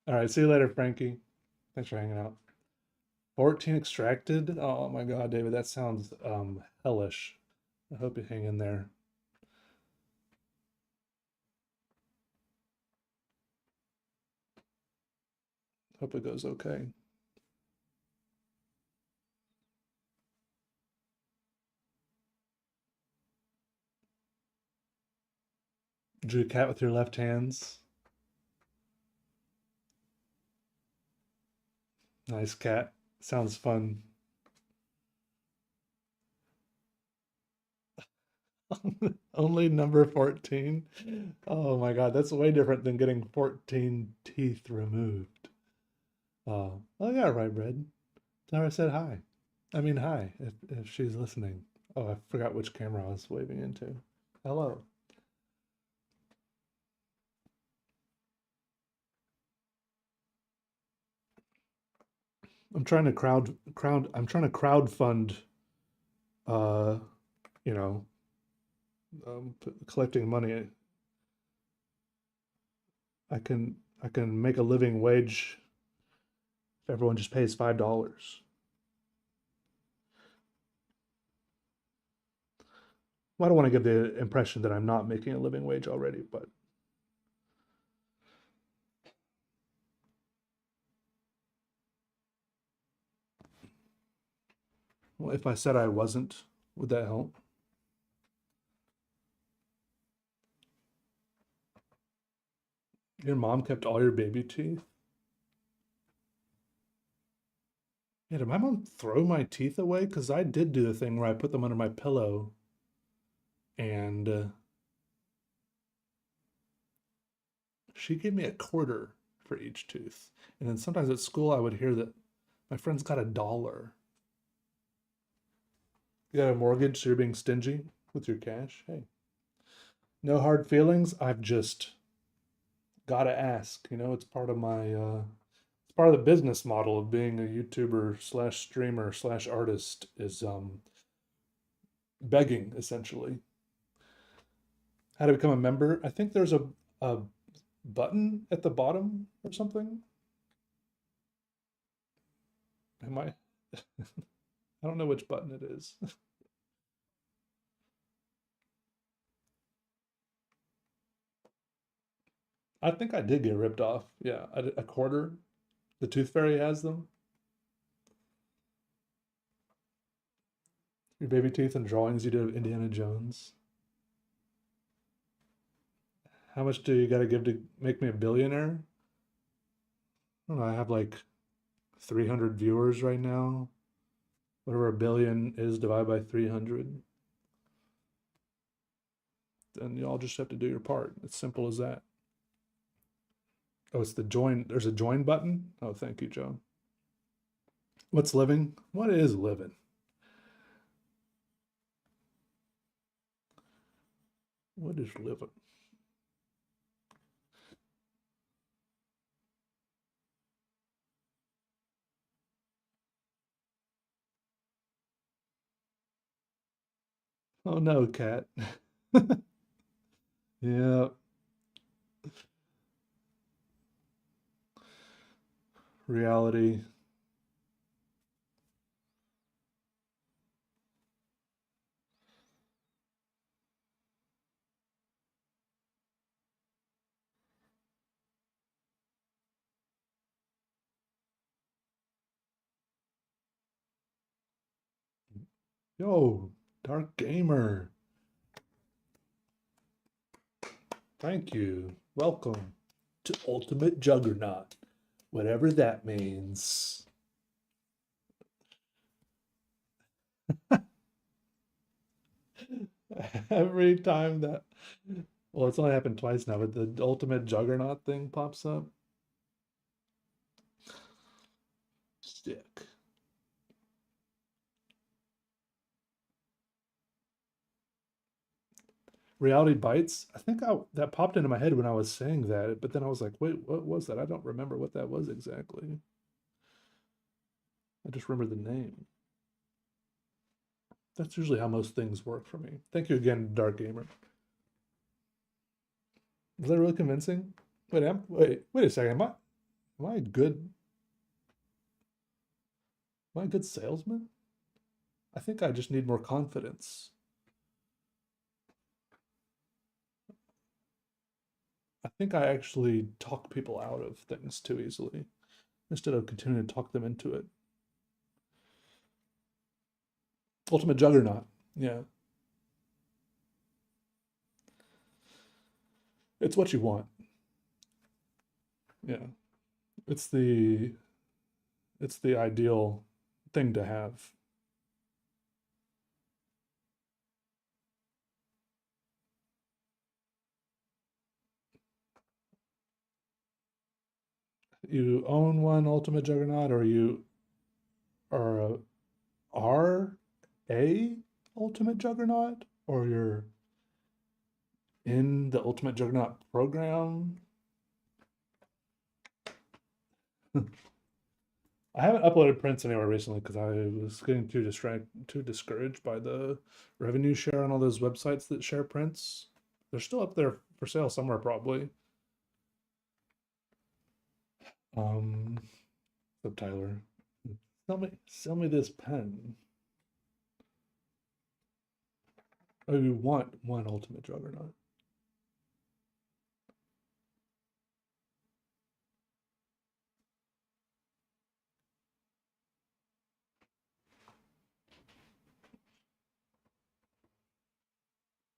All right, see you later, Frankie. Thanks for hanging out. 14 extracted? Oh my God, David, that sounds hellish. I hope you hang in there. Hope it goes okay. Drew cat with your left hands. Nice cat. Sounds fun. Only number 14? Oh my God, that's way different than getting 14 teeth removed. Oh yeah, right, Red. Tara said hi. I mean, hi, if she's listening. Oh, I forgot which camera I was waving into. Hello. I'm trying to crowd fund, uh, you know, collecting money. I can make a living wage if everyone just pays $5. Well, I don't want to give the impression that I'm not making a living wage already, but well, if I said I wasn't, would that help? Your mom kept all your baby teeth? Yeah, did my mom throw my teeth away? Because I did do the thing where I put them under my pillow and she gave me a quarter for each tooth. And then sometimes at school, I would hear that my friends got $1. You got a mortgage, so you're being stingy with your cash? Hey, no hard feelings. I've just got to ask. You know, it's part of my, it's part of the business model of being a YouTuber slash streamer slash artist is begging, essentially. How to become a member? I think there's a button at the bottom or something. Am I? I don't know which button it is. I think I did get ripped off. Yeah, a quarter. The Tooth Fairy has them. Your baby teeth and drawings you did of Indiana Jones. How much do you got to give to make me a billionaire? I don't know, I have like 300 viewers right now. Whatever a billion is divided by 300. Then you all just have to do your part. It's simple as that. Oh, it's the join. There's a join button. Oh, thank you, Joe. What's living? What is living? What is living? Oh no, cat. Yeah, reality. Yo, Dark Gamer. Thank you. Welcome to Ultimate Juggernaut, whatever that means. Every time that, well, it's only happened twice now, but the Ultimate Juggernaut thing pops up. Stick. Reality Bites. I think that popped into my head when I was saying that, but then I was like, wait, what was that? I don't remember what that was exactly. I just remember the name. That's usually how most things work for me. Thank you again, Dark Gamer. Was that really convincing? Wait a second. Am I a good am I a good salesman? I think I just need more confidence. I think I actually talk people out of things too easily instead of continuing to talk them into it. Ultimate Juggernaut. Yeah. It's what you want. Yeah. It's the it's the ideal thing to have. You own one Ultimate Juggernaut, or you are a Ultimate Juggernaut, or you're in the Ultimate Juggernaut program. I haven't uploaded prints anywhere recently because I was getting too discouraged by the revenue share on all those websites that share prints. They're still up there for sale somewhere, probably. Um, so Tyler, sell me this pen. Oh, you want one Ultimate Juggernaut?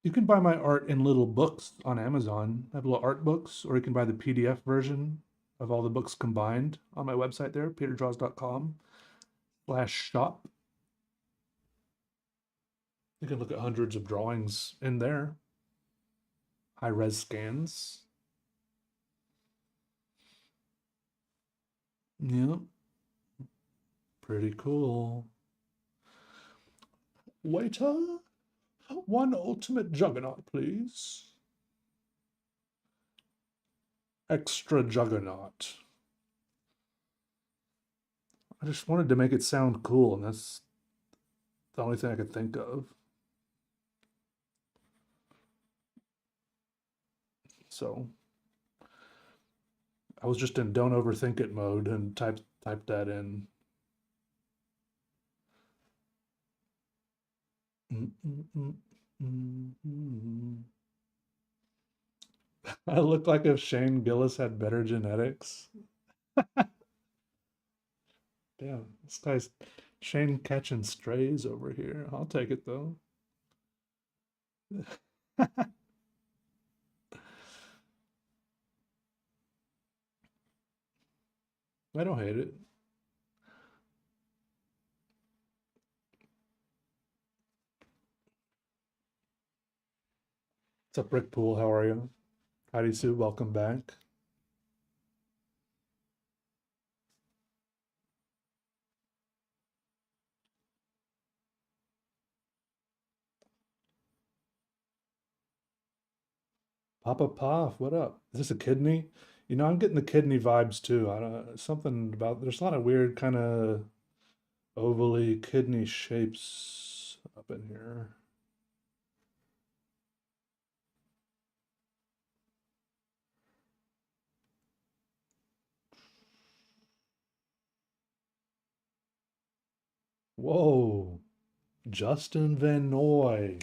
You can buy my art in little books on Amazon. I have little art books, or you can buy the PDF version of all the books combined on my website there, peterdraws.com/shop. You can look at hundreds of drawings in there, high res scans. Yep, pretty cool. Waiter, one Ultimate Juggernaut, please. Extra Juggernaut. I just wanted to make it sound cool, and that's the only thing I could think of. So I was just in don't overthink it mode and typed that in. I look like if Shane Gillis had better genetics. Damn, this guy's Shane catching strays over here. I'll take it though. I don't hate it. What's up, Rick Pool? How are you? Howdy, Sue. Welcome back. Papa Puff, what up? Is this a kidney? You know, I'm getting the kidney vibes too. I don't something about there's a lot of weird kind of ovally kidney shapes up in here. Whoa, Justin Van Noy,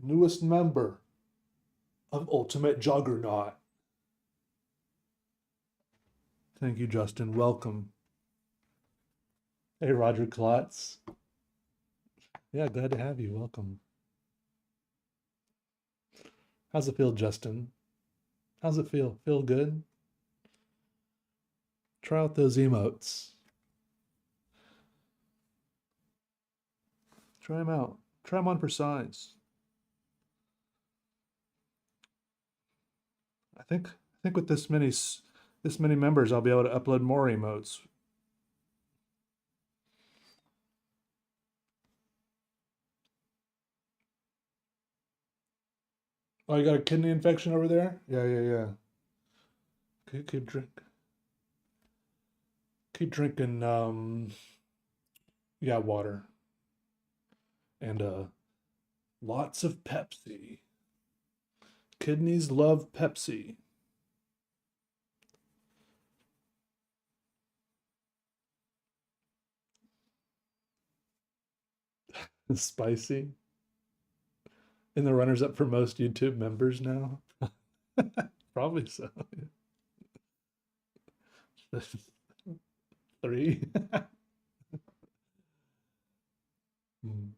newest member of Ultimate Juggernaut. Thank you, Justin. Welcome. Hey, Roger Klotz. Yeah, glad to have you. Welcome. How's it feel, Justin? How's it feel? Feel good? Try out those emotes. Try them out. Try them on for size. I think with this many members, I'll be able to upload more emotes. Oh, you got a kidney infection over there? Yeah, yeah, yeah. Keep drinking. Yeah, water and lots of Pepsi. Kidneys love Pepsi. Spicy. And the runners up for most YouTube members now. Probably so. 3. Mm.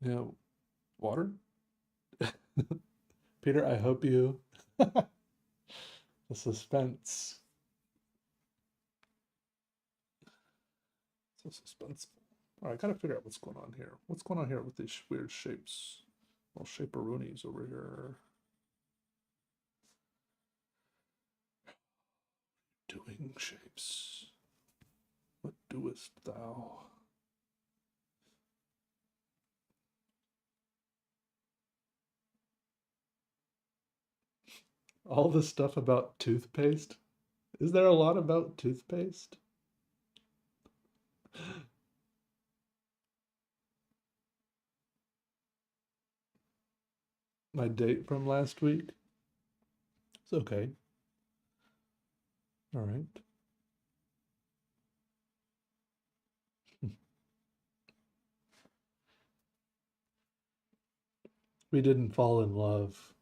Yeah, water. Peter, I hope you. The suspense. So suspenseful. All right, gotta figure out what's going on here. What's going on here with these weird shapes? Little shaperoonies over here. Doing shapes. What doest thou? All this stuff about toothpaste? Is there a lot about toothpaste? My date from last week? It's okay. All right. We didn't fall in love.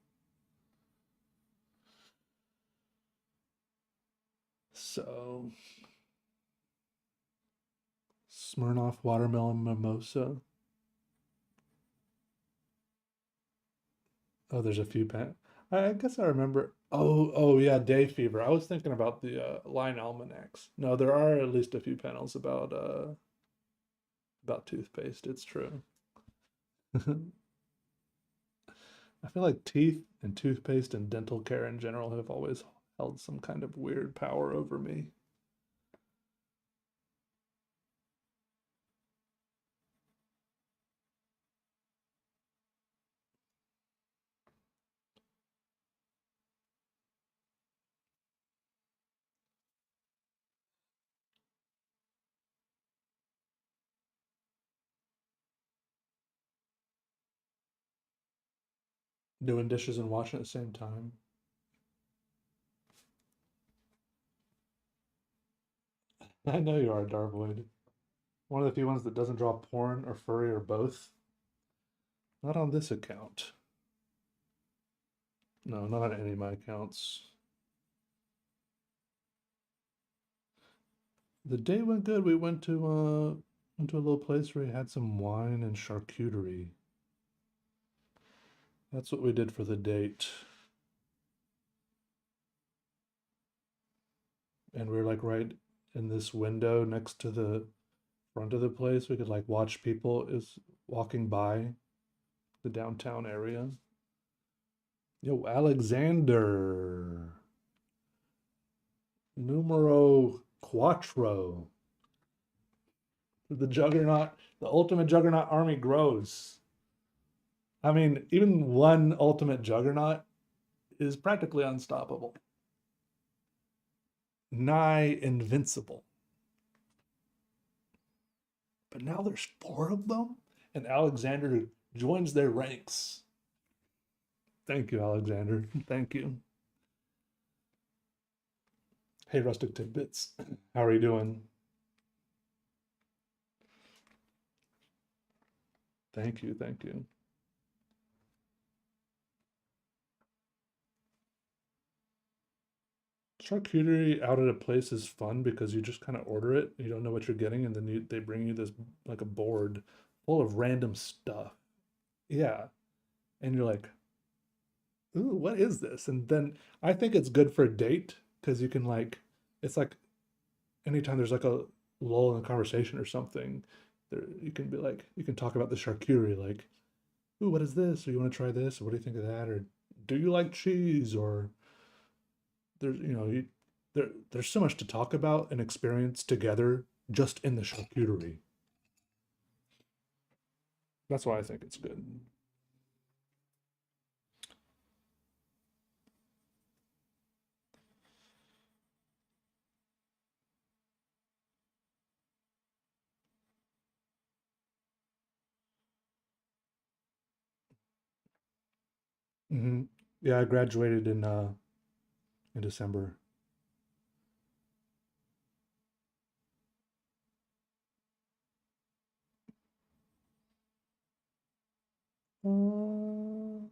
So, Smirnoff watermelon mimosa. Oh, there's a few I guess I remember. Oh yeah, Day Fever. I was thinking about the line almanacs. No, there are at least a few panels about toothpaste. It's true. I feel like teeth and toothpaste and dental care in general have always held some kind of weird power over me. Doing dishes and washing at the same time. I know you are, Darvoid. One of the few ones that doesn't draw porn or furry or both. Not on this account. No, not on any of my accounts. The day went good. We went to a little place where we had some wine and charcuterie. That's what we did for the date. And we were like right in this window next to the front of the place. We could like watch people is walking by the downtown area. Yo, Alexander, numero quattro. The juggernaut, the ultimate juggernaut army grows. I mean, even one ultimate juggernaut is practically unstoppable, nigh invincible. But now there's four of them, and Alexander joins their ranks. Thank you, Alexander. Thank you. Hey, Rustic Tidbits. How are you doing? Thank you. Thank you. Charcuterie out at a place is fun because you just kind of order it. You don't know what you're getting, and then they bring you this like a board full of random stuff. Yeah, and you're like, "Ooh, what is this?" And then I think it's good for a date because you can like, it's like anytime there's like a lull in a conversation or something, there you can be like, you can talk about the charcuterie, like, "Ooh, what is this? Or you want to try this? Or what do you think of that? Or do you like cheese? Or there's there's so much to talk about and experience together just in the charcuterie. That's why I think it's good. Hmm. Yeah, I graduated in December. Uh,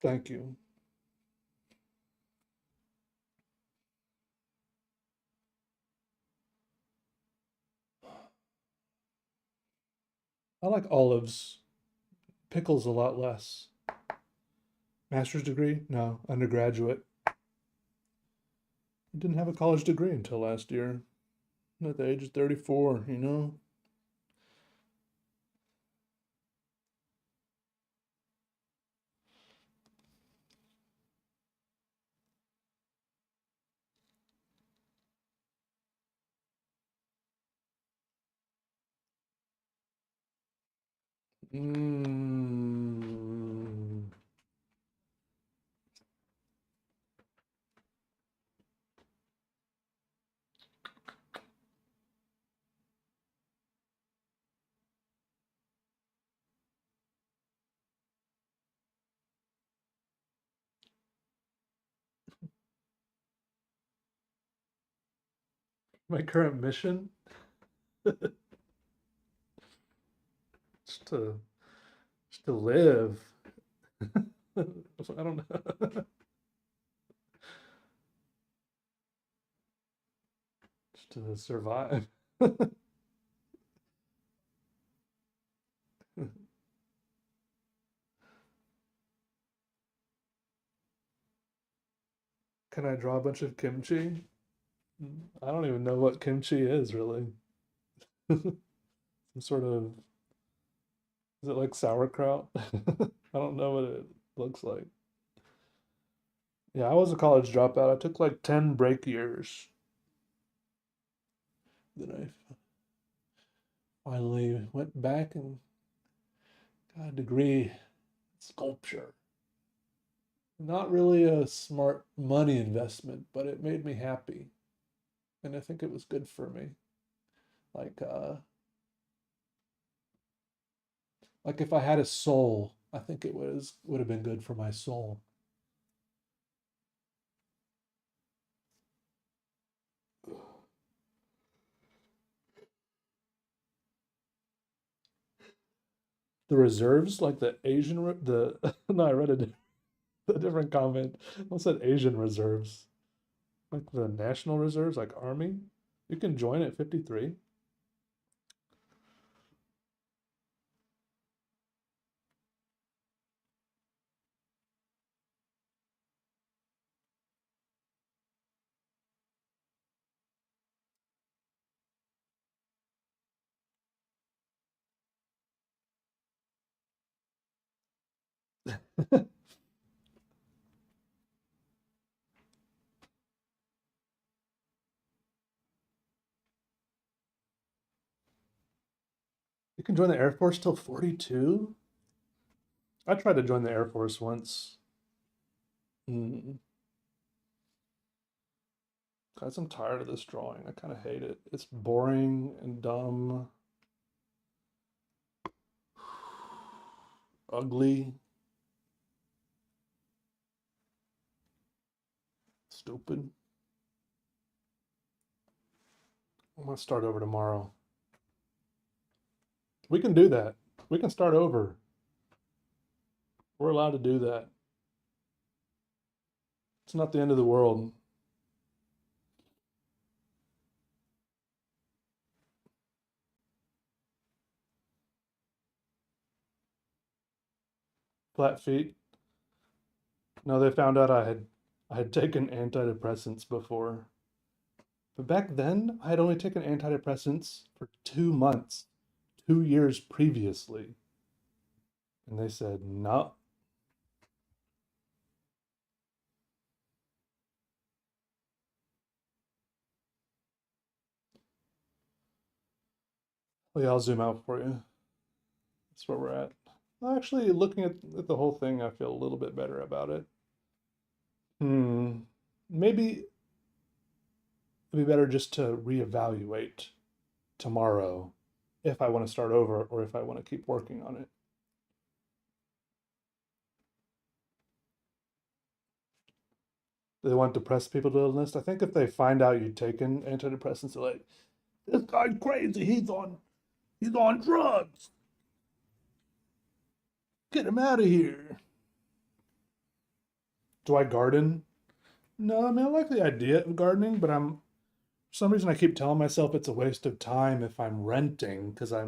Thank you. I like olives. Pickles a lot less. Master's degree? No, undergraduate. I didn't have a college degree until last year. At the age of 34, you know? Mm, my current mission is to live. I don't know. Just to survive. Can I draw a bunch of kimchi? I don't even know what kimchi is really. Some sort of, is it like sauerkraut? I don't know what it looks like. Yeah, I was a college dropout. I took like 10 break years. Then I finally went back and got a degree in sculpture. Not really a smart money investment, but it made me happy. And I think it was good for me. Like, Like if I had a soul, I think it would have been good for my soul. The reserves, like the the no, I read a different comment. I said Asian reserves, like the national reserves, like army. You can join at 53. You can join the Air Force till 42. I tried to join the Air Force once. Mm, guys, I'm tired of this drawing. I kind of hate it. It's boring and dumb, ugly, stupid. I'm gonna start over tomorrow. We can do that. We can start over. We're allowed to do that. It's not the end of the world. Flat feet. No, they found out I had taken antidepressants before. But back then, I had only taken antidepressants for 2 months, 2 years previously. And they said, no. Well, yeah, I'll zoom out for you. That's where we're at. Actually, looking at the whole thing, I feel a little bit better about it. Hmm. Maybe it'd be better just to reevaluate tomorrow if I want to start over or if I want to keep working on it. They want depressed people to enlist. I think if they find out you've taken antidepressants, they're like, this guy's crazy. He's on drugs. Get him out of here. Do I garden? No, I mean I like the idea of gardening, but for some reason I keep telling myself it's a waste of time if I'm renting because I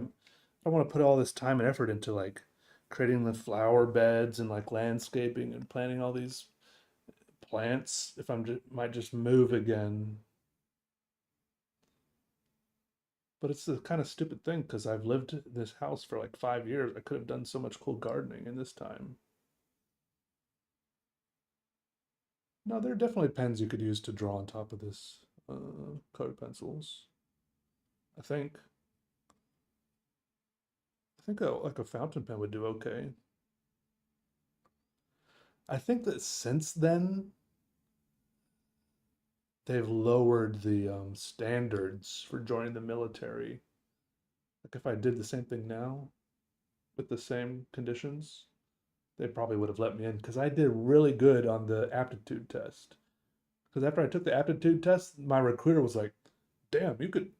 want to put all this time and effort into like creating the flower beds and like landscaping and planting all these plants if I'm just might just move again. But it's the kind of stupid thing because I've lived in this house for like 5 years. I could have done so much cool gardening in this time. No, there are definitely pens you could use to draw on top of this. Colored pencils. I think. I think like a fountain pen would do okay. I think that since then they've lowered the standards for joining the military. Like if I did the same thing now with the same conditions, they probably would have let me in because I did really good on the aptitude test. Because after I took the aptitude test, my recruiter was like, "Damn, you could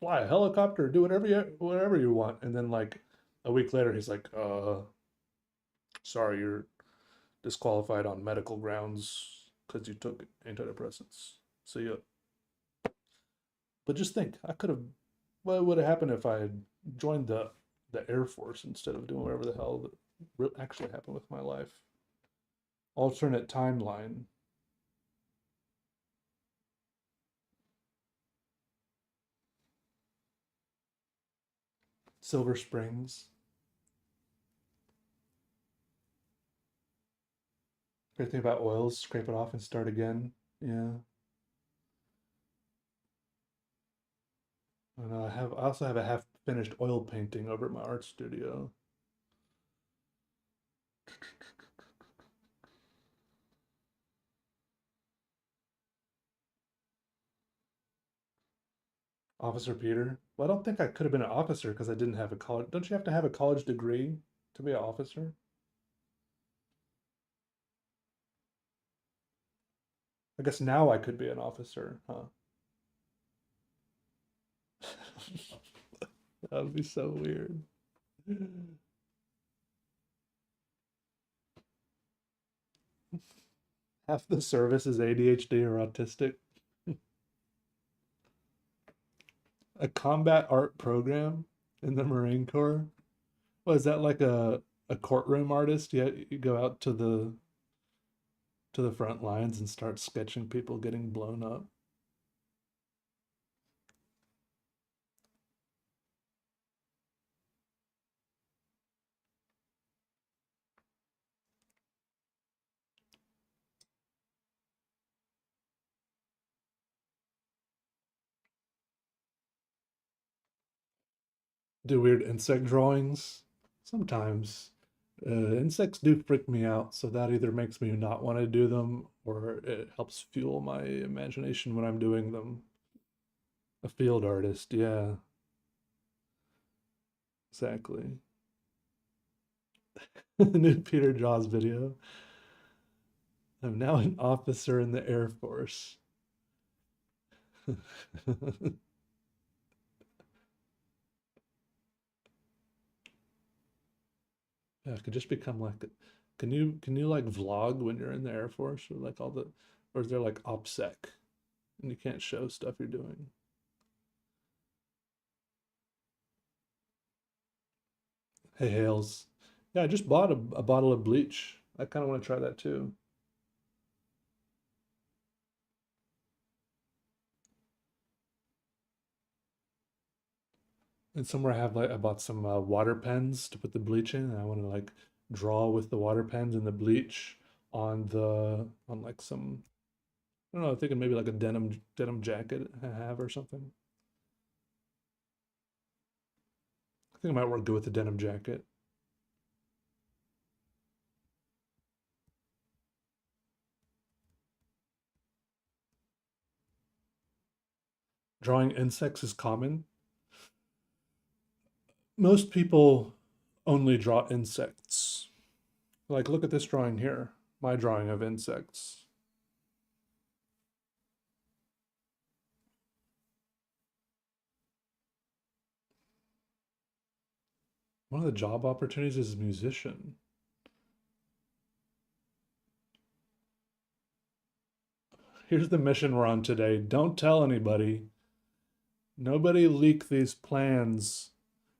fly a helicopter or do whatever you want." And then like a week later, he's like, sorry, you're disqualified on medical grounds because you took antidepressants." So yeah, but just think, I could have. What would have happened if I had joined the Air Force instead of doing whatever the hell that actually happened with my life? Alternate timeline. Silver Springs. Great thing about oils, scrape it off and start again. Yeah. And I also have a half finished oil painting over at my art studio. Officer Peter. Well, I don't think I could have been an officer because I didn't have a college. Don't you have to have a college degree to be an officer? I guess now I could be an officer, huh? That would be so weird. Half the service is ADHD or autistic. A combat art program in the Marine Corps. Was that like a courtroom artist? Yeah, you go out to the front lines and start sketching people getting blown up. Do weird insect drawings. Sometimes insects do freak me out, so that either makes me not want to do them or it helps fuel my imagination when I'm doing them. A field artist, yeah, exactly. The new Peter Jaws video. I'm now an officer in the Air Force. Yeah, it could just become like, can you like vlog when you're in the Air Force or like all the, or is there like OPSEC and you can't show stuff you're doing? Hey Hales, yeah, I just bought a bottle of bleach. I kind of want to try that too. And somewhere I have like I bought some water pens to put the bleach in, and I want to like draw with the water pens and the bleach on like some I don't know, thinking maybe like a denim jacket I have or something. I think it might work good with the denim jacket. Drawing insects is common. Most people only draw insects. Like, look at this drawing here, my drawing of insects. One of the job opportunities is a musician. Here's the mission we're on today. Don't tell anybody. Nobody leak these plans.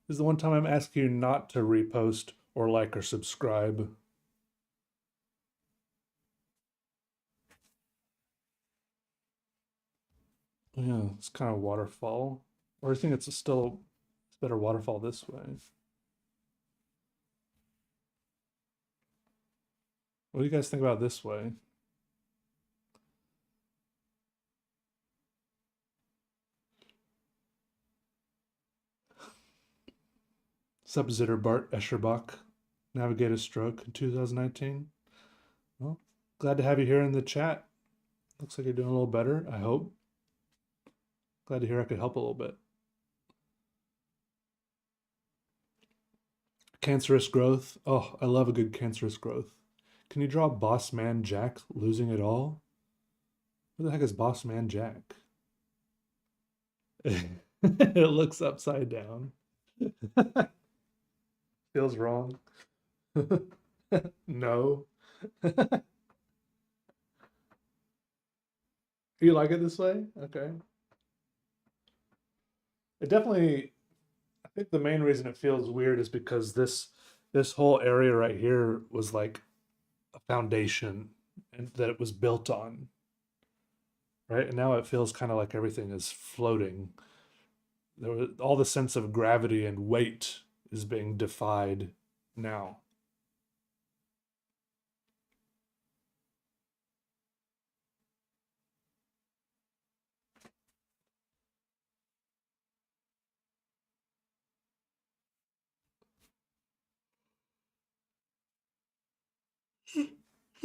This is the one time I'm asking you not to repost or like or subscribe. Yeah, it's kind of waterfall. Or I think it's better waterfall this way. What do you guys think about this way? Sub-Zitter Bart Escherbach navigate a stroke in 2019. Well, glad to have you here in the chat. Looks like you're doing a little better, I hope. Glad to hear I could help a little bit. Cancerous growth. Oh, I love a good cancerous growth. Can you draw Boss Man Jack losing it all? Who the heck is Boss Man Jack? It looks upside down. Feels wrong. No. You like it this way? Okay. It definitely, I think the main reason it feels weird is because this whole area right here was like a foundation and that it was built on, right? And now it feels kind of like everything is floating. There was, all the sense of gravity and weight is being defied now.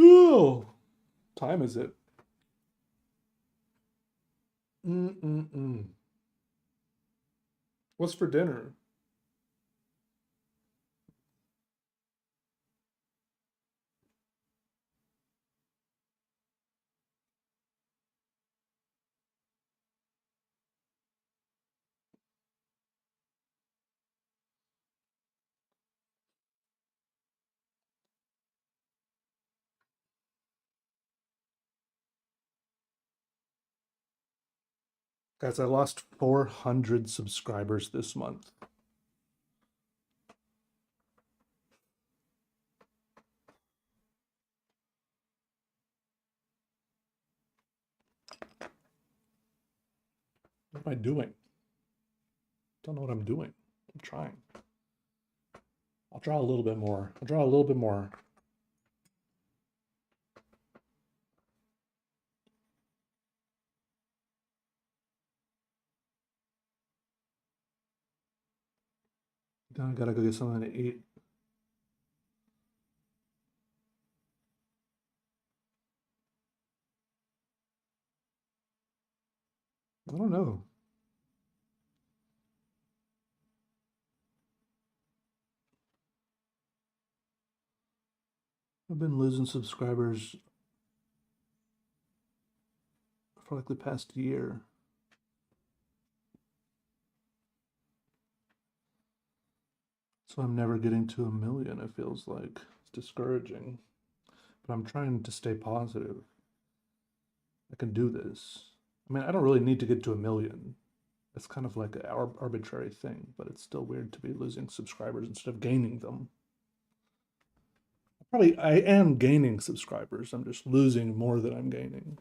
Oh, time is it? Mm-mm-mm. What's for dinner? Guys, I lost 400 subscribers this month. What am I doing? Don't know what I'm doing. I'm trying. I'll draw a little bit more. I'll draw a little bit more. Then I gotta go get something to eat. I don't know. I've been losing subscribers for like the past year. So I'm never getting to a million, it feels like. It's discouraging. But I'm trying to stay positive. I can do this. I mean, I don't really need to get to a million. It's kind of like an arbitrary thing, but it's still weird to be losing subscribers instead of gaining them. Probably I am gaining subscribers. I'm just losing more than I'm gaining.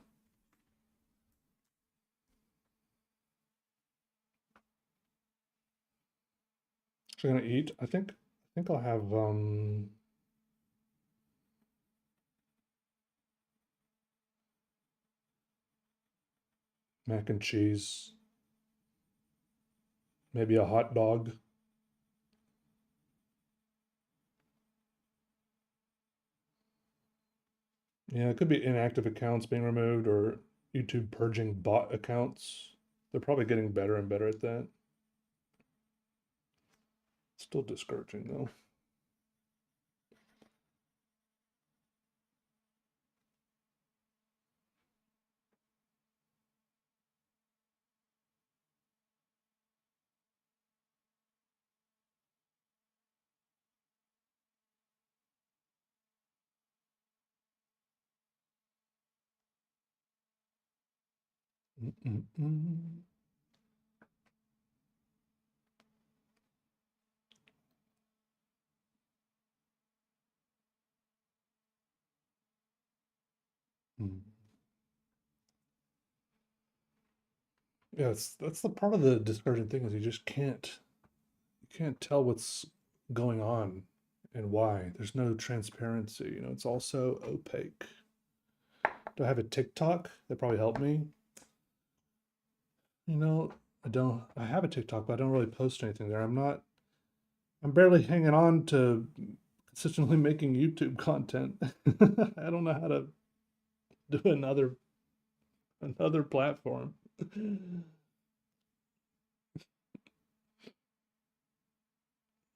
So I'm gonna eat. I think I'll have mac and cheese, maybe a hot dog. Yeah, it could be inactive accounts being removed or YouTube purging bot accounts. They're probably getting better and better at that. Still discouraging though. Mm-mm-mm. Mm. Yeah, that's the part of the discouraging thing is you can't tell what's going on and why. There's no transparency. It's all so opaque. Do I have a TikTok? That probably helped me. You know, I don't. I have a TikTok, but I don't really post anything there. I'm barely hanging on to consistently making YouTube content. I don't know how to do another platform.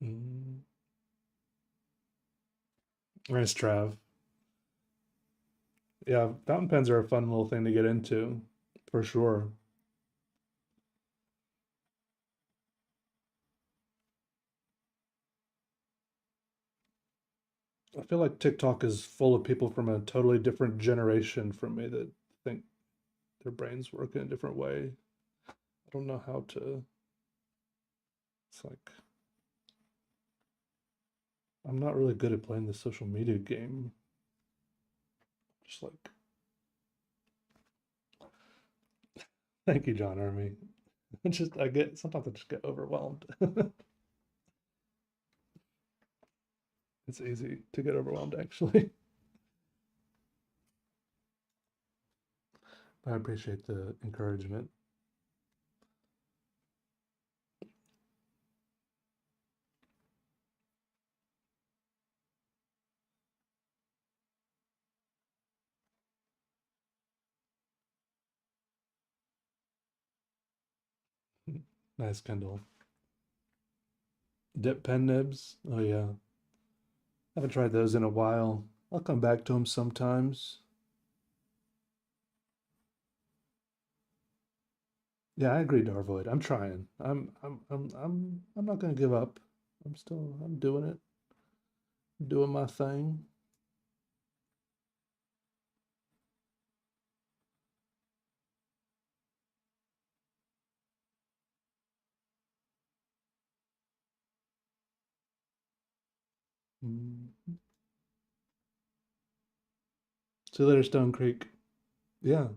Mm. Nice, Trav. Yeah, fountain pens are a fun little thing to get into, for sure. I feel like TikTok is full of people from a totally different generation from me that think their brains work in a different way. I don't know how to. It's like I'm not really good at playing the social media game. Just like, thank you, John Army. I just get overwhelmed. It's easy to get overwhelmed, actually. I appreciate the encouragement. Nice, Kendall. Dip pen nibs. Oh yeah, haven't tried those in a while. I'll come back to them sometimes. Yeah, I agree, Darvoid. I'm trying. I'm not gonna give up. I'm doing it, doing my thing. Mm. See you later, Stone Creek. Yeah,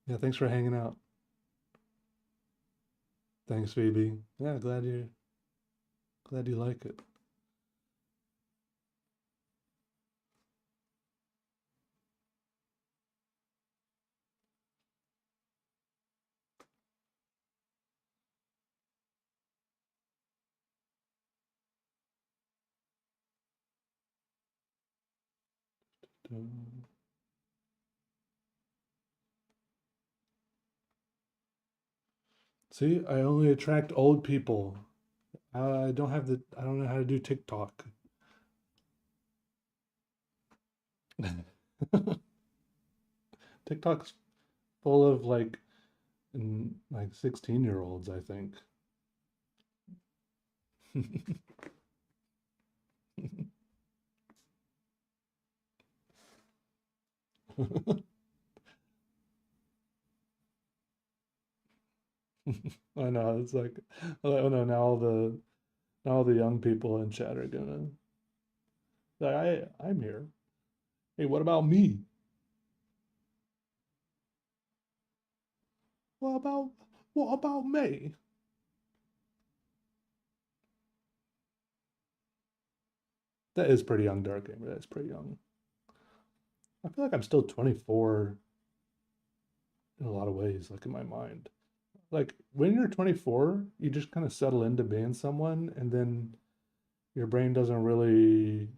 yeah. Thanks for hanging out. Thanks, Phoebe. Yeah, glad you like it. See, I only attract old people. I don't have the. I don't know how to do TikTok. TikTok's full of like 16-year-olds, I think. I know it's like, oh no, now all the young people in chat are gonna like, I'm here. Hey, what about me? What about me? That is pretty young, Dark Gamer. That's pretty young. I feel like I'm still 24 in a lot of ways, like in my mind. Like when you're 24, you just kind of settle into being someone, and then your brain doesn't really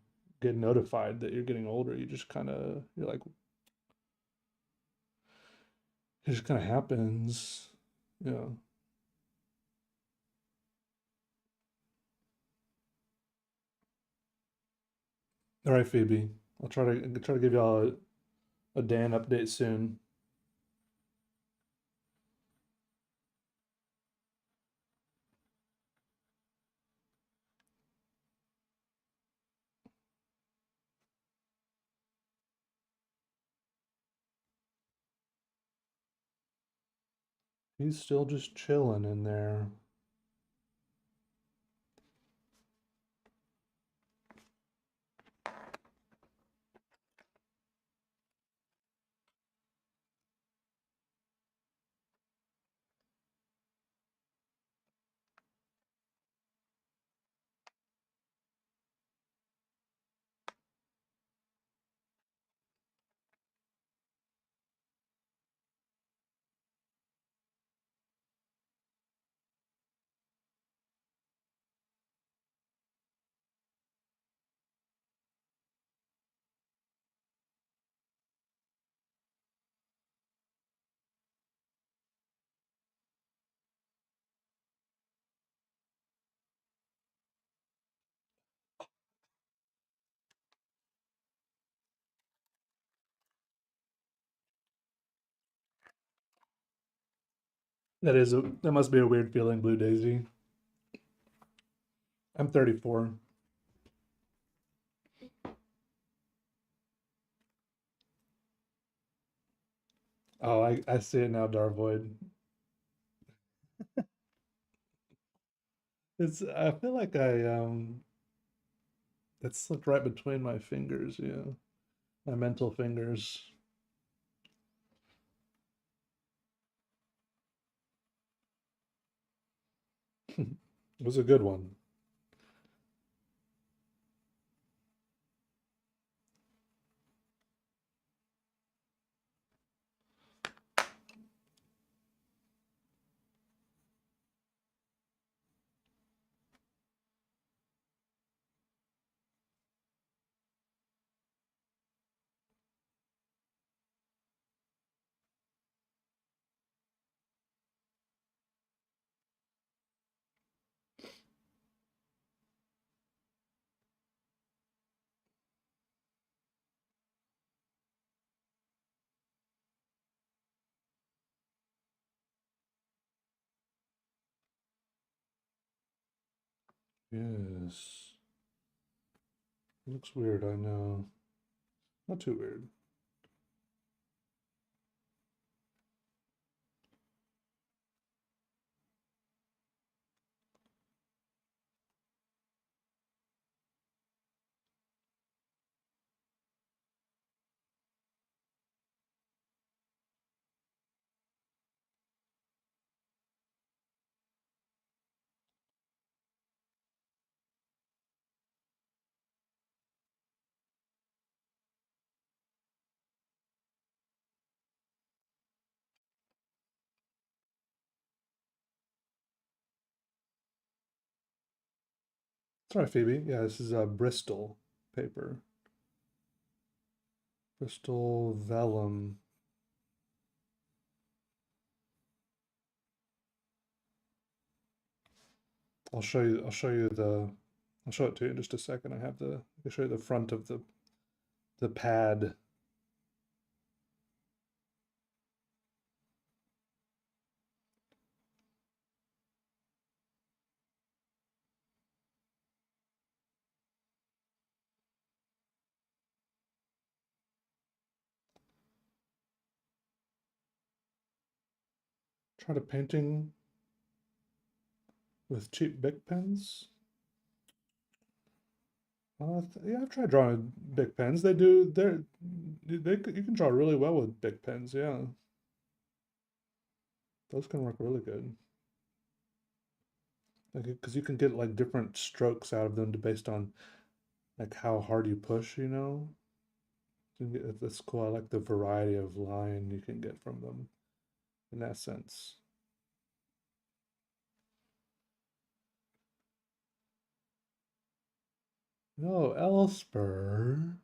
get notified that you're getting older. You just kind of, you're like, it just kind of happens. Yeah. All right, Phoebe. I'll try to give y'all a Dan update soon. He's still just chilling in there. That must be a weird feeling, Blue Daisy. I'm 34. Oh, I see it now, Darvoid. I feel like it slipped right between my fingers, yeah. My mental fingers. It was a good one. Yes. It looks weird, I know. Not too weird. Sorry, Phoebe. Yeah, this is Bristol paper. Bristol vellum. I'll show you. I'll show you the. I'll show it to you in just a second. I have the. I'll show you the front of the pad. Tried a painting with cheap Bic pens. Yeah, I've tried drawing Bic pens. They do. You can draw really well with Bic pens. Yeah, those can work really good. Like, because you can get like different strokes out of them based on like how hard you push. That's cool. I like the variety of line you can get from them in that sense. Oh, Elspur.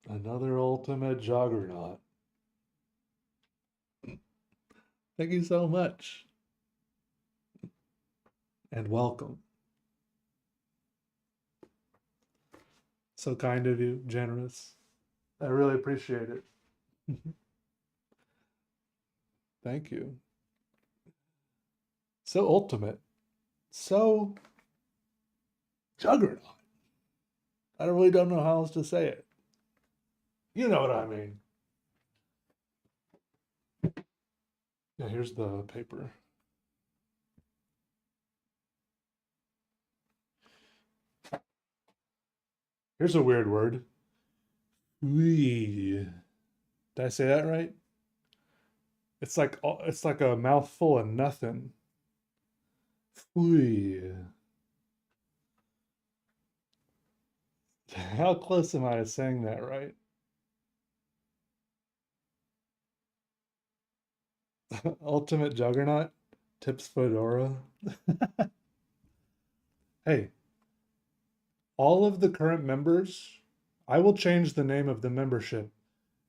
Another ultimate juggernaut. Thank you so much. And welcome. So kind of you, generous. I really appreciate it. Thank you. So ultimate. So juggernaut. I really don't know how else to say it. You know what I mean. Yeah, here's the paper. Here's a weird word. Wee. Did I say that right? It's like a mouthful of nothing. Wee. How close am I to saying that right? Ultimate Juggernaut, Tips Fedora. Hey, all of the current members, I will change the name of the membership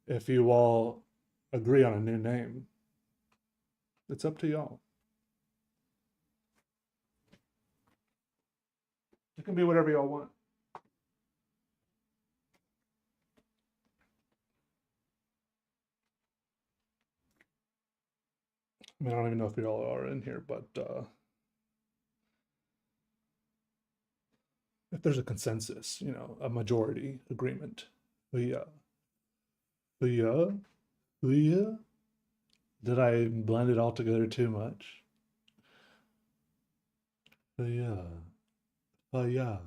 if you all agree on a new name. It's up to y'all. It can be whatever y'all want. I mean, I don't even know if y'all are in here, but if there's a consensus, a majority agreement. Yeah. Yeah. Yeah. Did I blend it all together too much? Yeah. Yeah.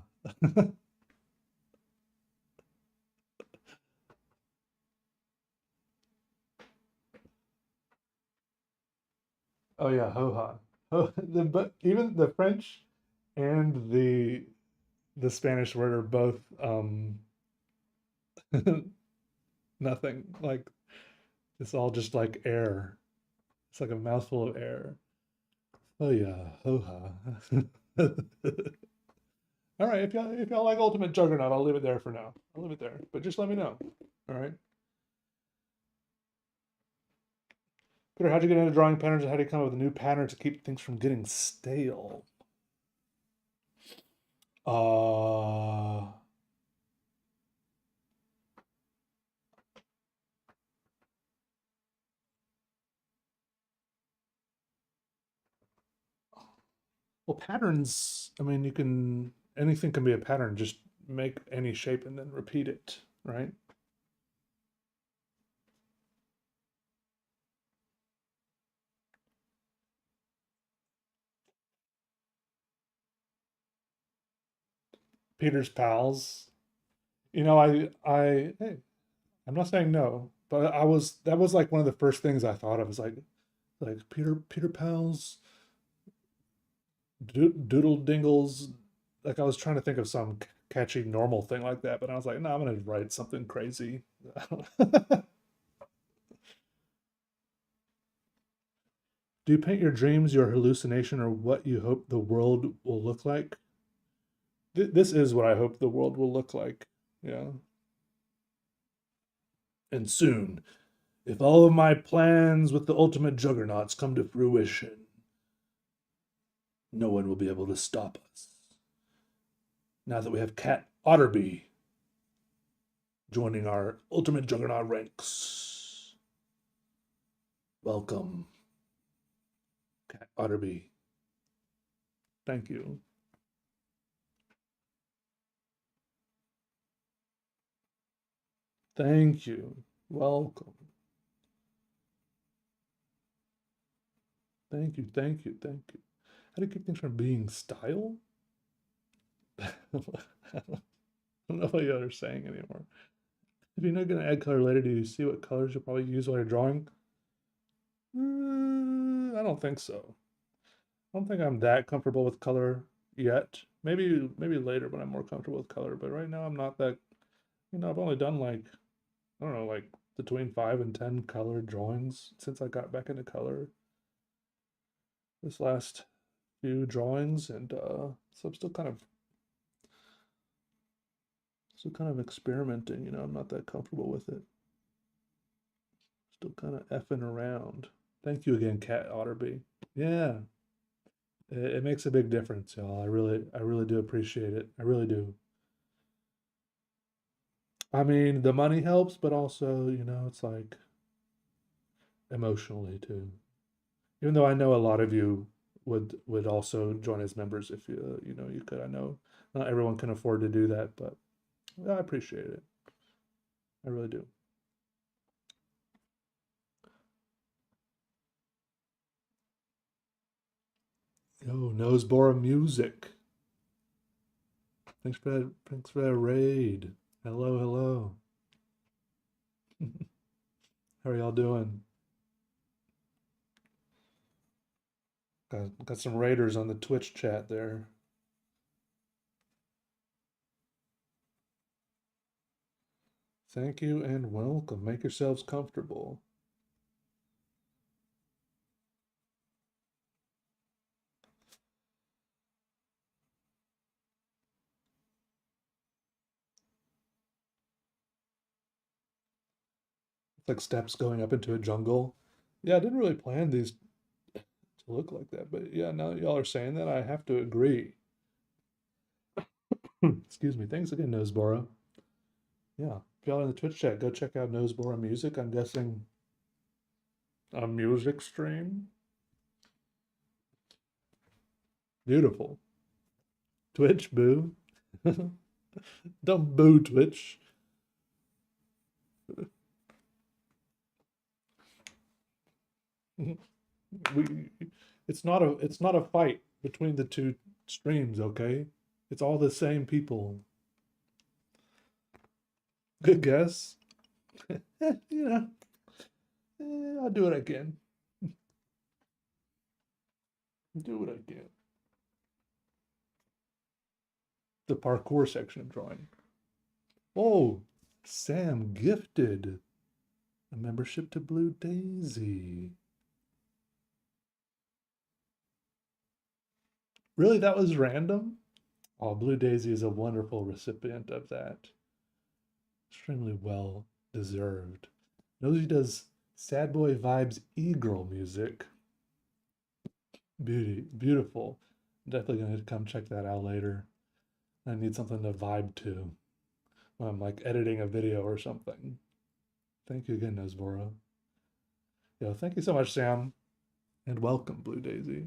Oh yeah, ho ha. But even the French and the Spanish word are both nothing. Like it's all just like air. It's like a mouthful of air. Oh yeah, ho ha. All right, if y'all like Ultimate Juggernaut, I'll leave it there for now. I'll leave it there, but just let me know. All right, Peter, how'd you get into drawing patterns, and how do you come up with a new pattern to keep things from getting stale? Uh, Well, patterns, I mean, you can, anything can be a pattern. Just make any shape and then repeat it, right? Peter's pals. Hey, I'm not saying no, but that was like one of the first things I thought of. Was like Peter pals, doodle dingles. Like I was trying to think of some catchy normal thing like that, but I was like, no, I'm gonna write something crazy. Do you paint your dreams, your hallucination, or what you hope the world will look like? This is what I hope the world will look like. Yeah. And soon, if all of my plans with the ultimate juggernauts come to fruition, no one will be able to stop us. Now that we have Cat Otterby joining our ultimate juggernaut ranks. Welcome, Cat Otterby. Thank you. Thank you. Welcome. Thank you. Thank you. Thank you. How do you keep things from being style? I don't know what you're saying anymore. If you're not going to add color later, do you see what colors you'll probably use while you're drawing? I don't think so. I don't think I'm that comfortable with color yet. Maybe later when I'm more comfortable with color, but right now I'm not that, I've only done like, I don't know, like between 5 and 10 color drawings since I got back into color this last few drawings, and so I'm still kind of experimenting, I'm not that comfortable with it. Still kind of effing around. Thank you again, Cat Otterby. Yeah, it makes a big difference, y'all. I really do appreciate it. I really do. I mean, the money helps, but also, it's like emotionally too. Even though I know a lot of you would also join as members if you could. I know not everyone can afford to do that, but I appreciate it. I really do. Oh, Nosebora music. Thanks for that raid. Hello, hello. How are y'all doing? Got some raiders on the Twitch chat there. Thank you and welcome. Make yourselves comfortable. It's like steps going up into a jungle. Yeah, I didn't really plan these to look like that, but yeah, now that y'all are saying that, I have to agree. Excuse me. Thanks again, Nosebora. Yeah, if y'all in the Twitch chat, go check out Nosebora Music. I'm guessing a music stream. Beautiful. Twitch, boo. Don't boo Twitch. we it's not a fight between the two streams, okay? It's all the same people. Good guess. You know, I'll do what I can. Do what I can. The parkour section of drawing. Oh, Sam gifted a membership to Blue Daisy. Really, that was random? Oh, Blue Daisy is a wonderful recipient of that. Extremely well deserved. Knows he does sad boy vibes e-girl music. Beautiful. Definitely gonna come check that out later. I need something to vibe to when I'm like editing a video or something. Thank you again, Nosboro. Yo, thank you so much, Sam, and welcome, Blue Daisy.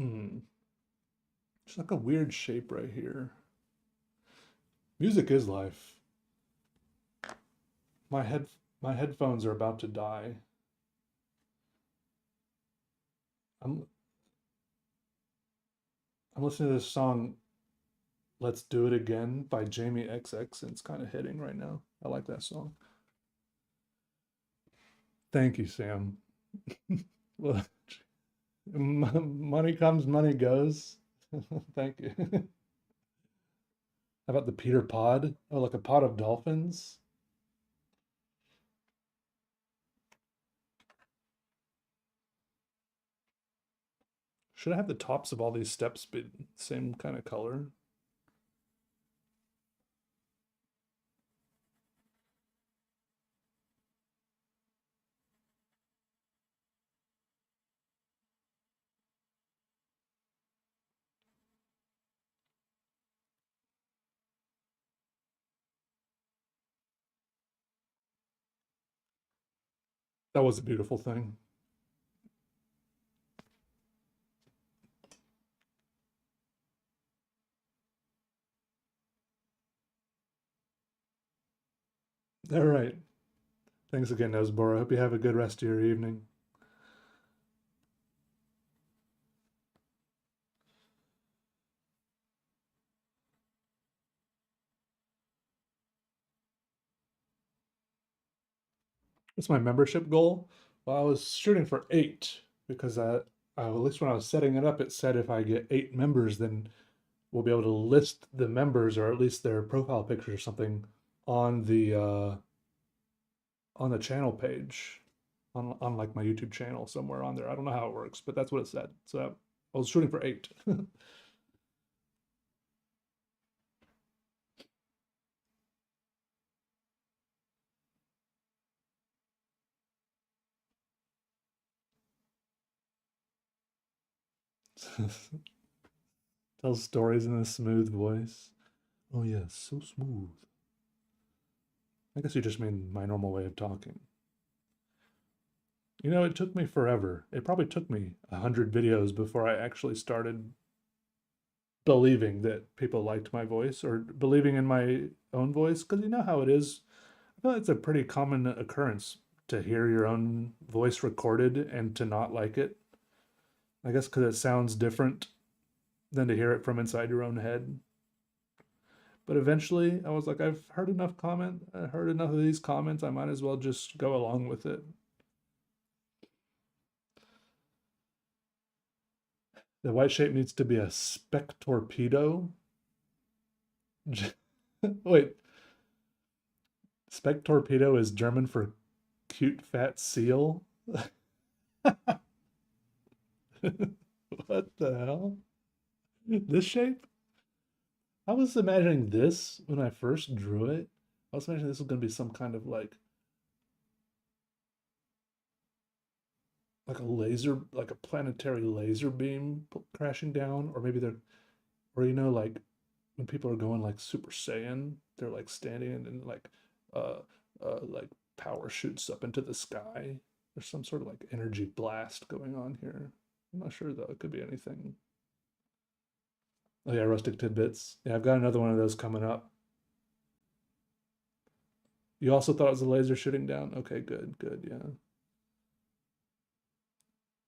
Hmm. It's like a weird shape right here. Music is life. My head my headphones are about to die. I'm I'm listening to this song Let's Do It Again by Jamie XX and it's kind of hitting right now. I like that song. Thank you, Sam. Well, money comes, money goes. Thank you. How about the Peter Pod? Oh, like a pod of dolphins? Should I have the tops of all these steps be the same kind of color? That was a beautiful thing. All right. Thanks again, Nosbor. I hope you have a good rest of your evening. What's my membership goal? Well, I was shooting for 8 because at least when I was setting it up, it said if I get 8 members, then we'll be able to list the members or at least their profile picture or something on the channel page on like my YouTube channel somewhere on there. I don't know how it works, but that's what it said. So I was shooting for 8. Tells stories in a smooth voice. Oh yes, so smooth. I guess you just mean my normal way of talking. You know, it took me forever. It probably took me 100 videos before I actually started believing that people liked my voice or believing in my own voice. Because you know how it is. I feel like it's a pretty common occurrence to hear your own voice recorded and to not like it. I guess because it sounds different than to hear it from inside your own head. But eventually, I was like, I heard enough of these comments. I might as well just go along with it. The white shape needs to be a spec torpedo. Wait, spec torpedo is German for cute fat seal? What the hell? This shape? I was imagining this when I first drew it. I was imagining this was going to be some kind of like a laser, like a planetary laser beam crashing down, or maybe they're, or you know, like when people are going like Super Saiyan, they're like standing and uh like power shoots up into the sky. There's some sort of like energy blast going on here. I'm not sure though. It could be anything. Oh yeah, rustic tidbits. Yeah, I've got another one of those coming up. You also thought it was a laser shooting down? Okay, good, good, yeah.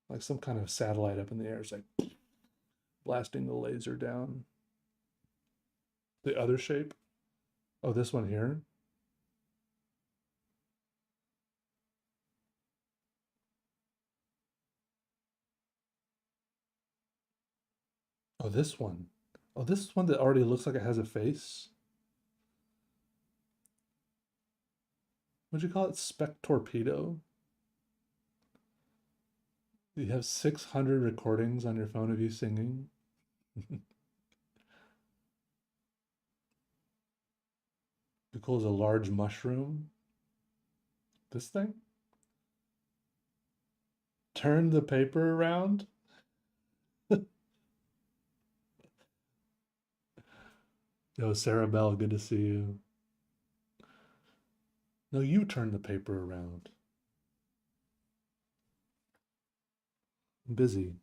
Like some kind of satellite up in the air. It's like blasting the laser down. The other shape? Oh, this one here. Oh, this one. Oh, this is one that already looks like it has a face. What'd you call it? Spec torpedo? You have 600 recordings on your phone of you singing. Nicole is a large mushroom. This thing? Turn the paper around? Yo, Sarah Bell, good to see you. No, you turn the paper around. I'm busy.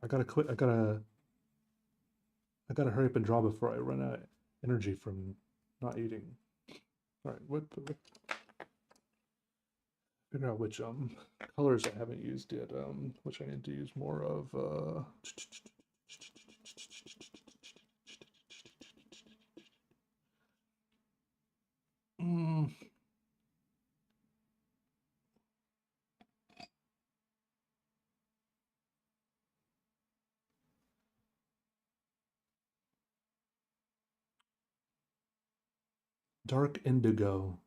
I gotta quit. I gotta hurry up and draw before I run out of energy from not eating. All right, figure out which colors I haven't used yet. Which I need to use more of. Mm, dark indigo.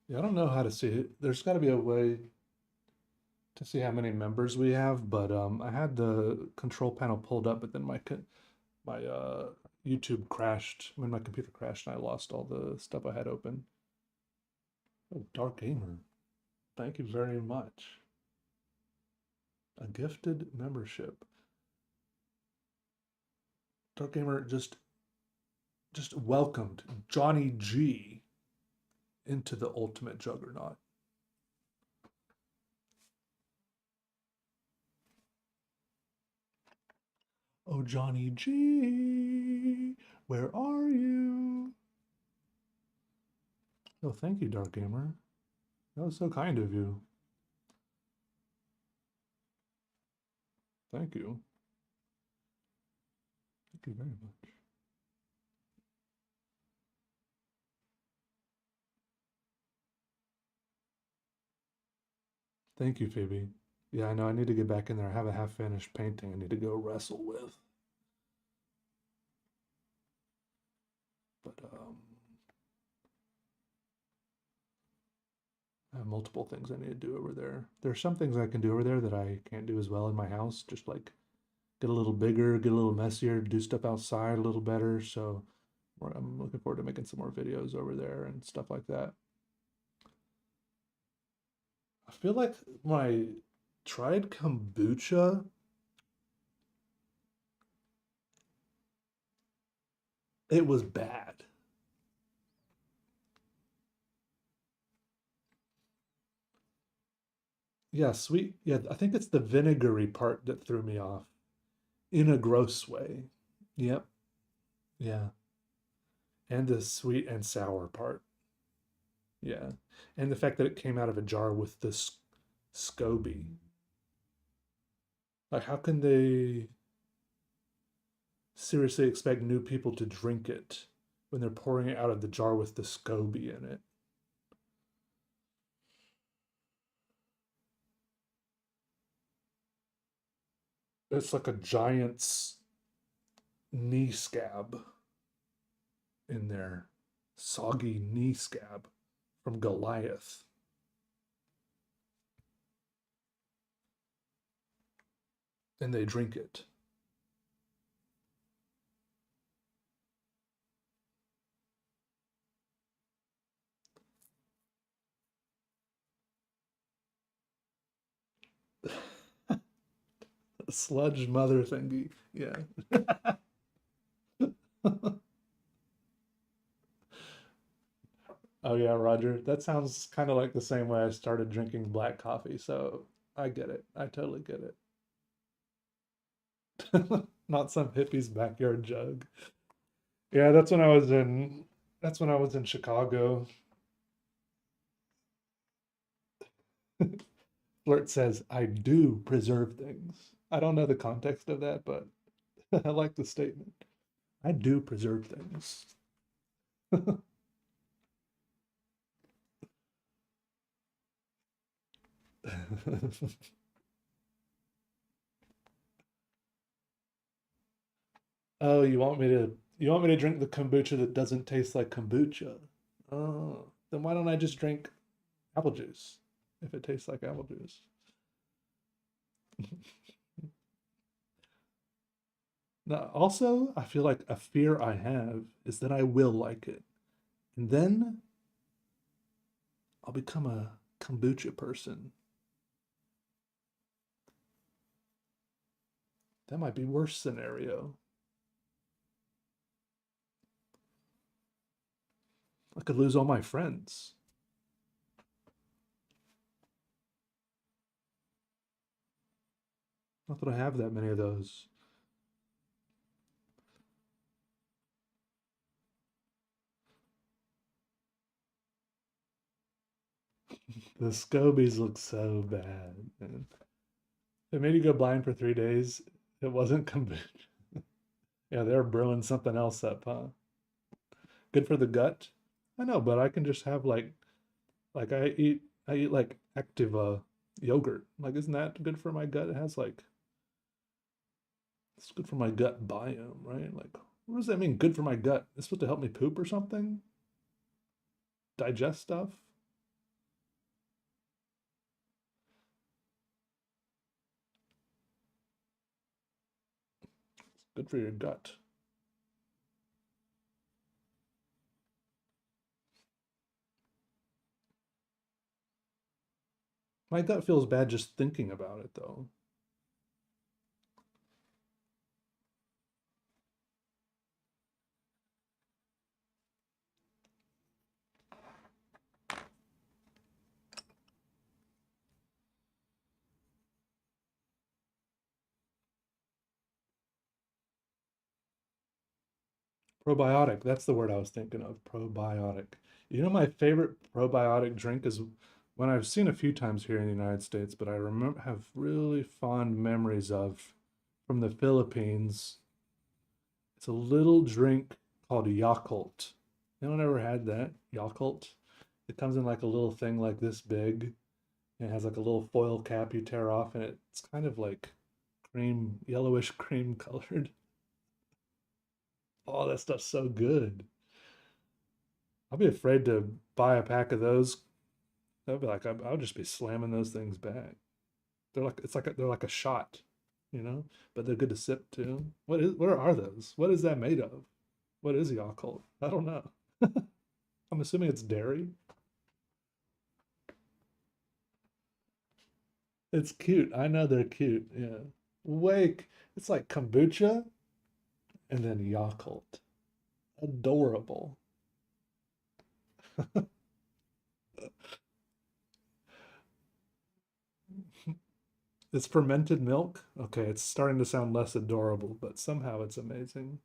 Yeah, I don't know how to see it. There's got to be a way to see how many members we have, but I had the control panel pulled up, but then my YouTube crashed when my computer crashed and I lost all the stuff I had open. Oh, Dark Gamer. Thank you very much. A gifted membership. Dark Gamer just welcomed Johnny G into the ultimate juggernaut. Oh, Johnny G, where are you? Oh, thank you, Dark Gamer. That was so kind of you. Thank you. Thank you very much. Thank you, Phoebe. Yeah, I know. I need to get back in there. I have a half finished painting I need to go wrestle with. But I have multiple things I need to do over there. There are some things I can do over there that I can't do as well in my house. Just like get a little bigger, get a little messier, do stuff outside a little better. So I'm looking forward to making some more videos over there and stuff like that. I feel like when I tried kombucha, it was bad. Yeah, sweet. Yeah, I think it's the vinegary part that threw me off in a gross way. Yep. Yeah. And the sweet and sour part. Yeah. And the fact that it came out of a jar with this SCOBY. Like, how can they seriously expect new people to drink it when they're pouring it out of the jar with the SCOBY in it? It's like a giant's knee scab in there. Soggy knee scab from Goliath. And they drink it. Sludge mother thingy. Yeah. Oh yeah, Roger. That sounds kind of like the same way I started drinking black coffee. So I get it. I totally get it. Not some hippie's backyard jug. Yeah, that's when I was in Chicago. Flirt says, I do preserve things. I don't know the context of that, but I like the statement. I do preserve things. Oh, you want me to drink the kombucha that doesn't taste like kombucha? Oh, then why don't I just drink apple juice if it tastes like apple juice? Now, also, I feel like a fear I have is that I will like it. And then I'll become a kombucha person. That might be worst scenario. I could lose all my friends. Not that I have that many of those. The scobies look so bad. Man. It made you go blind for 3 days. It wasn't kombucha. Yeah, they're brewing something else up, huh? Good for the gut. I know, but I can just have like I eat like Activa yogurt. Like, isn't that good for my gut? It has like it's good for my gut biome, right? Like, what does that mean? Good for my gut? It's supposed to help me poop or something? Digest stuff? Good for your gut. My gut feels bad just thinking about it, though. Probiotic. That's the word I was thinking of. Probiotic. You know, my favorite probiotic drink is when I've seen a few times here in the United States, but I remember have really fond memories of from the Philippines. It's a little drink called Yakult. Anyone ever had that? Yakult? It comes in like a little thing like this big. And it has like a little foil cap you tear off, and it's kind of like cream, yellowish cream colored. Oh, that stuff's so good. I'll be afraid to buy a pack of those. I'll be like, I'll just be slamming those things back. They're like, they're like a shot, you know, but they're good to sip too. Where are those? What is that made of? What is Yakult? I don't know. I'm assuming it's dairy. It's cute. I know they're cute. Yeah. Wake. It's like kombucha and then Yakult. Adorable. It's fermented milk. Okay, it's starting to sound less adorable, but somehow it's amazing.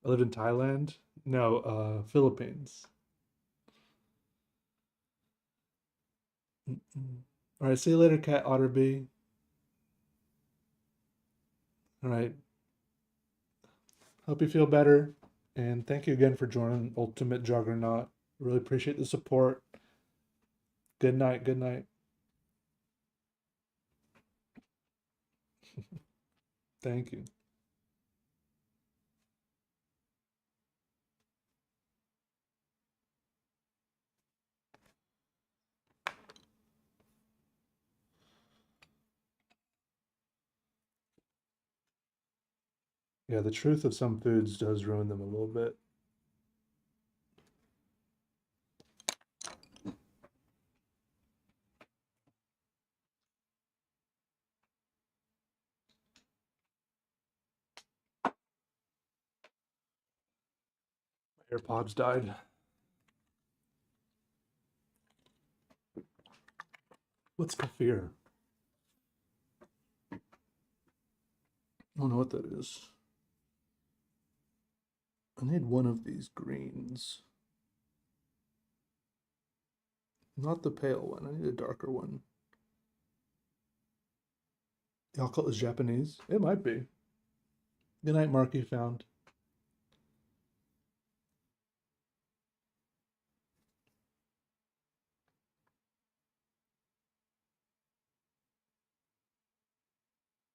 I lived in Thailand. No, Philippines. Mm-mm. All right, see you later, Cat Otterby. All right, hope you feel better. And thank you again for joining Ultimate Juggernaut. Really appreciate the support. Good night. Good night. Thank you. Yeah, the truth of some foods does ruin them a little bit. AirPods died. What's kefir? I don't know what that is. I need one of these greens. Not the pale one. I need a darker one. Yakult is Japanese. It might be. Good night, Marky found.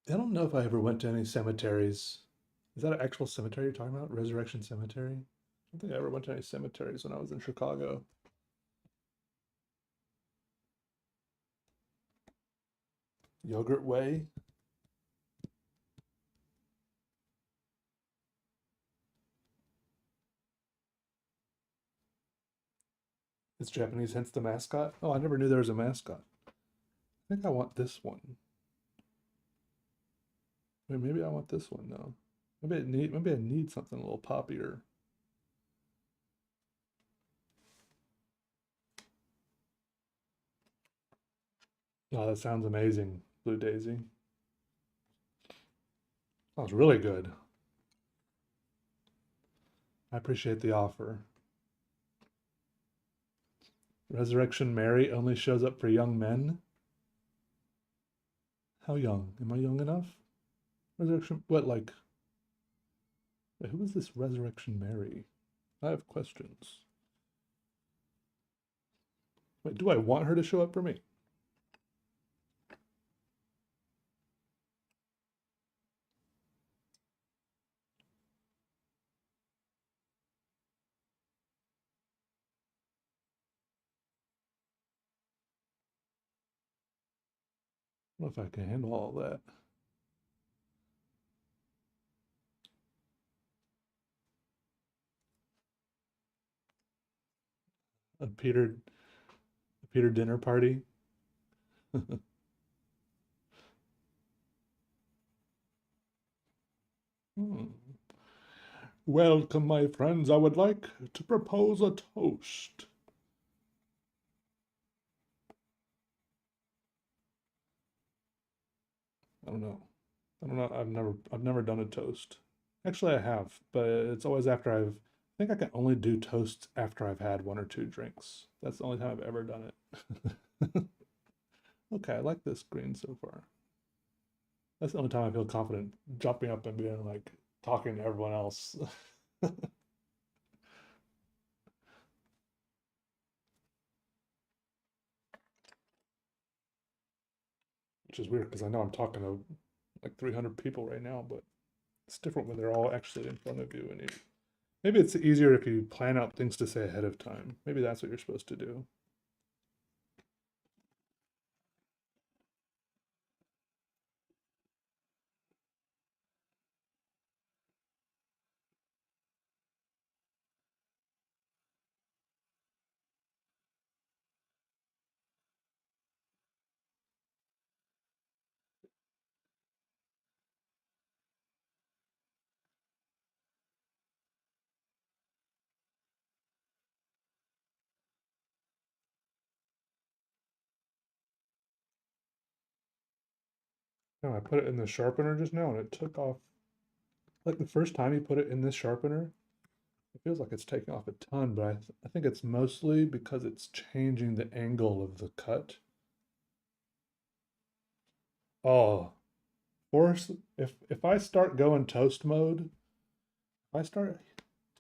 I don't know if I ever went to any cemeteries. Is that an actual cemetery you're talking about? Resurrection Cemetery? I don't think I ever went to any cemeteries when I was in Chicago. Yogurt Way? It's Japanese, hence the mascot. Oh, I never knew there was a mascot. I think I want this one. Wait, maybe I want this one though. Maybe I need something a little poppier. Oh, that sounds amazing, Blue Daisy. That was really good. I appreciate the offer. Resurrection Mary only shows up for young men. How young? Am I young enough? Resurrection, what, like, wait, who is this Resurrection Mary? I have questions. Wait, do I want her to show up for me? I don't know if I can handle all that. A Peter dinner party. Hmm. Welcome, my friends. I would like to propose a toast. I don't know. I don't know. I've never done a toast. Actually, I have, but it's always after I think I can only do toasts after I've had one or two drinks. That's the only time I've ever done it. Okay, I like this green so far. That's the only time I feel confident jumping up and being like talking to everyone else. Which is weird because I know I'm talking to like 300 people right now, but it's different when they're all actually in front of you and you. Maybe it's easier if you plan out things to say ahead of time. Maybe that's what you're supposed to do. No, I put it in the sharpener just now and it took off. Like the first time you put it in this sharpener, it feels like it's taking off a ton, but I think it's mostly because it's changing the angle of the cut. Oh, force if I start going toast mode, if I start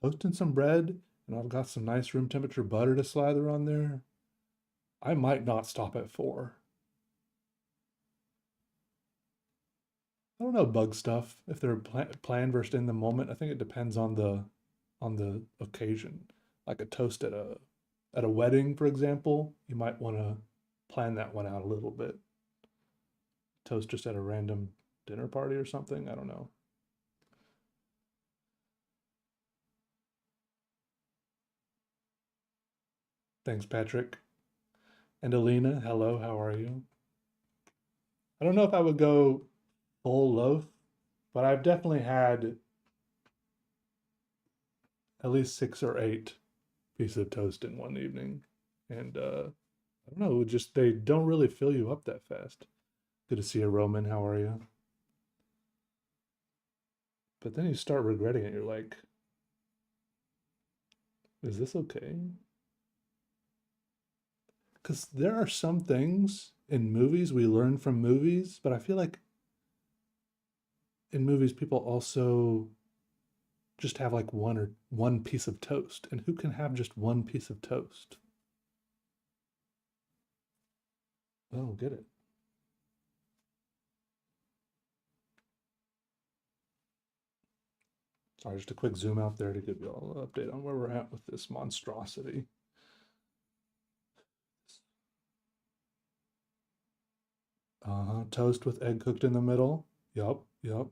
toasting some bread and I've got some nice room temperature butter to slather on there, I might not stop at 4. I don't know bug stuff if they're planned versus in the moment. I think it depends on the occasion. Like a toast at a wedding, for example, you might want to plan that one out a little bit. Toast just at a random dinner party or something. I don't know. Thanks, Patrick. And Alina, hello, how are you? I don't know if I would go full loaf, but I've definitely had at least 6 or 8 pieces of toast in one evening. And I don't know, just they don't really fill you up that fast. Good to see you, Roman. How are you? But then you start regretting it. You're like, is this okay? Because there are some things in movies we learn from movies, but I feel like in movies people also just have like one piece of toast. And who can have just one piece of toast? I don't get it. Sorry, just a quick zoom out there to give you all an update on where we're at with this monstrosity. Toast with egg cooked in the middle. Yup, yup.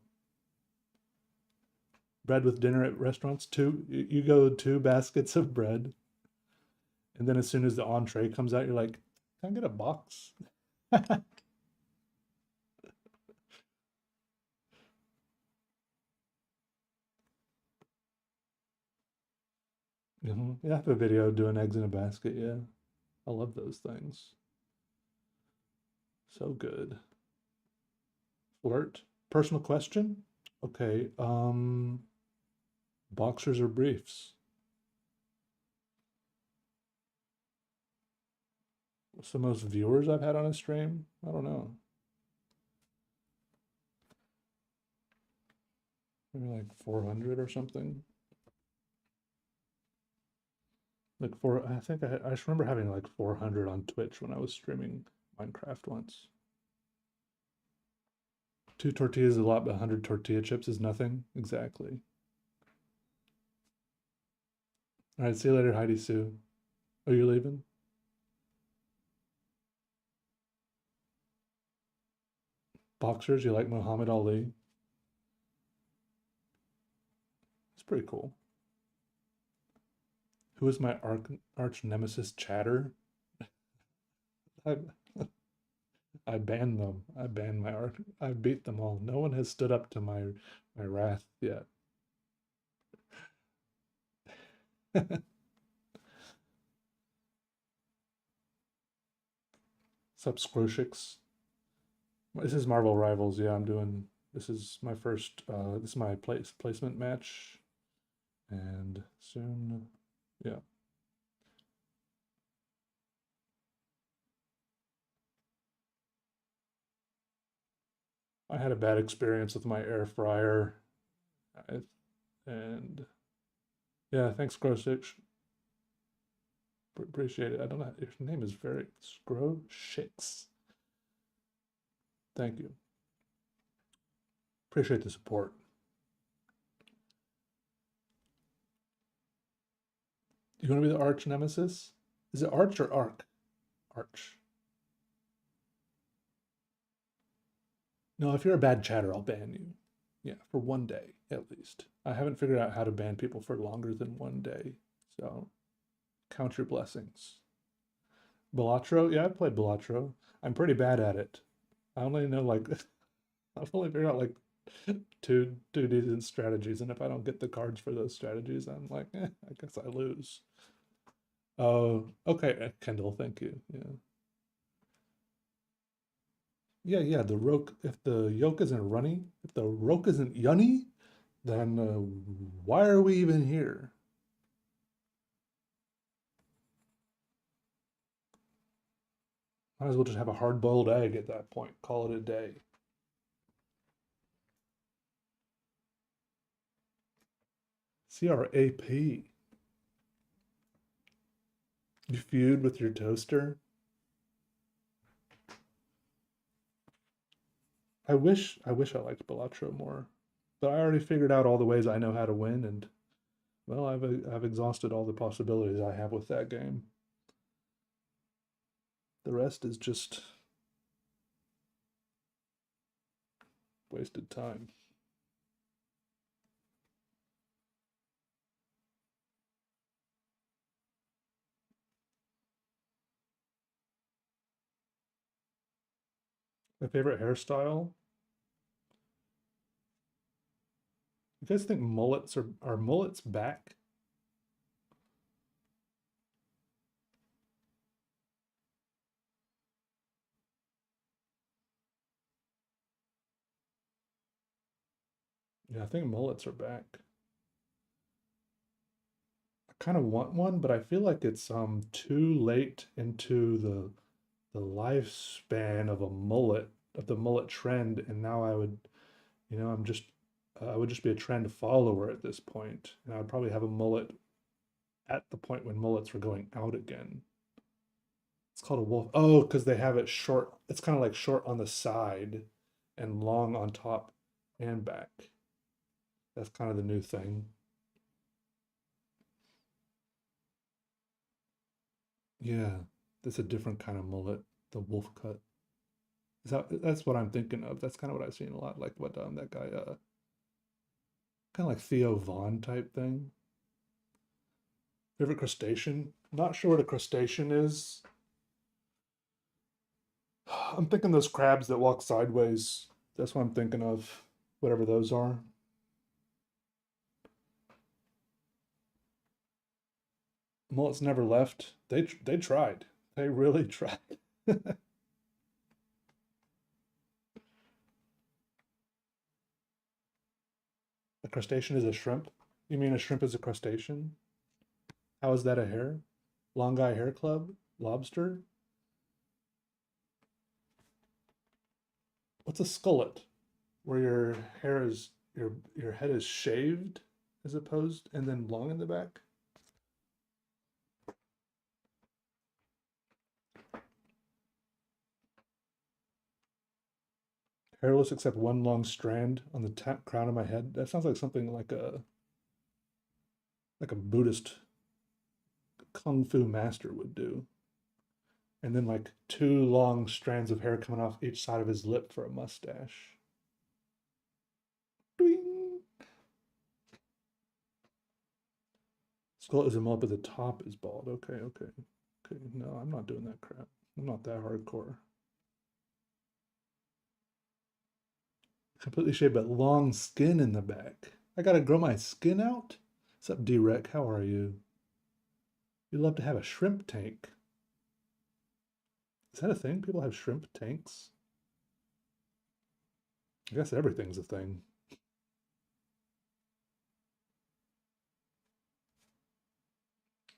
Bread with dinner at restaurants. You go 2 baskets of bread, and then as soon as the entree comes out, you're like, "Can I get a box?" Yeah, I have a video doing eggs in a basket. Yeah, I love those things. So good. Flirt. Personal question. Okay, boxers or briefs? What's the most viewers I've had on a stream? I don't know. Maybe like 400 or something. Like I think I just remember having like 400 on Twitch when I was streaming Minecraft once. 2 tortillas is a lot, but 100 tortilla chips is nothing. Exactly. All right, see you later, Heidi Sue. Oh, you're leaving? Boxers, you like Muhammad Ali? It's pretty cool. Who is my arch nemesis, Chatter? I I banned them. I banned my arch. I beat them all. No one has stood up to my wrath yet. Sup, Scroshix? This is Marvel Rivals. Yeah, I'm doing. This is my first. This is my placement match, and soon, yeah. I had a bad experience with my air fryer, and yeah, thanks, Scroshix. Appreciate it. I don't know. Your name is very Scroshix. Thank you. Appreciate the support. You want to be the arch nemesis? Is it arch or arc? Arch. No, if you're a bad chatter, I'll ban you. Yeah, for 1 day at least. I haven't figured out how to ban people for longer than 1 day. So count your blessings. Balatro? Yeah, I've played Balatro. I'm pretty bad at it. I only know like I've only figured out like two decent strategies, and if I don't get the cards for those strategies, I'm like, I guess I lose. Oh, okay, Kendall, thank you. Yeah. Yeah, yeah, the roke, if the yoke isn't runny, if the roke isn't yunny, then why are we even here? Might as well just have a hard-boiled egg at that point. Call it a day. CRAP. You feud with your toaster? I wish I liked Balatro more. But I already figured out all the ways I know how to win, and well, I've exhausted all the possibilities I have with that game. The rest is just wasted time. My favorite hairstyle? You guys think mullets are mullets back? Yeah, I think mullets are back. I kind of want one, but I feel like it's too late into the lifespan of a mullet of the mullet trend, and now I would, I would just be a trend follower at this point, and I would probably have a mullet at the point when mullets were going out again. It's called a wolf. Oh, because they have it short. It's kind of like short on the side and long on top and back. That's kind of the new thing. Yeah, that's a different kind of mullet, the wolf cut. That's what I'm thinking of. That's kind of what I've seen a lot, like what that guy, kind of like Theo Vaughn type thing. Favorite crustacean? Not sure what a crustacean is. I'm thinking those crabs that walk sideways. That's what I'm thinking of. Whatever those are. Mullets never left. They tried. They really tried. crustacean is a shrimp? You mean a shrimp is a crustacean? How is that a hair? Long guy hair club? Lobster? What's a skullet? Where your hair is your head is shaved as opposed and then long in the back? Hairless except one long strand on the crown of my head. That sounds like something like a Buddhist kung fu master would do. And then like two long strands of hair coming off each side of his lip for a mustache. Doing. Skull is a mullet, but the top is bald. Okay, okay. Okay, no, I'm not doing that crap. I'm not that hardcore. Completely shaved, but long skin in the back. I gotta grow my skin out? What's up, D-Rec? How are you? You'd love to have a shrimp tank. Is that a thing? People have shrimp tanks? I guess everything's a thing.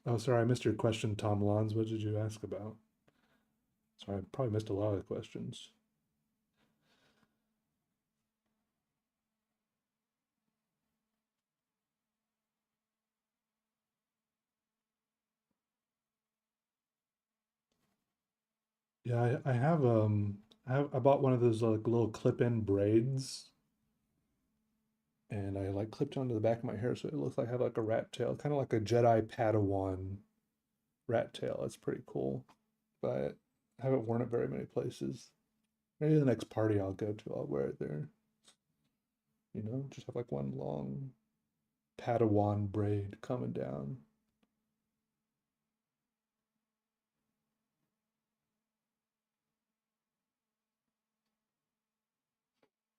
Oh, sorry, I missed your question, Tom Lons. What did you ask about? Sorry, I probably missed a lot of the questions. Yeah, I bought one of those like little clip-in braids and I like clipped onto the back of my hair so it looks like I have like a rat tail, kind of like a Jedi Padawan rat tail. It's pretty cool, but I haven't worn it very many places. Maybe the next party I'll go to, I'll wear it there. You know, just have like one long Padawan braid coming down.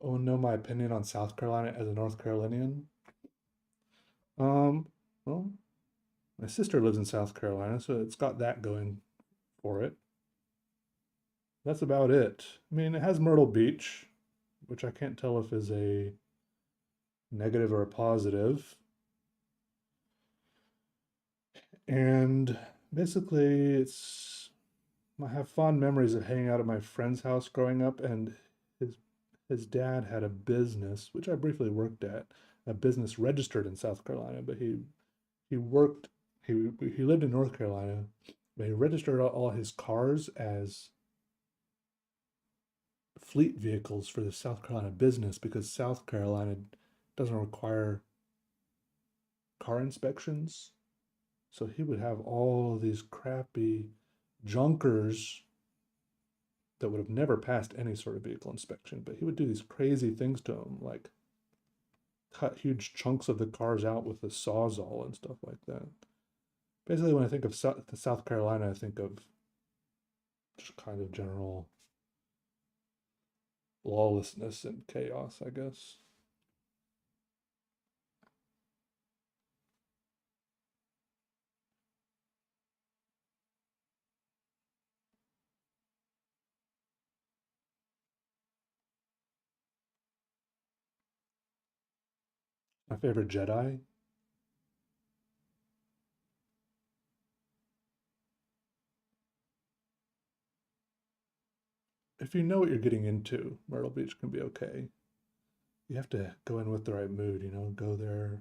Oh no, my opinion on South Carolina as a North Carolinian. Um, well, my sister lives in South Carolina, so it's got that going for it. That's about it. I mean, it has Myrtle Beach, which I can't tell if is a negative or a positive. And basically, I have fond memories of hanging out at my friend's house growing up, and his his dad had a business, which I briefly worked at, a business registered in South Carolina, but he worked he lived in North Carolina, but he registered all his cars as fleet vehicles for the South Carolina business because South Carolina doesn't require car inspections. So he would have all these crappy junkers that would have never passed any sort of vehicle inspection, but he would do these crazy things to them, like cut huge chunks of the cars out with a sawzall and stuff like that. Basically, when I think of South Carolina, I think of just kind of general lawlessness and chaos, I guess. My favorite Jedi. If you know what you're getting into, Myrtle Beach can be okay. You have to go in with the right mood, you know, go there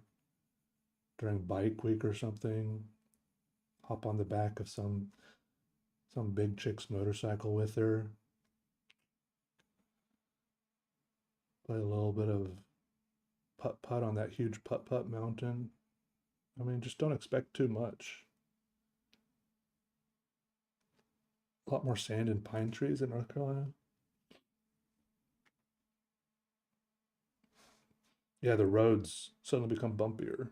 during bike week or something, hop on the back of some big chick's motorcycle with her, play a little bit of putt putt on that huge putt putt mountain. I mean, just don't expect too much. A lot more sand and pine trees in North Carolina. Yeah, the roads suddenly become bumpier.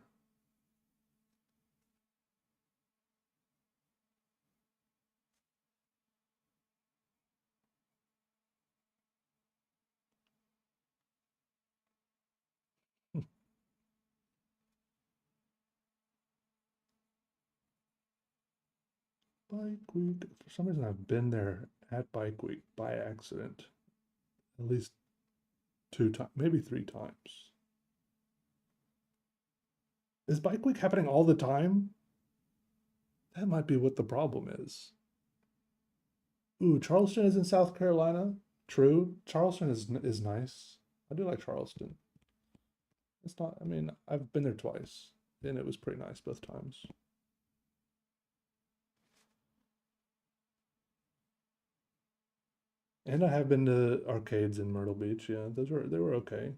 Bike week. For some reason, I've been there at bike week by accident at least two times, maybe three times. Is Bike Week happening all the time? That might be what the problem is. Ooh, Charleston is in South Carolina. True. Charleston is nice. I do like Charleston. It's not, I mean, I've been there twice and it was pretty nice both times. And I have been to arcades in Myrtle Beach. Yeah, they were okay.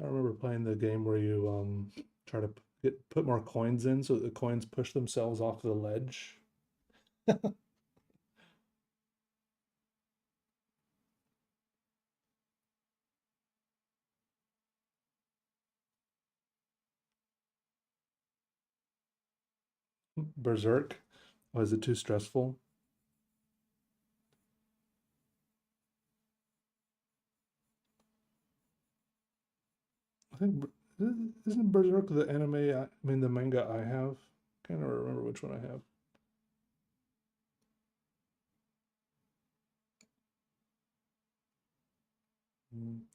I remember playing the game where you try to put more coins in so that the coins push themselves off the ledge. Berserk. Was it too stressful? I think isn't Berserk the anime? I mean the manga I have. Can't remember which one I have.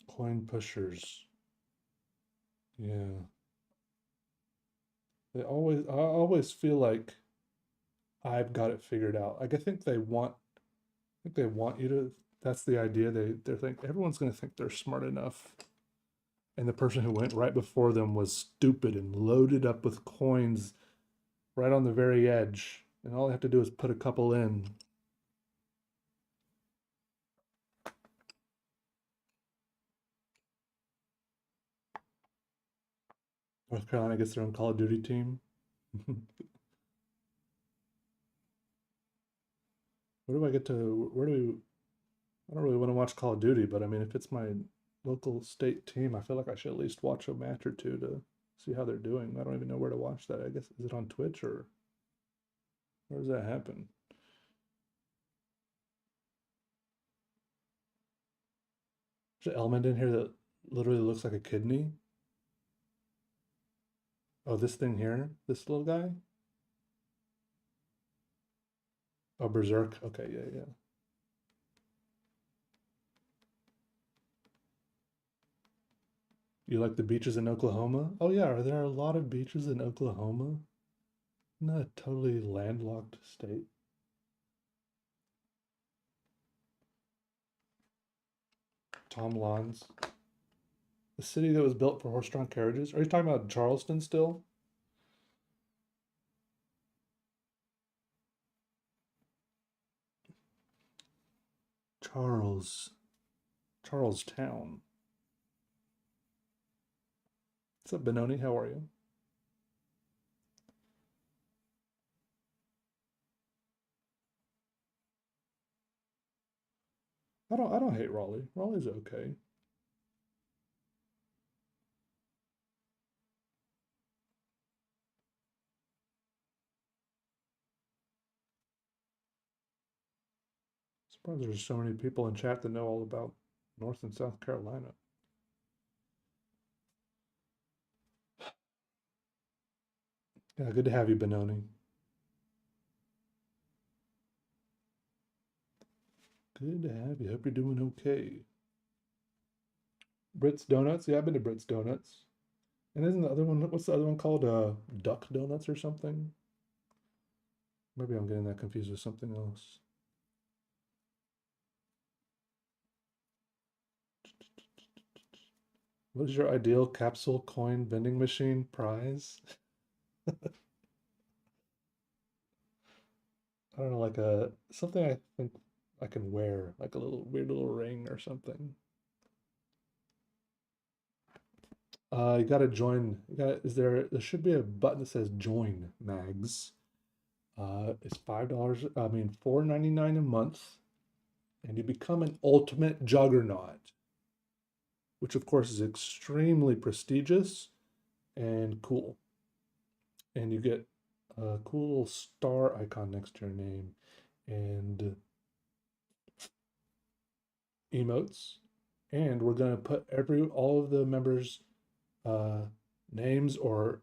Coin pushers. Yeah. I always feel like I've got it figured out. Like I think they want you to. That's the idea. They think everyone's going to think they're smart enough, and the person who went right before them was stupid and loaded up with coins right on the very edge, and all they have to do is put a couple in. North Carolina gets their own Call of Duty team. Where do I get to? Where do we? I don't really want to watch Call of Duty, but I mean, if it's my local state team, I feel like I should at least watch a match or two to see how they're doing. I don't even know where to watch that. I guess is it on Twitch or where does that happen? There's an element in here that literally looks like a kidney. Oh, this thing here, this little guy. Oh, Berserk. Okay, yeah, yeah. You like the beaches in Oklahoma? Oh yeah, are there a lot of beaches in Oklahoma? Isn't that a totally landlocked state? Tom Lawns, the city that was built for horse-drawn carriages. Are you talking about Charleston still? Charles, Charlestown. What's up, Benoni? How are you? I don't hate Raleigh. Raleigh's okay. Surprised there's so many people in chat that know all about North and South Carolina. Yeah, good to have you, Benoni. Good to have you. Hope you're doing okay. Brits Donuts. Yeah, I've been to Brits Donuts. And isn't the other one, what's the other one called? Duck Donuts or something? Maybe I'm getting that confused with something else. What is your ideal capsule coin vending machine prize? I don't know, like a something I think I can wear, like a little weird little ring or something. You gotta join. There should be a button that says join Mags. It's $5. I mean, 4.99 a month, and you become an ultimate juggernaut, which of course is extremely prestigious and cool. And you get a cool little star icon next to your name and emotes. And we're gonna put all of the members' uh, names or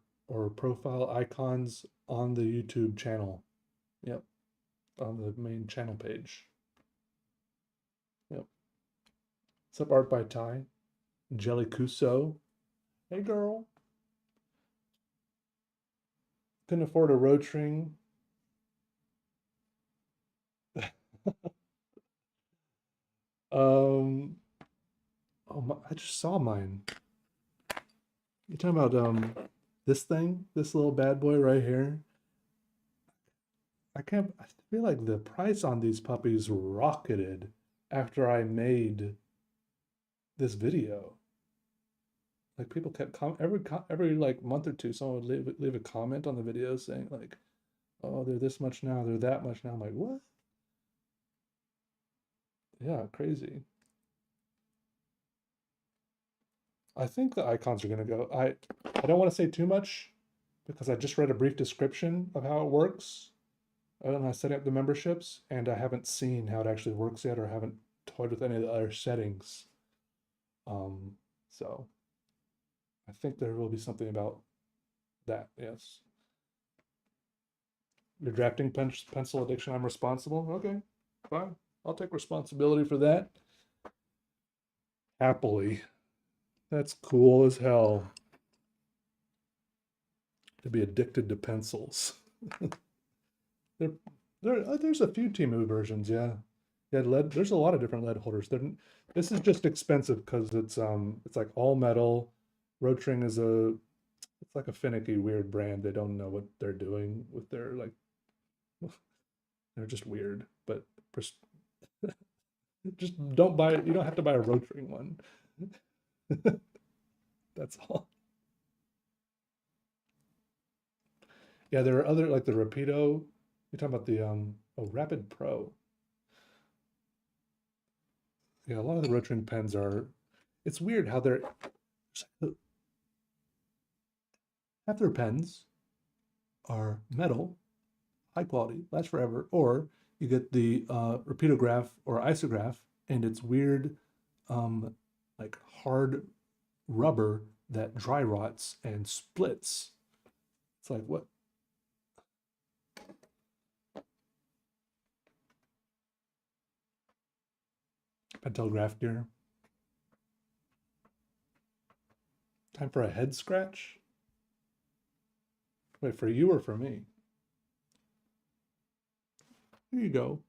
profile icons on the YouTube channel. Yep, on the main channel page. Yep. What's up, Art by Ty? Jelly Kuso. Hey, girl. couldn't afford a Rotring. Um, oh my, I just saw mine. You talking about this thing, this little bad boy right here? I can't. I feel like the price on these puppies rocketed after I made this video. Like people kept every like month or two, someone would leave a comment on the video saying like, "Oh, they're this much now, they're that much now." I'm like, what? Yeah, crazy. I think the icons are gonna go. I don't want to say too much because I just read a brief description of how it works. I don't know how to set up the memberships, and I haven't seen how it actually works yet, or haven't toyed with any of the other settings. So I think there will be something about that. Yes, your drafting pencil addiction. I'm responsible. Okay, fine. I'll take responsibility for that happily. That's cool as hell to be addicted to pencils. There, there's a few Timu versions, yeah. Yeah, lead. There's a lot of different lead holders. This is just expensive because it's like all metal. Rotring is it's like a finicky, weird brand. They don't know what they're doing with their like. They're just weird, but just don't buy it. You don't have to buy a Rotring one. That's all. Yeah, there are other like the Rapido. You're talking about the Rapid Pro. Yeah, a lot of the Rotring pens are. It's weird how they're half their pens are metal, high quality, lasts forever, or you get the rapidograph or isograph, and it's weird, um, like hard rubber that dry rots and splits. It's like what? Pentelgraph gear. Time for a head scratch? Wait, for you or for me? Here you go.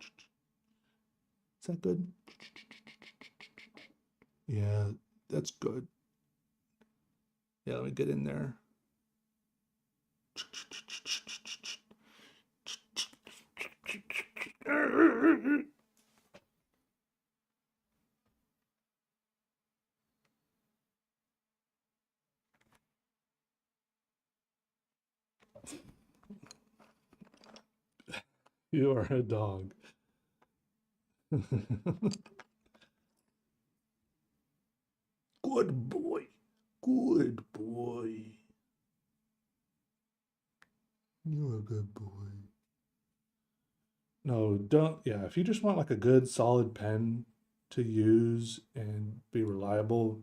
Is that good? Yeah, that's good. Yeah, let me get in there. You are a dog. Good boy. Good boy. You're a good boy. No, don't. Yeah, if you just want like a good solid pen to use and be reliable,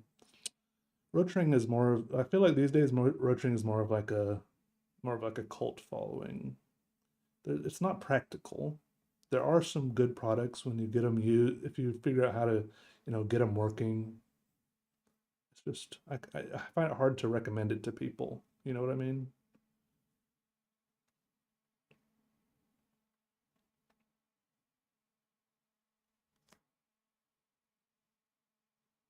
Rotring is more of, I feel like these days Rotring is more of like a cult following. It's not practical. There are some good products when you get them used, if you figure out how to, get them working. It's just I find it hard to recommend it to people. You know what I mean?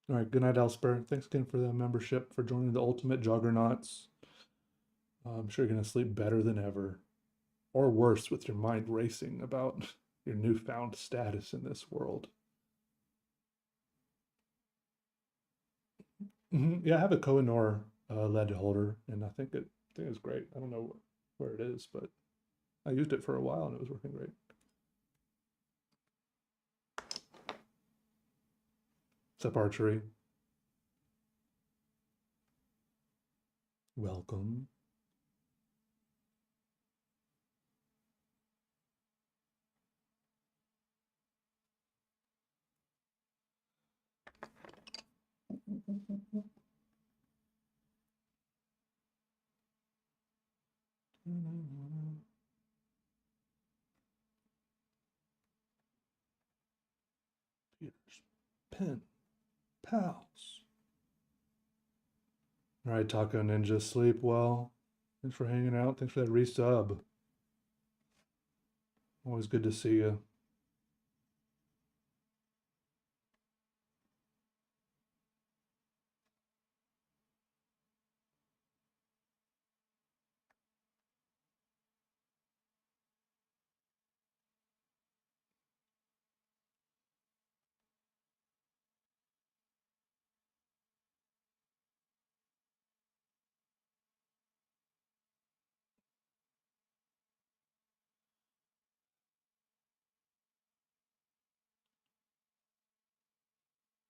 All right, good night, Elspeth. Thanks again for the membership, for joining the Ultimate Juggernauts. I'm sure you're gonna sleep better than ever, or worse, with your mind racing about your newfound status in this world. Yeah, I have a Kohinoor lead holder, and I think it's great. I don't know where it is, but I used it for a while and it was working great. Except archery. Welcome. Peter's pen pals. All right, Taco Ninja, sleep well. Thanks for hanging out. Thanks for that resub. Always good to see you.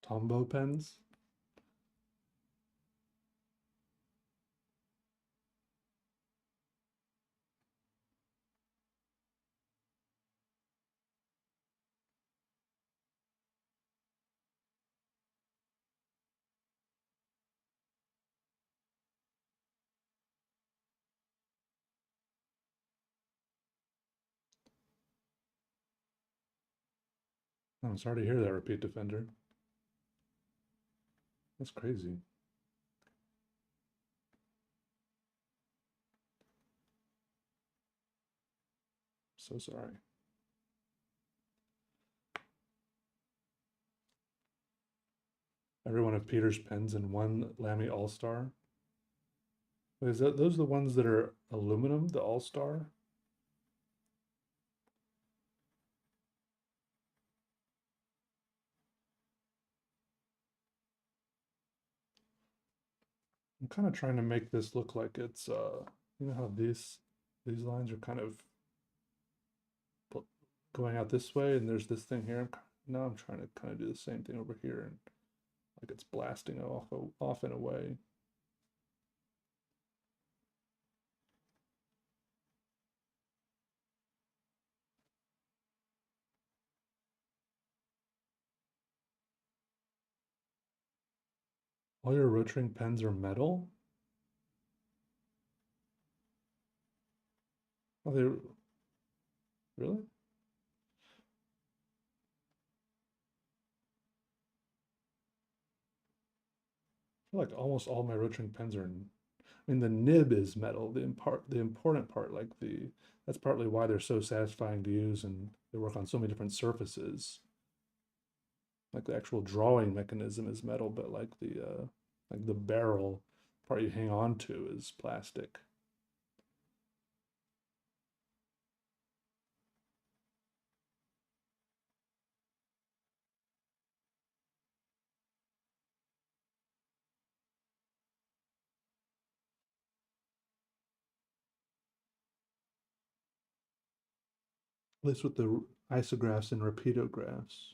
Tombow pens. Oh, I'm sorry to hear that, Repeat Defender. That's crazy. So sorry. Every one of Peter's pens in one Lamy All-Star. Is that those the ones that are aluminum, the All-Star? I'm kind of trying to make this look like it's you know how these lines are kind of going out this way, and there's this thing here. Now I'm trying to kind of do the same thing over here, and like it's blasting off in a way. All your rotring pens are metal? Are they really? I feel like almost all my rotring pens are. I mean, the nib is metal. The important part, like that's partly why they're so satisfying to use, and they work on so many different surfaces. Like the actual drawing mechanism is metal, but like the barrel part you hang on to is plastic. At least with the isographs and rapidographs.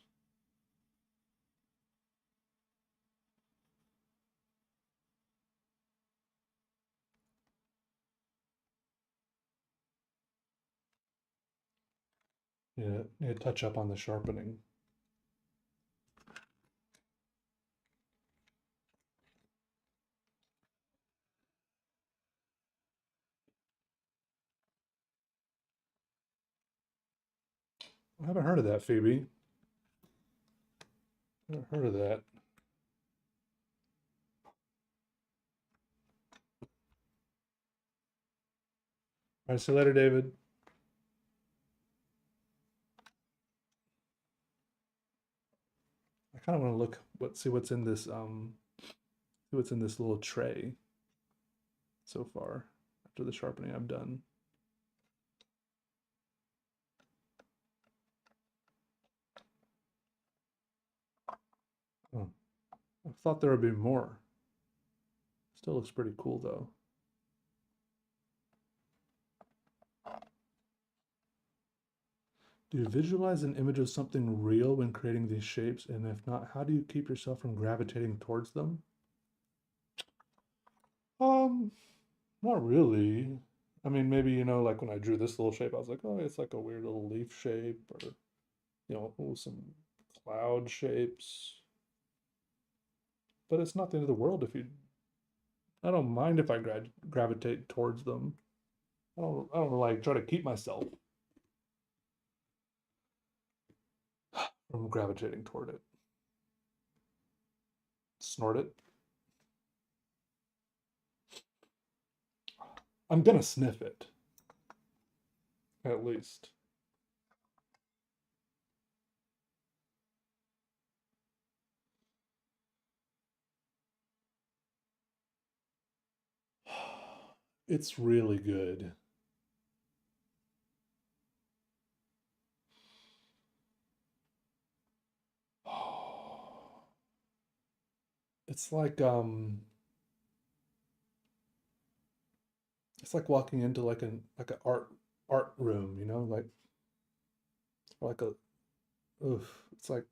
Yeah, need to touch up on the sharpening. I haven't heard of that, Phoebe. I haven't heard of that. All right, see you later, David. I kind of want to see what's in this little tray so far after the sharpening I've done. Oh, I thought there would be more. Still looks pretty cool though. Do you visualize an image of something real when creating these shapes? And if not, how do you keep yourself from gravitating towards them? Um, Not really. I mean, maybe, like when I drew this little shape, I was like, oh, it's like a weird little leaf shape, or, some cloud shapes. But it's not the end of the world if you, I don't mind if I gravitate towards them. I don't like try to keep myself from gravitating toward it. Snort it. I'm gonna sniff it at least. It's really good. It's like walking into like an art room, you know, like a oof. It's like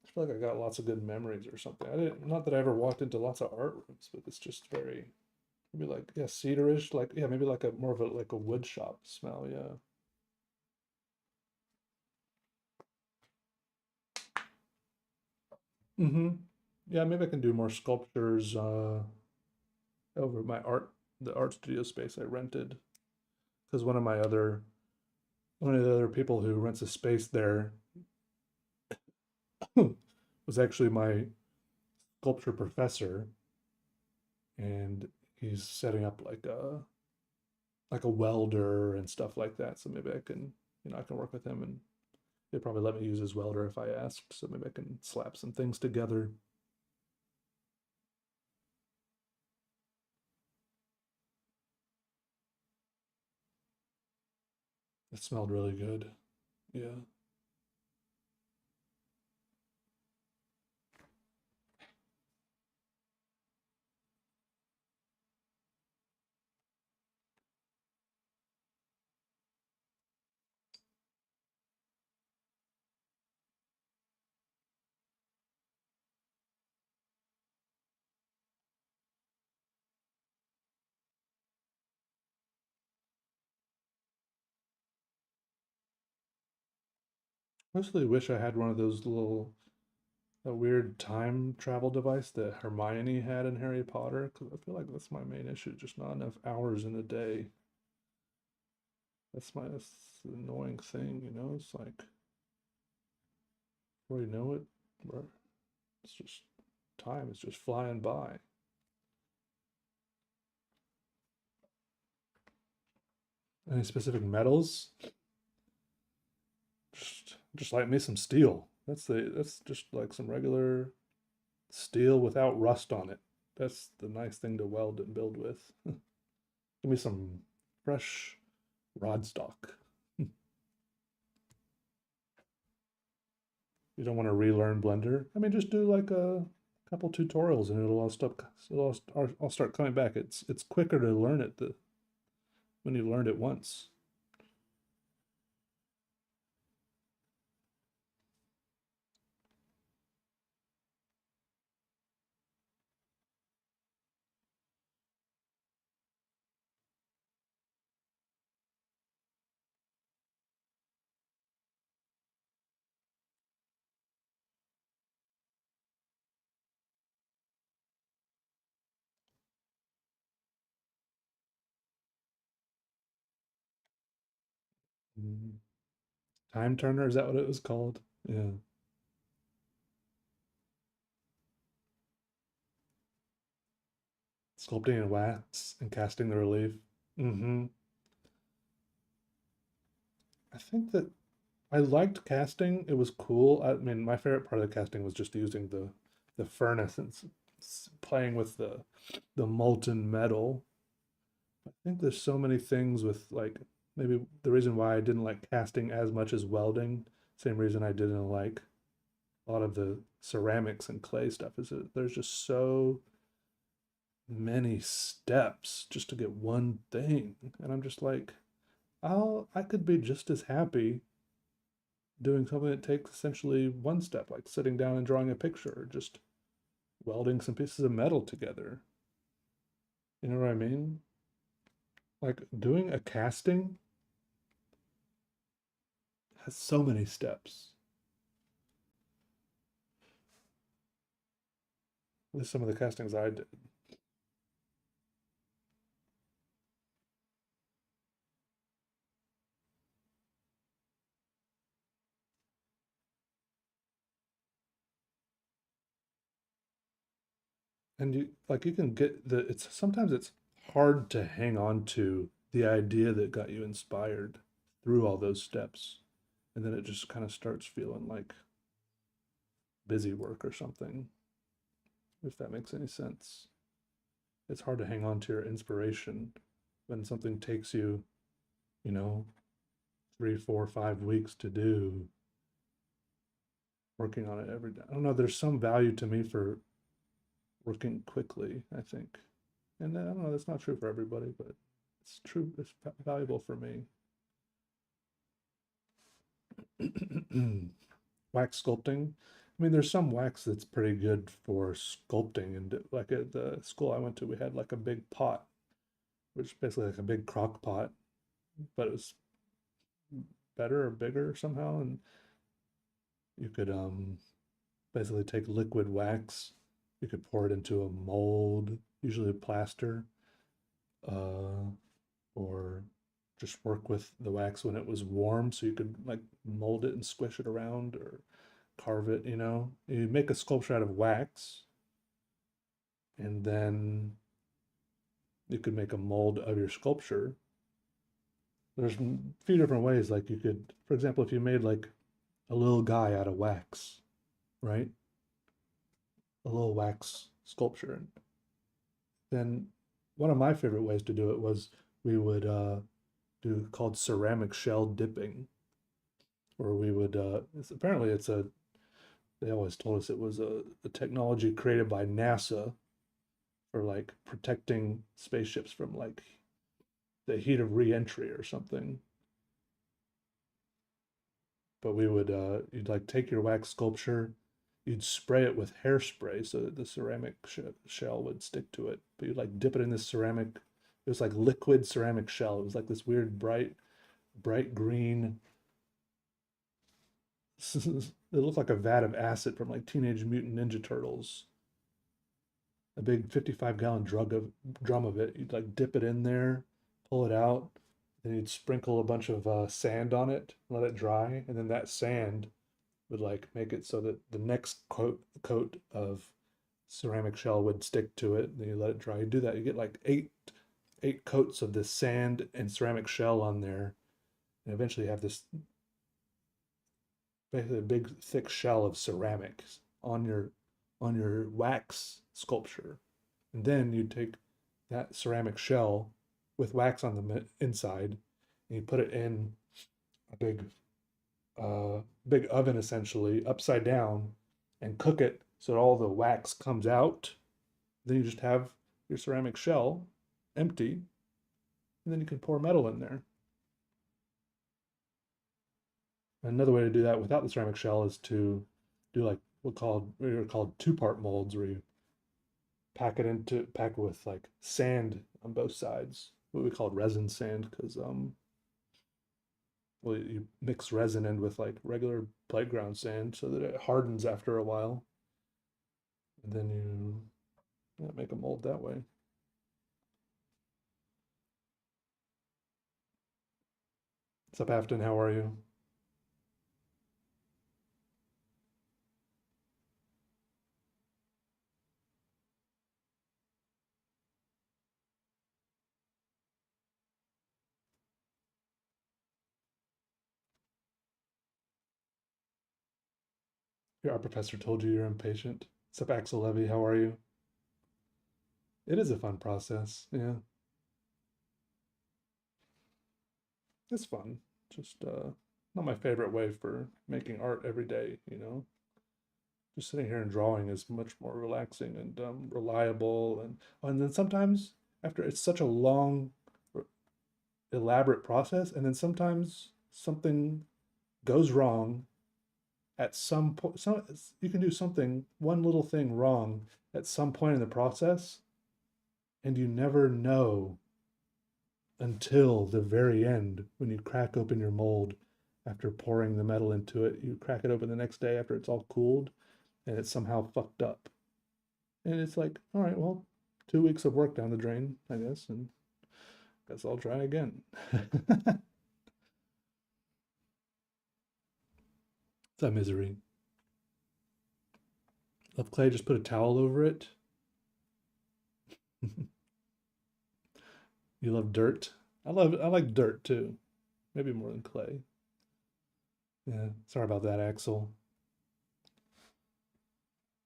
I feel like I got lots of good memories or something. I didn't not that I ever walked into lots of art rooms, but it's just very maybe like yeah, cedarish, like yeah, maybe like a more of a like a wood shop smell, yeah. Mm-hmm. Yeah, maybe I can do more sculptures over the art studio space I rented because one of the other people who rents a space there was actually my sculpture professor, and he's setting up like a welder and stuff like that. So maybe I can, I can work with him, and he'd probably let me use his welder if I asked. So maybe I can slap some things together. It smelled really good. Yeah. Mostly wish I had one of those little that weird time travel device that Hermione had in Harry Potter, because I feel like that's my main issue, just not enough hours in a day. That's the annoying thing, you know? It's like before you know it, it's just time is just flying by. Any specific metals? Just like me some steel. That's just like some regular steel without rust on it. That's the nice thing to weld and build with. Give me some fresh rod stock. You don't want to relearn Blender. I mean, just do like a couple tutorials and it'll all stop. I'll start coming back. It's quicker to learn it when you learned it once. Mhm. Time Turner, is that what it was called? Yeah. Sculpting in wax and casting the relief. Mm-hmm. I think that I liked casting. It was cool. I mean, my favorite part of the casting was just using the furnace and playing with the molten metal. I think there's so many things with like maybe the reason why I didn't like casting as much as welding, same reason I didn't like a lot of the ceramics and clay stuff is that there's just so many steps just to get one thing. And I'm just like, I could be just as happy doing something that takes essentially one step, like sitting down and drawing a picture, or just welding some pieces of metal together. You know what I mean? Like doing a casting has so many steps. At least some of the castings I did. And you can get it's sometimes it's hard to hang on to the idea that got you inspired through all those steps. And then it just kind of starts feeling like busy work or something, if that makes any sense. It's hard to hang on to your inspiration when something takes you, you know, 3, 4, 5 weeks to do, working on it every day. I don't know, there's some value to me for working quickly, I think. And I don't know, that's not true for everybody, but it's true, it's valuable for me. Wax sculpting. I mean, there's some wax that's pretty good for sculpting. And like at the school I went to, we had like a big pot, which is basically like a big crock pot, but it was better or bigger somehow. And you could basically take liquid wax, you could pour it into a mold, usually plaster, uh, or just work with the wax when it was warm, so you could like mold it and squish it around or carve it, you know. You make a sculpture out of wax, and then you could make a mold of your sculpture. There's a few different ways. Like you could, for example, if you made like a little guy out of wax, right? A little wax sculpture. Then one of my favorite ways to do it was we would do called ceramic shell dipping, where we would apparently it's a they always told us it was a technology created by NASA for like protecting spaceships from like the heat of re-entry or something. But we would you'd like take your wax sculpture, you'd spray it with hairspray so that the ceramic shell would stick to it. But you'd like dip it in this ceramic. It was like liquid ceramic shell. It was like this weird bright green. It looked like a vat of acid from like Teenage Mutant Ninja Turtles. A big 55-gallon drum of it. You'd like dip it in there, pull it out, then you'd sprinkle a bunch of sand on it, let it dry, and then that sand would like make it so that the next coat of ceramic shell would stick to it. Then you let it dry. You do that, you get like eight coats of this sand and ceramic shell on there, and eventually you have this basically a big thick shell of ceramics on your wax sculpture. And then you take that ceramic shell with wax on the inside and you put it in a big oven essentially upside down and cook it so all the wax comes out. Then you just have your ceramic shell empty, and then you can pour metal in there. Another way to do that without the ceramic shell is to do like what are called two-part molds, where you pack it with like sand on both sides. What we called resin sand, because well, you mix resin in with like regular playground sand so that it hardens after a while, and then you make a mold that way. What's up, Afton? How are you? Your art professor told you you're impatient. What's up, Axel Levy? How are you? It is a fun process. Yeah, it's fun. Just not my favorite way for making art every day, you know. Just sitting here and drawing is much more relaxing and reliable. And then sometimes after it's such a long, elaborate process, and then sometimes something goes wrong at some point. You can do something, one little thing wrong at some point in the process, and you never know until the very end when you crack open your mold after pouring the metal into it. You crack it open the next day after it's all cooled, and it's somehow fucked up. And it's like, all right, well, 2 weeks of work down the drain, I guess, and guess I'll try again. It's a misery. Love clay, just put a towel over it. You love dirt? I like dirt too. Maybe more than clay. Yeah, sorry about that, Axel.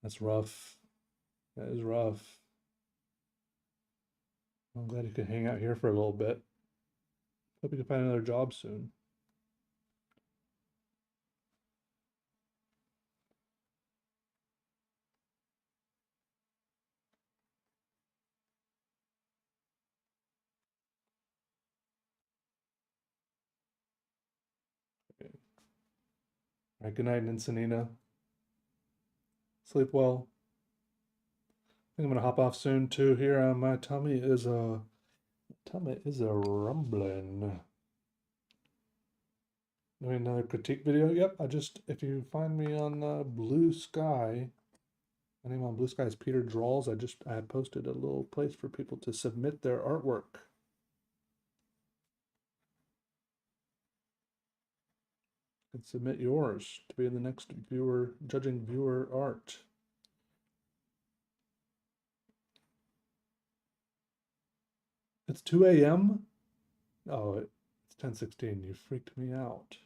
That's rough. That is rough. I'm glad you could hang out here for a little bit. Hope you can find another job soon. Okay. All right, good night, Ninsanina. Sleep well. I think I'm gonna hop off soon too. Here, my tummy is a rumbling. Doing another critique video. Yep, if you find me on Blue Sky, my name on Blue Sky is Peter Draws. I had posted a little place for people to submit their artwork. You can submit yours to be in the next viewer judging viewer art. It's 2 a.m. Oh, it's 10:16. You freaked me out.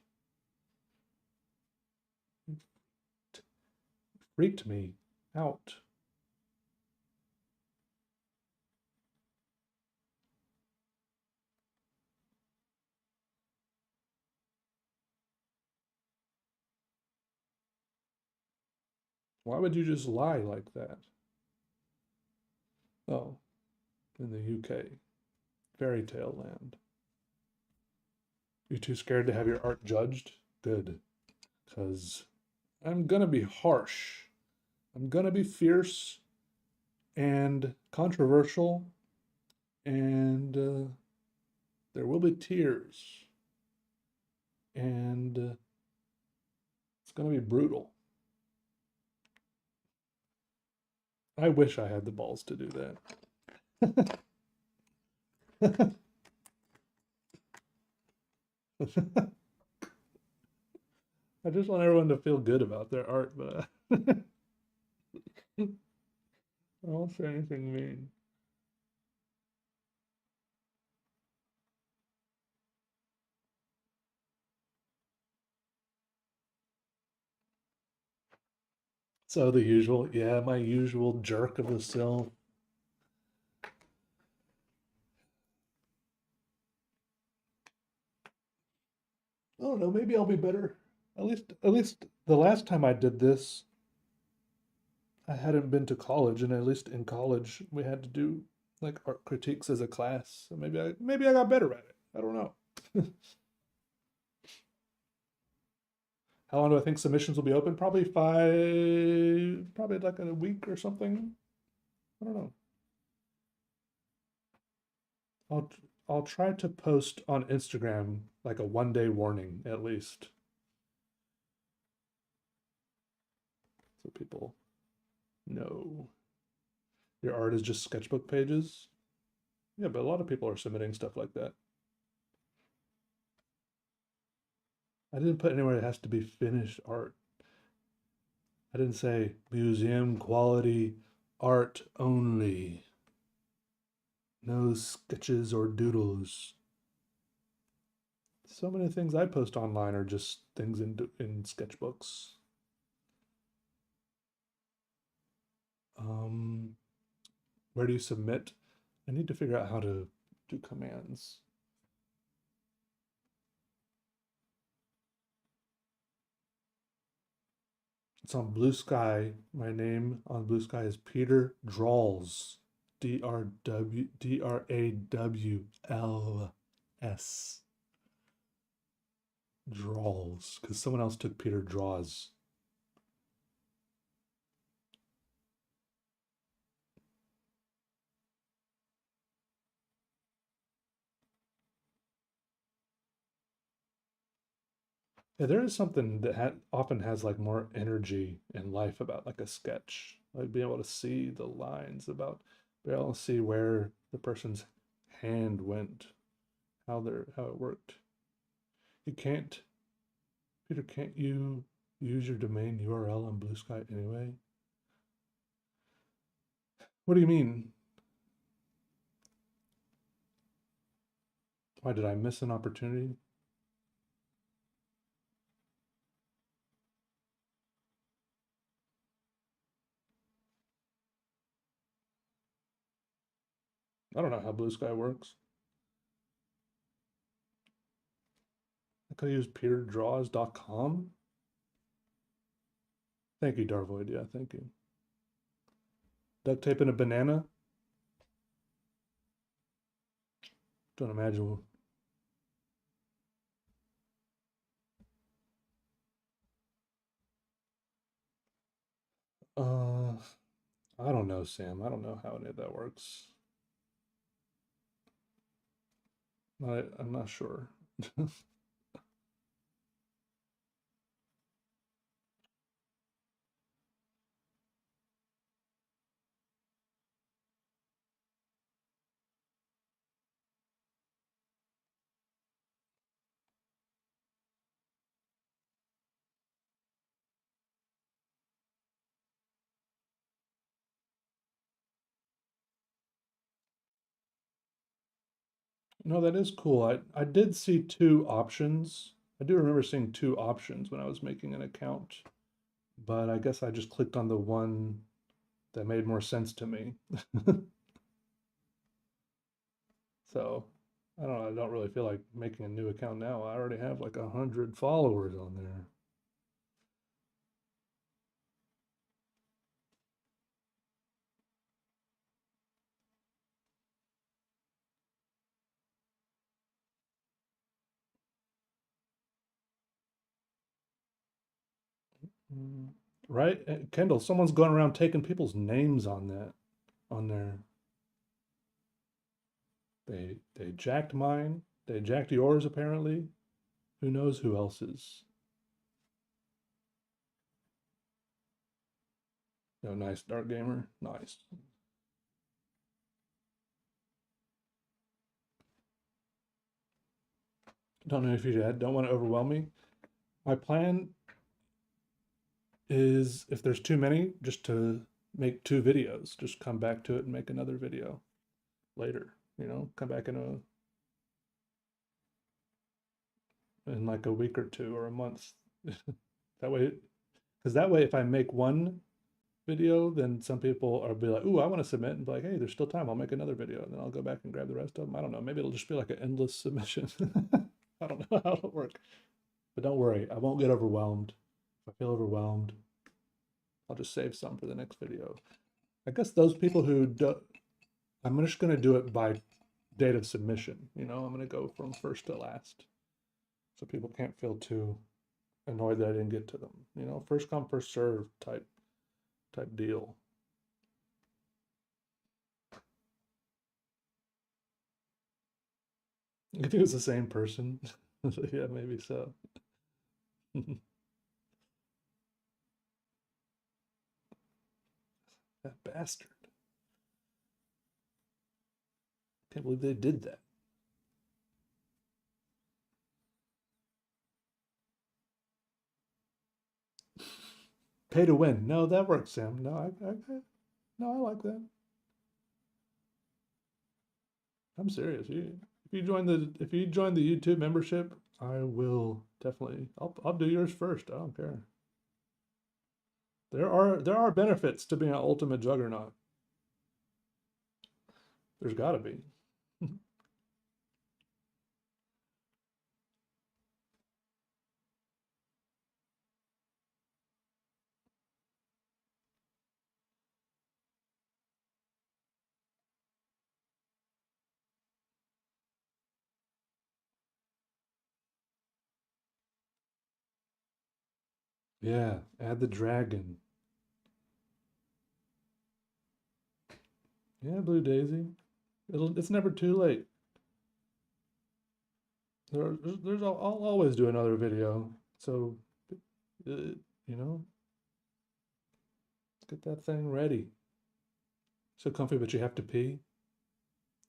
You freaked me out. Why would you just lie like that? Oh, in the UK, fairy tale land. You too scared to have your art judged? Good, because I'm gonna be harsh. I'm gonna be fierce and controversial, and there will be tears, and it's gonna be brutal. I wish I had the balls to do that. I just want everyone to feel good about their art, but I won't say anything mean. So the usual, yeah, my usual jerk of a self. I don't know, maybe I'll be better. At least the last time I did this, I hadn't been to college, and at least in college we had to do like art critiques as a class. So maybe I got better at it. I don't know. How long do I think submissions will be open? Probably like in a week or something. I don't know. I'll I'll try to post on Instagram like a 1 day warning at least, so people know. Your art is just sketchbook pages. Yeah, but a lot of people are submitting stuff like that. I didn't put anywhere it has to be finished art. I didn't say museum quality art only. No sketches or doodles. So many things I post online are just things in sketchbooks. Um, where do you submit? I need to figure out how to do commands. It's on Blue Sky. My name on Blue Sky is Peter Draws. Drawls. Draws. Because someone else took Peter Draws. Yeah, there is something that often has like more energy and life about like a sketch. Like being able to see the lines about, being able to see where the person's hand went, how it worked. You can't, Peter, can't you use your domain URL on Blue Sky anyway? What do you mean? Why did I miss an opportunity? I don't know how Blue Sky works. I could use peterdraws.com. Thank you, Darvoid. Yeah, thank you. Duct tape and a banana. Don't imagine. Uh, I don't know, Sam. I don't know how any of that works. I'm not sure. No, that is cool. I did see two options. I do remember seeing two options when I was making an account, but I guess I just clicked on the one that made more sense to me. So I don't know. I don't really feel like making a new account now. I already have like 100 followers on there. Mm, right? Kendall, someone's going around taking people's names on that on there. They jacked mine. They jacked yours apparently. Who knows who else's? Oh, nice, Dark Gamer. Nice. Don't know if you don't want to overwhelm me. My plan is if there's too many, just to make two videos. Just come back to it and make another video later. Come back in like a week or two or a month. That way, because that way, if I make one video, then some people are be like, "Ooh, I want to submit," and be like, "Hey, there's still time. I'll make another video," and then I'll go back and grab the rest of them. I don't know. Maybe it'll just be like an endless submission. I don't know how it'll work, but don't worry, I won't get overwhelmed. If I feel overwhelmed, I'll just save some for the next video. I guess those people who do, I'm just going to do it by date of submission. I'm going to go from first to last, so people can't feel too annoyed that I didn't get to them. First come, first serve type deal. If it was the same person, yeah, maybe so. That bastard. Can't believe they did that. Pay to win. No, that works, Sam. No, no, I like that. I'm serious. If you join the YouTube membership, I will definitely. I'll do yours first. I don't care. There are benefits to being an ultimate juggernaut. There's got to be. Yeah, add the dragon. Yeah, Blue Daisy. It's never too late. I'll always do another video. So, you know, get that thing ready. So comfy, but you have to pee.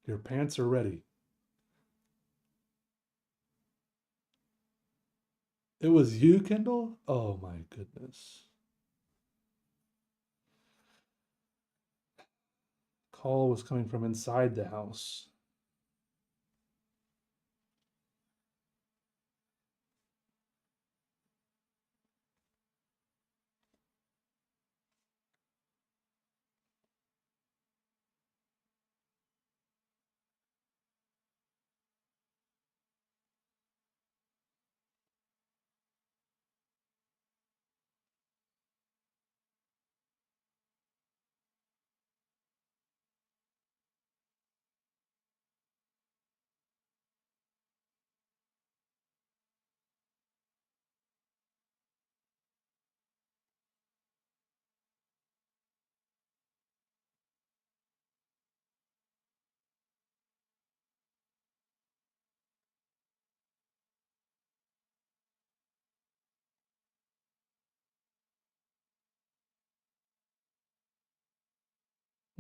Your pants are ready. It was you, Kendall? Oh my goodness. Call was coming from inside the house.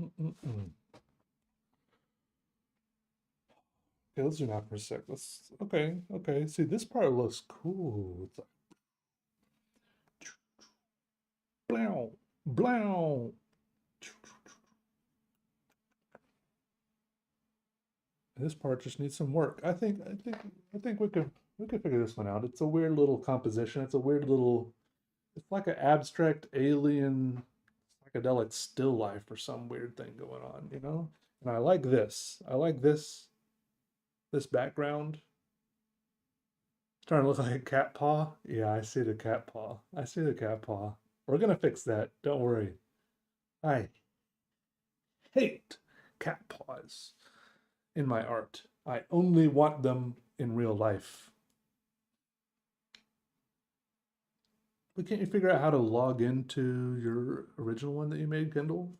Mm-mm-mm. Okay, let's zoom out for a sec. Okay. See, this part looks cool. It's like, blow, blow. This part just needs some work. I think we could figure this one out. It's a weird little composition. It's a weird little. It's like an abstract alien psychedelic still life or some weird thing going on, you know? And I like this. I like this background. It's trying to look like a cat paw. Yeah, I see the cat paw. I see the cat paw. We're gonna fix that. Don't worry. I hate cat paws in my art. I only want them in real life. But can't you figure out how to log into your original one that you made, Kindle?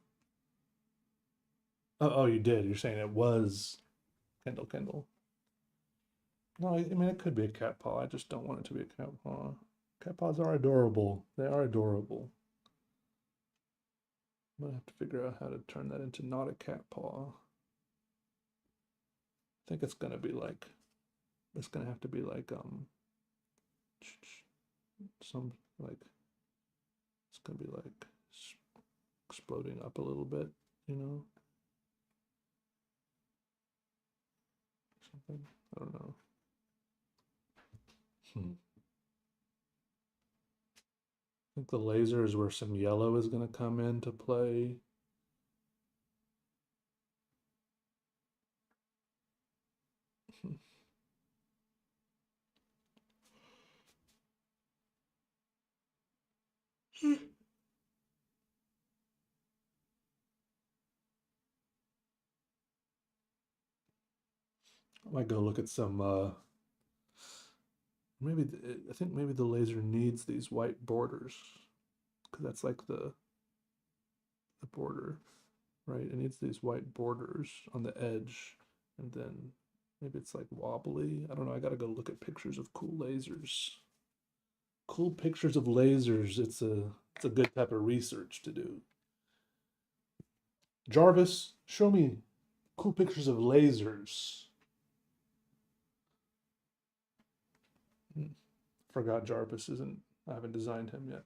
Oh, you did. You're saying it was Kindle. No, I mean, it could be a cat paw. I just don't want it to be a cat paw. Cat paws are adorable. They are adorable. I'm gonna have to figure out how to turn that into not a cat paw. I think it's gonna be like, it's gonna have to be like, some, like, it's gonna be like exploding up a little bit, you know? Something. I don't know. I think the laser is where some yellow is gonna come into play. I might go look at some maybe I think maybe the laser needs these white borders because that's like the border, right? It needs these white borders on the edge, and then maybe it's like wobbly. I don't know. I gotta go look at pictures of cool lasers. Cool pictures of lasers. It's a good type of research to do. Jarvis, show me cool pictures of lasers. Hmm, forgot Jarvis isn't. I haven't designed him yet.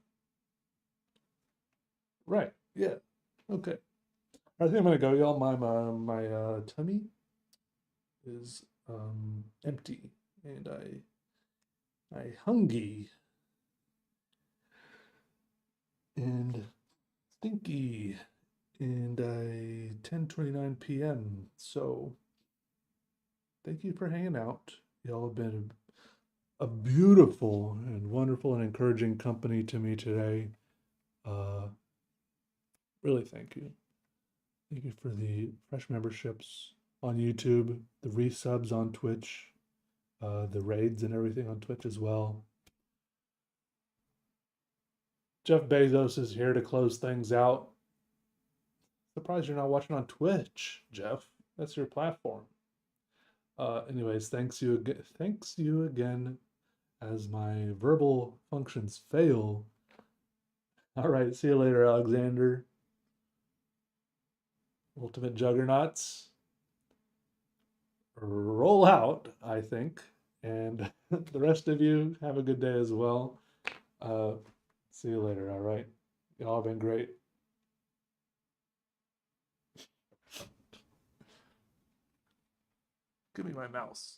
Right. Yeah. Okay. I think I'm gonna go, y'all. My tummy is empty, and I hungry and stinky, and I 10:29 p.m. So thank you for hanging out. Y'all have been a beautiful and wonderful and encouraging company to me today. Uh, really, thank you. Thank you for the fresh memberships on YouTube, the resubs on Twitch, the raids and everything on Twitch as well. Jeff Bezos is here to close things out. Surprised you're not watching on Twitch, Jeff. That's your platform. Anyways, Thanks you again as my verbal functions fail. All right, see you later, Alexander. Ultimate Juggernauts. Roll out, I think. And the rest of you, have a good day as well. Uh, See you later, all right? Y'all have been great. Give me my mouse.